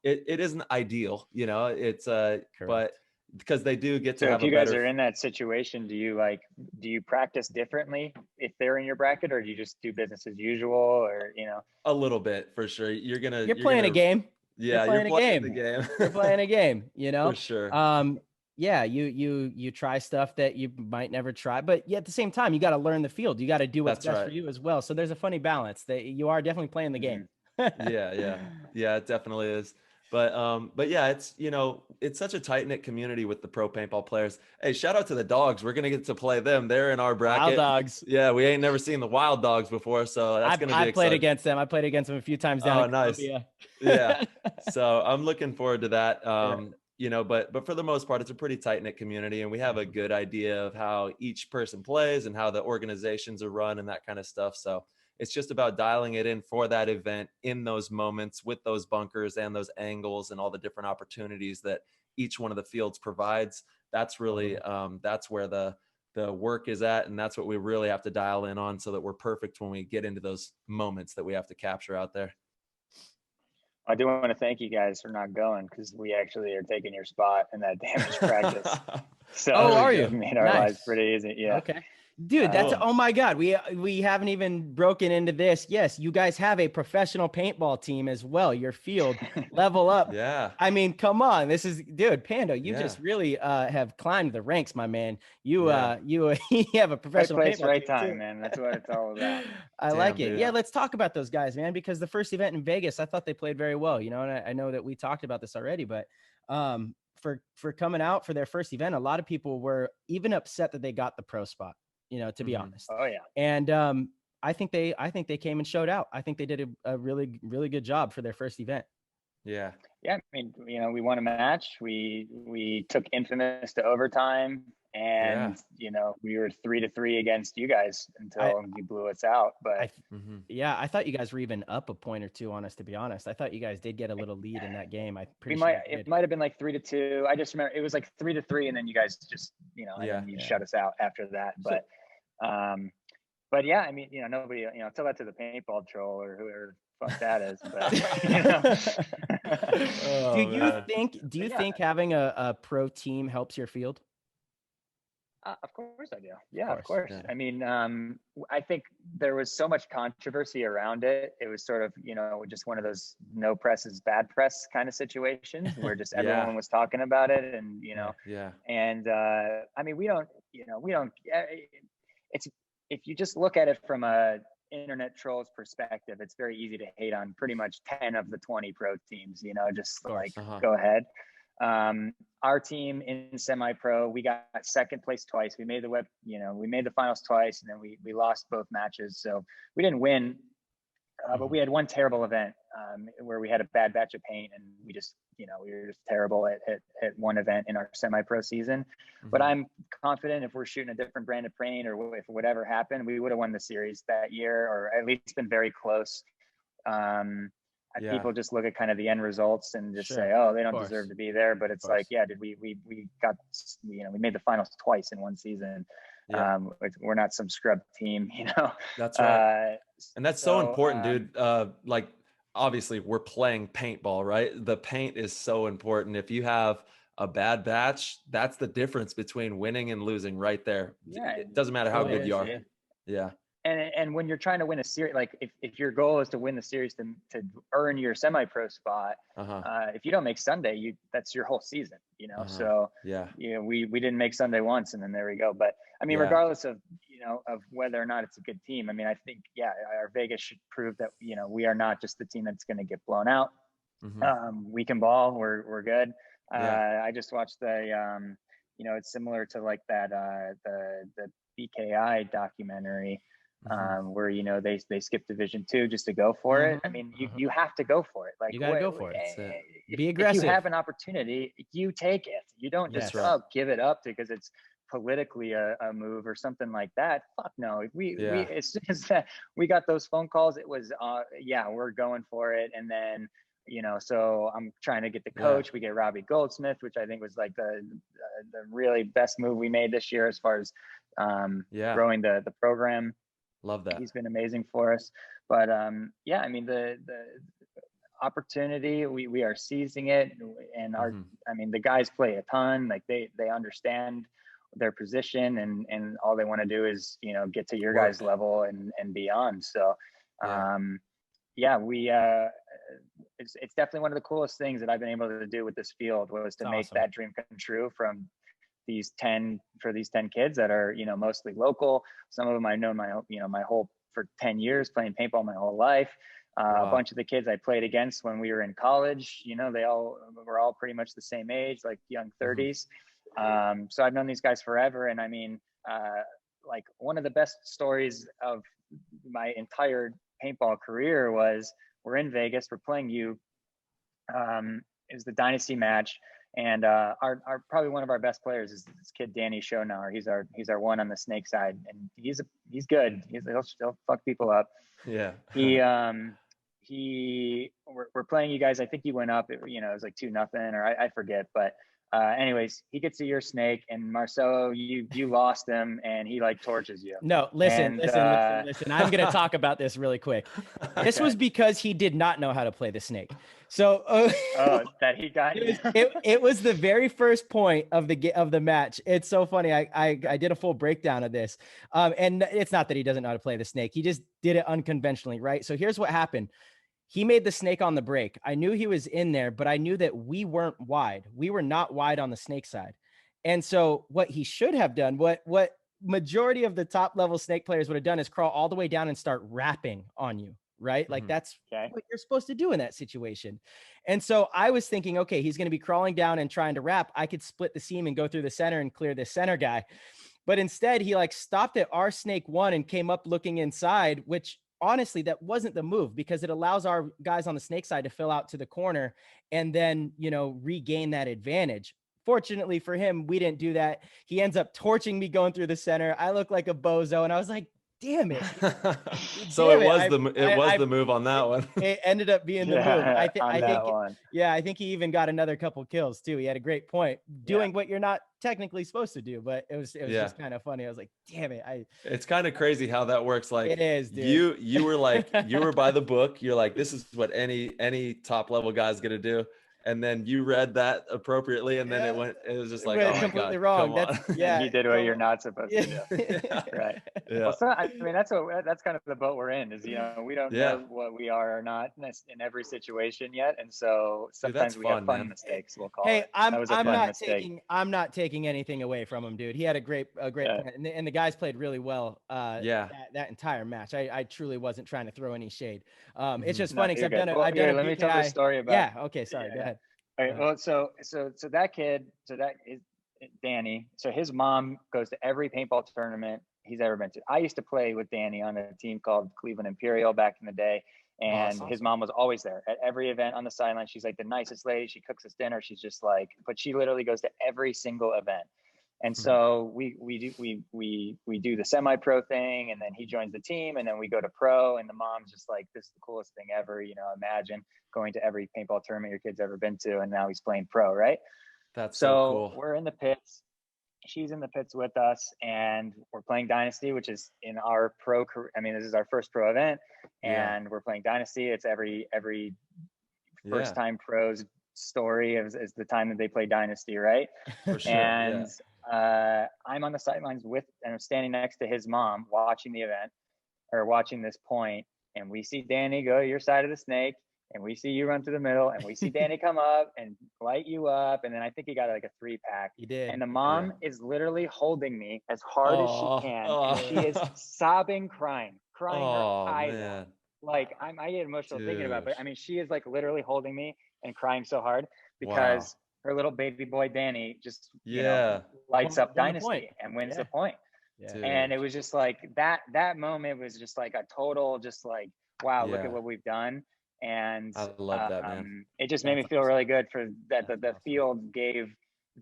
it isn't ideal, it's, but because they do get to So have if you a guys better. are in that situation, do you practice differently if they're in your bracket, or do you just do business as usual, or A little bit for sure. You're playing a game. Yeah, You're playing a game. the game. You're playing a game, For sure. Yeah, you try stuff that you might never try, but at the same time, you got to learn the field. You got to do what's best for you as well. So there's a funny balance that you are definitely playing the game. Yeah, it definitely is. But yeah, it's it's such a tight knit community with the pro paintball players. Hey, shout out to the dogs. We're gonna get to play them. They're in our bracket. Wild dogs. Yeah, we ain't never seen the wild dogs before, so that's gonna be exciting. I played against them. I played against them a few times down in Columbia. Yeah. So I'm looking forward to that. But for the most part, it's a pretty tight knit community, and we have a good idea of how each person plays and how the organizations are run and that kind of stuff. So it's just about dialing it in for that event in those moments with those bunkers and those angles and all the different opportunities that each one of the fields provides. That's really, that's where the work is at. And that's what we really have to dial in on so that we're perfect when we get into those moments that we have to capture out there. I do want to thank you guys for not going, because we actually are taking your spot in that damage practice. So are you? Made our lives pretty easy. Yeah. Okay. Dude, that's oh my God. We haven't even broken into this. Yes, you guys have a professional paintball team as well. Your field level up. Yeah. I mean, come on. This is Pando. You just really have climbed the ranks, my man. You have a professional right place, paintball right team time, too. man. That's what it's all about. I like it. Dude. Yeah, let's talk about those guys, man. Because the first event in Vegas, I thought they played very well. And I know that we talked about this already, but for coming out for their first event, a lot of people were even upset that they got the pro spot. To be honest. Oh yeah. And I think they came and showed out. I think they did a really, really good job for their first event. Yeah. I mean, we won a match. We took Infamous to overtime, and we were 3-3 against you guys until you blew us out. But I thought you guys were even up a point or two on us, to be honest. I thought you guys did get a little lead in that game. It might have been like 3-2. I just remember it was like 3-3, and then you guys just and you shut us out after that. But yeah, I mean, nobody, tell that to the paintball troll or whoever fuck that is. But do you think having a pro team helps your field? Of course I do. Yeah, of course. Yeah. I mean, I think there was so much controversy around it. It was sort of, just one of those no press is bad press kind of situations where just everyone was talking about it. And, and I mean, we don't, it's, if you just look at it from a internet trolls perspective, it's very easy to hate on pretty much 10 of the 20 pro teams, just go ahead. Our team in semi-pro, we got second place twice. We made we made the finals twice, and then we lost both matches. So we didn't win, but we had one terrible event where we had a bad batch of paint, and we just, we were just terrible at one event in our semi-pro season. But I'm confident if we're shooting a different brand of paint, or if whatever happened, we would have won the series that year, or at least been very close. People just look at kind of the end results and just say, oh, they don't deserve to be there. But it's like, we got, we made the finals twice in one season. We're not some scrub team, That's right. And that's so important, dude. Like, obviously we're playing paintball, right? The paint is so important. If you have a bad batch, that's the difference between winning and losing right there. Yeah, it doesn't matter how good you are. Yeah. And when you're trying to win a series, like if your goal is to win the series to earn your semi-pro spot, if you don't make Sunday, that's your whole season, So we didn't make Sunday once, and then there we go. But I mean, regardless of of whether or not it's a good team, I mean, I think our Vegas should prove that we are not just the team that's going to get blown out. We can ball. We're good. I just watched the it's similar to like that the BKI documentary. Where they skip Division 2 just to go for it. I mean, you have to go for it. Like, you gotta go for it. Be aggressive. If you have an opportunity, you take it. You don't just give it up because it's politically a move or something like that. Fuck no. As soon as we got those phone calls, it was we're going for it. And then so I'm trying to get the coach. We get Robbie Goldsmith, which I think was like the really best move we made this year as far as growing the program. Love that. He's been amazing for us. But I mean, opportunity. We are seizing it, and I mean, the guys play a ton. Like they understand their position, and all they want to do is, you know, get to your guys' level and beyond. So, it's definitely one of the coolest things that I've been able to do with this field was to make that dream come true from these 10 kids that are, you know, mostly local. Some of them I know my whole for 10 years, playing paintball my whole life. A bunch of the kids I played against when we were in college, you know, we're all pretty much the same age, like young 30s. So I've known these guys forever. And I mean, like one of the best stories of my entire paintball career was we're in Vegas, we're playing you. It was the Dynasty match. And our probably one of our best players is this kid Danny Schoenauer. He's our one on the snake side, and he's good. He'll fuck people up. Yeah. We're playing you guys. I think he went up. You know, it was like 2-0, or I forget. But anyways, he gets to your snake, and Marcelo, you lost him, and he like torches you. No, listen. I'm gonna talk about this really quick. This was because he did not know how to play the snake. So that he got it was the very first point of the match. It's so funny. I did a full breakdown of this. And it's not that he doesn't know how to play the snake. He just did it unconventionally, right? So here's what happened. He made the snake on the break. I knew he was in there, but I knew that we weren't wide. We were not wide on the snake side. And so what he should have done, what majority of the top level snake players would have done, is crawl all the way down and start rapping on you. Right? Like that's what you're supposed to do in that situation. And so I was thinking, okay, he's going to be crawling down and trying to wrap. I could split the seam and go through the center and clear this center guy. But instead he like stopped at our snake 1 and came up looking inside, which honestly, that wasn't the move, because it allows our guys on the snake side to fill out to the corner and then, you know, regain that advantage. Fortunately for him, we didn't do that. He ends up torching me going through the center. I look like a bozo, and I was like, damn it. So it was the move on that one. It ended up being the move. I think he even got another couple kills too. He had a great point doing what you're not technically supposed to do, but it was just kind of funny. I was like, damn it. It's kind of crazy how that works. Like it is, dude. You were like, you were by the book. You're like, this is what any top level guy's going to do. And then you read that appropriately, and then it was just like, oh my completely God, wrong. You did what you're not supposed to do. Right. Yeah. Well, so, I mean, that's kind of the boat we're in, is, you know, we don't know what we are or not in every situation yet. And so sometimes we have fun mistakes, we'll call it. I'm not taking anything away from him, dude. He had a great plan, and the guys played really well. That entire match. I truly wasn't trying to throw any shade. It's just funny because I've done let me tell the story about. Yeah. Okay. Sorry. Go ahead. All right, well, so that kid, that is Danny. So his mom goes to every paintball tournament he's ever been to. I used to play with Danny on a team called Cleveland Imperial back in the day, and his mom was always there at every event on the sideline. She's like the nicest lady. She cooks us dinner. She's just like, but she literally goes to every single event. And so we do the semi-pro thing, and then he joins the team, and then we go to pro, and the mom's just like, this is the coolest thing ever. You know, imagine going to every paintball tournament your kid's ever been to, and now he's playing pro, right? That's so cool. We're in the pits. She's in the pits with us, and we're playing Dynasty, which is in our pro career. I mean, this is our first pro event, and we're playing Dynasty. It's every first time pros story is the time that they play Dynasty, right? For sure. And I'm on the sidelines and I'm standing next to his mom watching the event, or watching this point, and we see Danny go to your side of the snake, and we see you run to the middle, and we see Danny come up and light you up, and then I think he got like a 3-pack. He did. And the mom is literally holding me as hard as she can, and she is sobbing, crying her eyes out. Like I get emotional thinking about it, but I mean, she is like literally holding me and crying so hard because her little baby boy Danny just lights up Dynasty and wins the point. And it was just like that moment was just like a total, just like, wow, look at what we've done. And I love that, man. It just made me feel really good for that. The field gave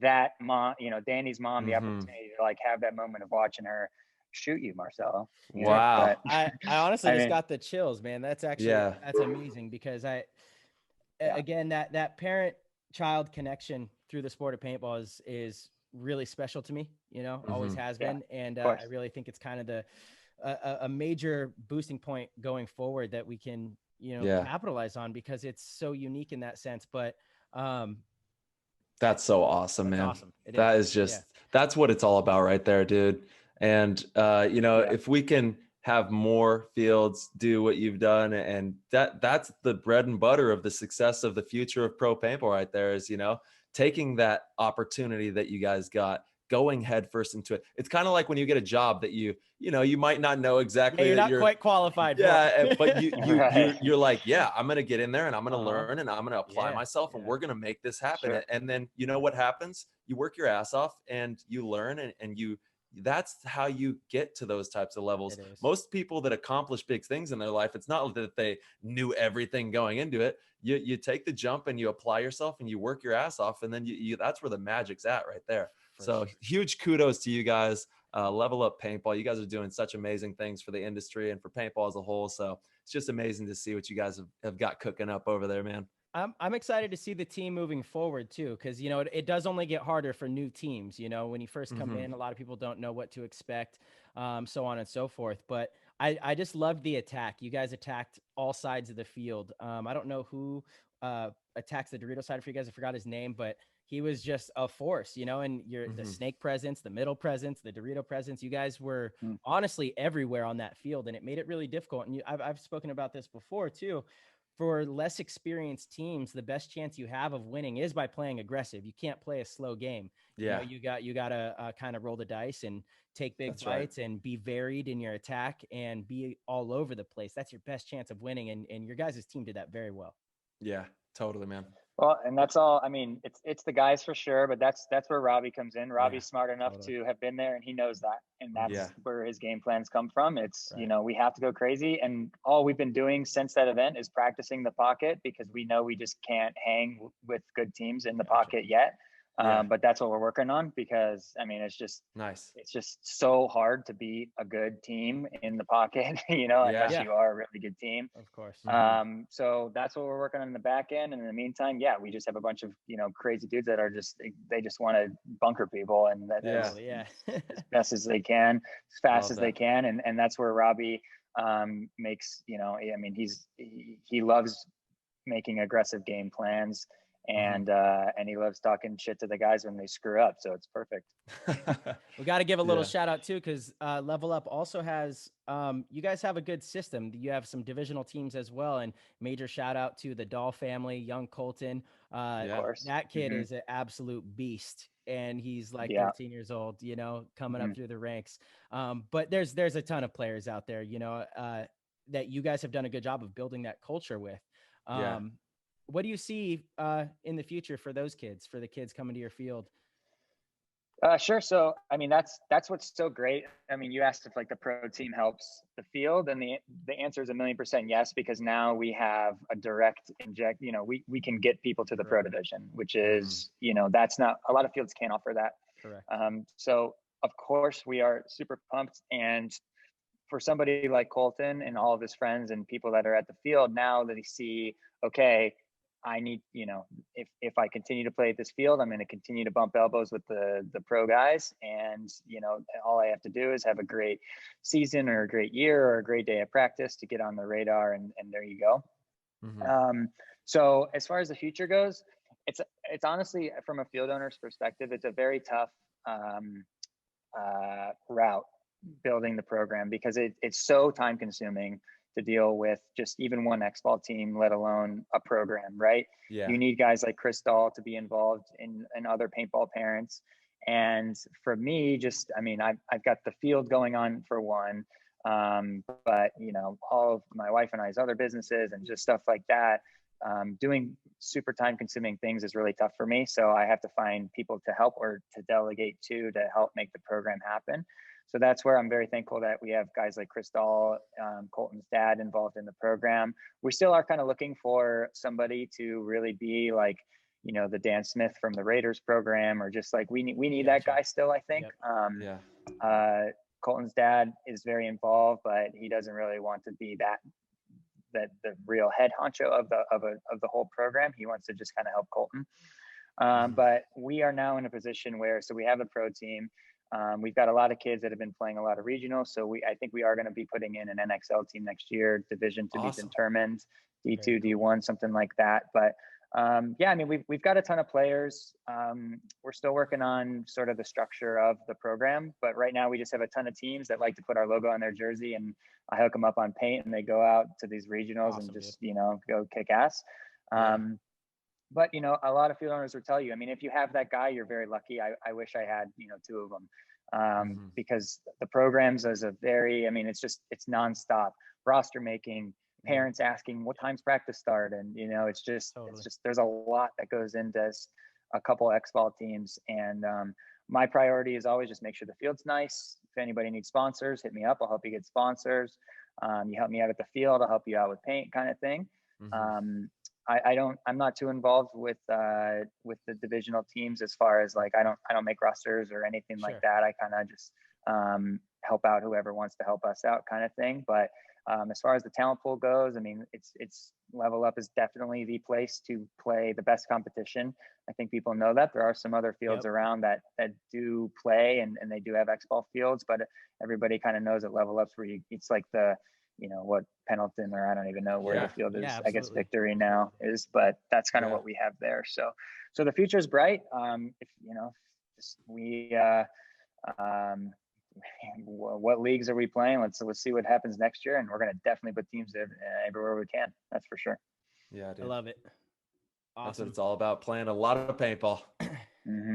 that mom, you know, Danny's mom, the opportunity to like have that moment of watching her shoot you, Marcelo. Wow. I honestly just got the chills, man. That's actually that's amazing, because again, that parent-child connection through the sport of paintball is really special to me, you know, always has been. And I really think it's kind of a major boosting point going forward, that we can capitalize on, because it's so unique in that sense. But that's so awesome, man. Awesome. That is just, that's what it's all about right there, dude. And, if we can have more fields do what you've done, and that's the bread and butter of the success of the future of pro paintball right there, is, taking that opportunity that you guys got, going headfirst into it. It's kind of like when you get a job that you might not know exactly. You're not quite qualified for. Yeah, but you're like, yeah, I'm gonna get in there and I'm gonna learn and I'm gonna apply myself and we're gonna make this happen. Sure. And then what happens? You work your ass off and you learn, and that's how you get to those types of levels. Most people that accomplish big things in their life, it's not that they knew everything going into it. You take the jump and you apply yourself and you work your ass off, and then you that's where the magic's at right there. So huge kudos to you guys. Level Up Paintball. You guys are doing such amazing things for the industry and for paintball as a whole. So it's just amazing to see what you guys have got cooking up over there, man. I'm excited to see the team moving forward too, because it does only get harder for new teams. When you first come in, a lot of people don't know what to expect, so on and so forth. But I just loved the attack. You guys attacked all sides of the field. I don't know who attacks the Dorito side for you guys. I forgot his name, but he was just a force, and the snake presence, the middle presence, the Dorito presence. You guys were honestly everywhere on that field, and it made it really difficult. And I've spoken about this before too. For less experienced teams, the best chance you have of winning is by playing aggressive. You can't play a slow game. Yeah. You got to kind of roll the dice and take big fights and be varied in your attack and be all over the place. That's your best chance of winning. And your guys' team did that very well. Yeah, totally, man. Well, and that's all. I mean, it's the guys for sure, but that's where Robbie comes in. Robbie's smart enough to have been there, and he knows that, and that's where his game plans come from. It's we have to go crazy, and all we've been doing since that event is practicing the pocket, because we know we just can't hang with good teams in the pocket yet. But that's what we're working on, because I mean, it's just nice. It's just so hard to beat a good team in the pocket, unless you are a really good team. Of course. So that's what we're working on in the back end. And in the meantime, we just have a bunch of, crazy dudes that are they just want to bunker people, and that as best as they can, as fast as they can. And that's where Robbie makes, I mean, he loves making aggressive game plans. And he loves talking shit to the guys when they screw up. So it's perfect. We got to give a little shout out too, because Level Up also has, you guys have a good system. You have some divisional teams as well. And major shout out to the Dahl family, young Colton. Of course. That kid is an absolute beast. And he's like 13 years old, coming up through the ranks. But there's a ton of players out there, that you guys have done a good job of building that culture with. What do you see in the future for those kids, for the kids coming to your field? Sure. So, I mean, that's what's so great. I mean, you asked if like the pro team helps the field, and the answer is 1,000,000% yes, because now we have a direct inject, we can get people to the pro division, which is, that's not, a lot of fields can't offer that. Correct. So of course we are super pumped. And for somebody like Colton and all of his friends and people that are at the field now, that they see, okay, I need, if I continue to play at this field, I'm going to continue to bump elbows with the pro guys. And, all I have to do is have a great season or a great year or a great day of practice to get on the radar. And there you go. So as far as the future goes, it's honestly, from a field owner's perspective, it's a very tough route building the program, because it's so time consuming to deal with just even one X-ball team, let alone a program, right? Yeah. You need guys like Chris Dahl to be involved and other paintball parents. And for me, just, I mean, I've got the field going on for one, but all of my wife and I's other businesses and just stuff like that, doing super time consuming things is really tough for me. So I have to find people to help or to delegate to help make the program happen. So that's where I'm very thankful that we have guys like Chris Dahl, Colton's dad, involved in the program. We still are kind of looking for somebody to really be like, the Dan Smith from the Raiders program, or just like we need that guy still, I think. Colton's dad is very involved, but he doesn't really want to be that the real head honcho of the whole program. He wants to just kind of help Colton. But we are now in a position where, so we have a pro team. We've got a lot of kids that have been playing a lot of regionals, so I think we are going to be putting in an NXL team next year, division to be determined, D2, D1, something like that. But yeah, I mean, we've got a ton of players. We're still working on sort of the structure of the program, but right now we just have a ton of teams that like to put our logo on their jersey, and I hook them up on paint, and they go out to these regionals and just, you know, go kick ass. But, you know, a lot of field owners will tell you, I mean, if you have that guy, you're very lucky. I wish I had, you know, 2 of them, because the programs is a very, I mean, it's nonstop roster making, parents asking what time's practice start. And, you know, it's just, there's a lot that goes into a couple X-ball teams. And my priority is always just make sure the field's nice. If anybody needs sponsors, hit me up. I'll help you get sponsors. You help me out at the field, I'll help you out with paint, kind of thing. I'm not too involved with the divisional teams as far as like, I don't make rosters or anything like that. I kind of just help out whoever wants to help us out, kind of thing. But as far as the talent pool goes, I mean, it's Level Up is definitely the place to play the best competition. I think people know that. There are some other fields around that do play, and they do have X-ball fields, but everybody kind of knows that Level Up's where it's like the, you know, what Pendleton, or I don't even know where the field is. I guess Victory now is, but that's kind of what we have there. So the future is bright. If you know, what leagues are we playing? Let's see what happens next year, and we're gonna definitely put teams everywhere we can. That's for sure. Yeah, dude. I love it. Awesome. That's what it's all about. Playing a lot of paintball.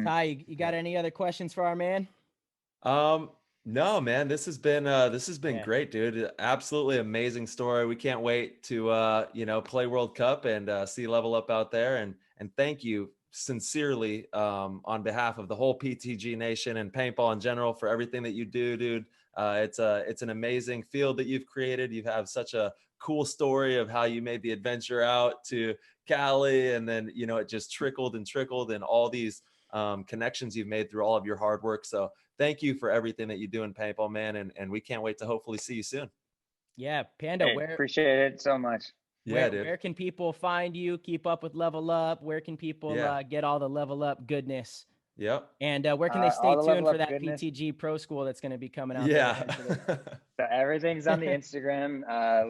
Ty, you got any other questions for our man? No, man, this has been great, dude. Absolutely amazing story. We can't wait to you know, play World Cup and see Level Up out there. And thank you sincerely on behalf of the whole PTG Nation and paintball in general for everything that you do, dude. It's an amazing field that you've created. You have such a cool story of how you made the adventure out to Cali, and then, you know, it just trickled and all these connections you've made through all of your hard work. So thank you for everything that you do in paintball, man. And we can't wait to hopefully see you soon. Yeah. Pando, appreciate it so much. Yeah, dude. Where can people find you, keep up with Level Up? Where can people get all the Level Up goodness? Yep. And where can they stay tuned for that goodness. PTG Pro School that's going to be coming out? Yeah. So everything's on the Instagram,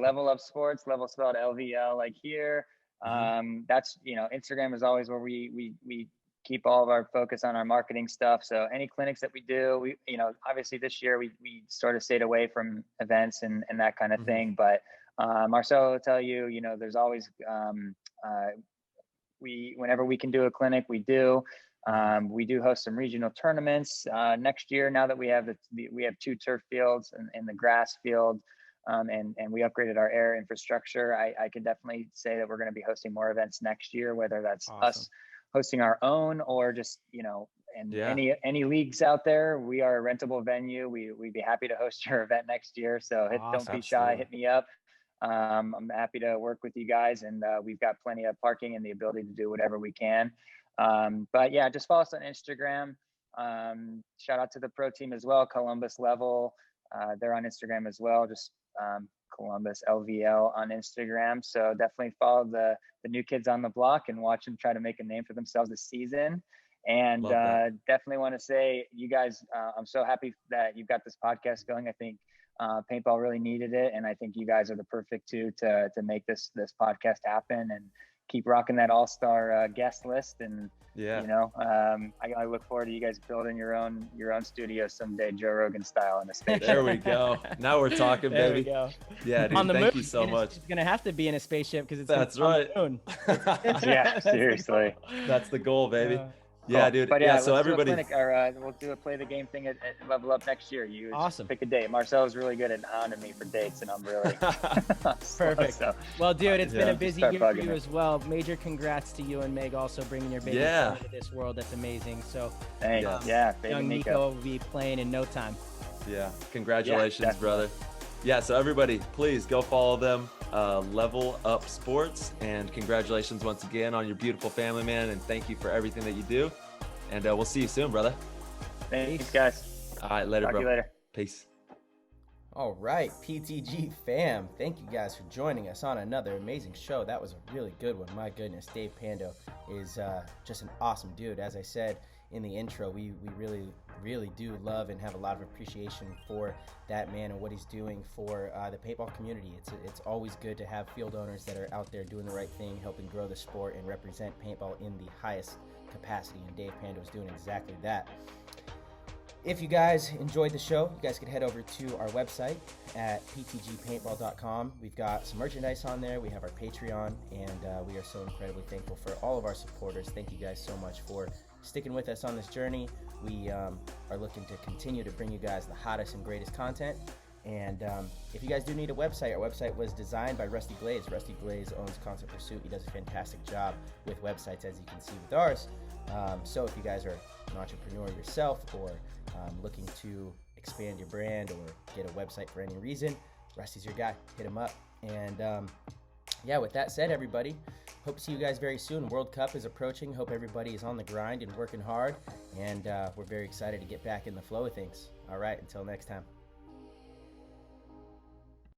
Level Up Sports, level spelled LVL, like here. That's, you know, Instagram is always where we keep all of our focus on our marketing stuff. So any clinics that we do, we, you know, obviously this year we sort of stayed away from events and that kind of thing. But Marcelo will tell you, you know, there's always, whenever we can do a clinic, we do. We do host some regional tournaments next year. Now that we have we have 2 turf fields and the grass field, and we upgraded our air infrastructure. I can definitely say that we're going to be hosting more events next year, whether that's us hosting our own or just, you know, and any leagues out there, we are a rentable venue. We'd be happy to host your event next year. So don't be shy, hit me up. I'm happy to work with you guys, and we've got plenty of parking and the ability to do whatever we can. But yeah, just follow us on Instagram. Shout out to the pro team as well, Columbus Level. They're on Instagram as well, just Columbus LVL on Instagram. So definitely follow the new kids on the block and watch them try to make a name for themselves this season. And definitely want to say, you guys, I'm so happy that you've got this podcast going. I think paintball really needed it, and I think you guys are the perfect two to make this podcast happen and keep rocking that all-star guest list. And you know, I look forward to you guys building your own studio someday, Joe Rogan style, in a spaceship. There we go. Now we're talking, baby. There we go. Yeah, dude. On the thank moon, you so much. It's gonna have to be in a spaceship because it's that's right. On the moon. Yeah, seriously. That's the goal, baby. Yeah, dude. But yeah, so everybody, we'll do a play the game thing at Level Up next year. You awesome. Pick a date. Marcel's really good at hounding me for dates, and I'm really perfect. So, well, dude, it's been a busy year for you as well. Major congrats to you and Meg also bringing your baby into this world. That's amazing. So thanks. Baby young Nico will be playing in no time. Yeah, congratulations, brother. Yeah, so everybody, please go follow them, Level Up Sports, and congratulations once again on your beautiful family, man, and thank you for everything that you do, and we'll see you soon, brother. Thanks, guys. All right, later, Talk bro. to you later. Peace. All right, PTG fam, thank you guys for joining us on another amazing show. That was a really good one. My goodness, Dave Pando is just an awesome dude. As I said in the intro, we really do love and have a lot of appreciation for that man and what he's doing for the paintball community. It's always good to have field owners that are out there doing the right thing, helping grow the sport and represent paintball in the highest capacity, and Dave Pando is doing exactly that. If you guys enjoyed the show, you guys could head over to our website at ptgpaintball.com. We've got some merchandise on there. We have our Patreon, and we are so incredibly thankful for all of our supporters. Thank you guys so much for sticking with us on this journey. We are looking to continue to bring you guys the hottest and greatest content. And if you guys do need a website, our website was designed by Rusty Glaze. Rusty Glaze owns Concert Pursuit. He does a fantastic job with websites, as you can see with ours. So if you guys are an entrepreneur yourself, or looking to expand your brand or get a website for any reason, Rusty's your guy. Hit him up. And yeah, with that said, everybody, hope to see you guys very soon. World Cup is approaching. Hope everybody is on the grind and working hard. And we're very excited to get back in the flow of things. All right, until next time.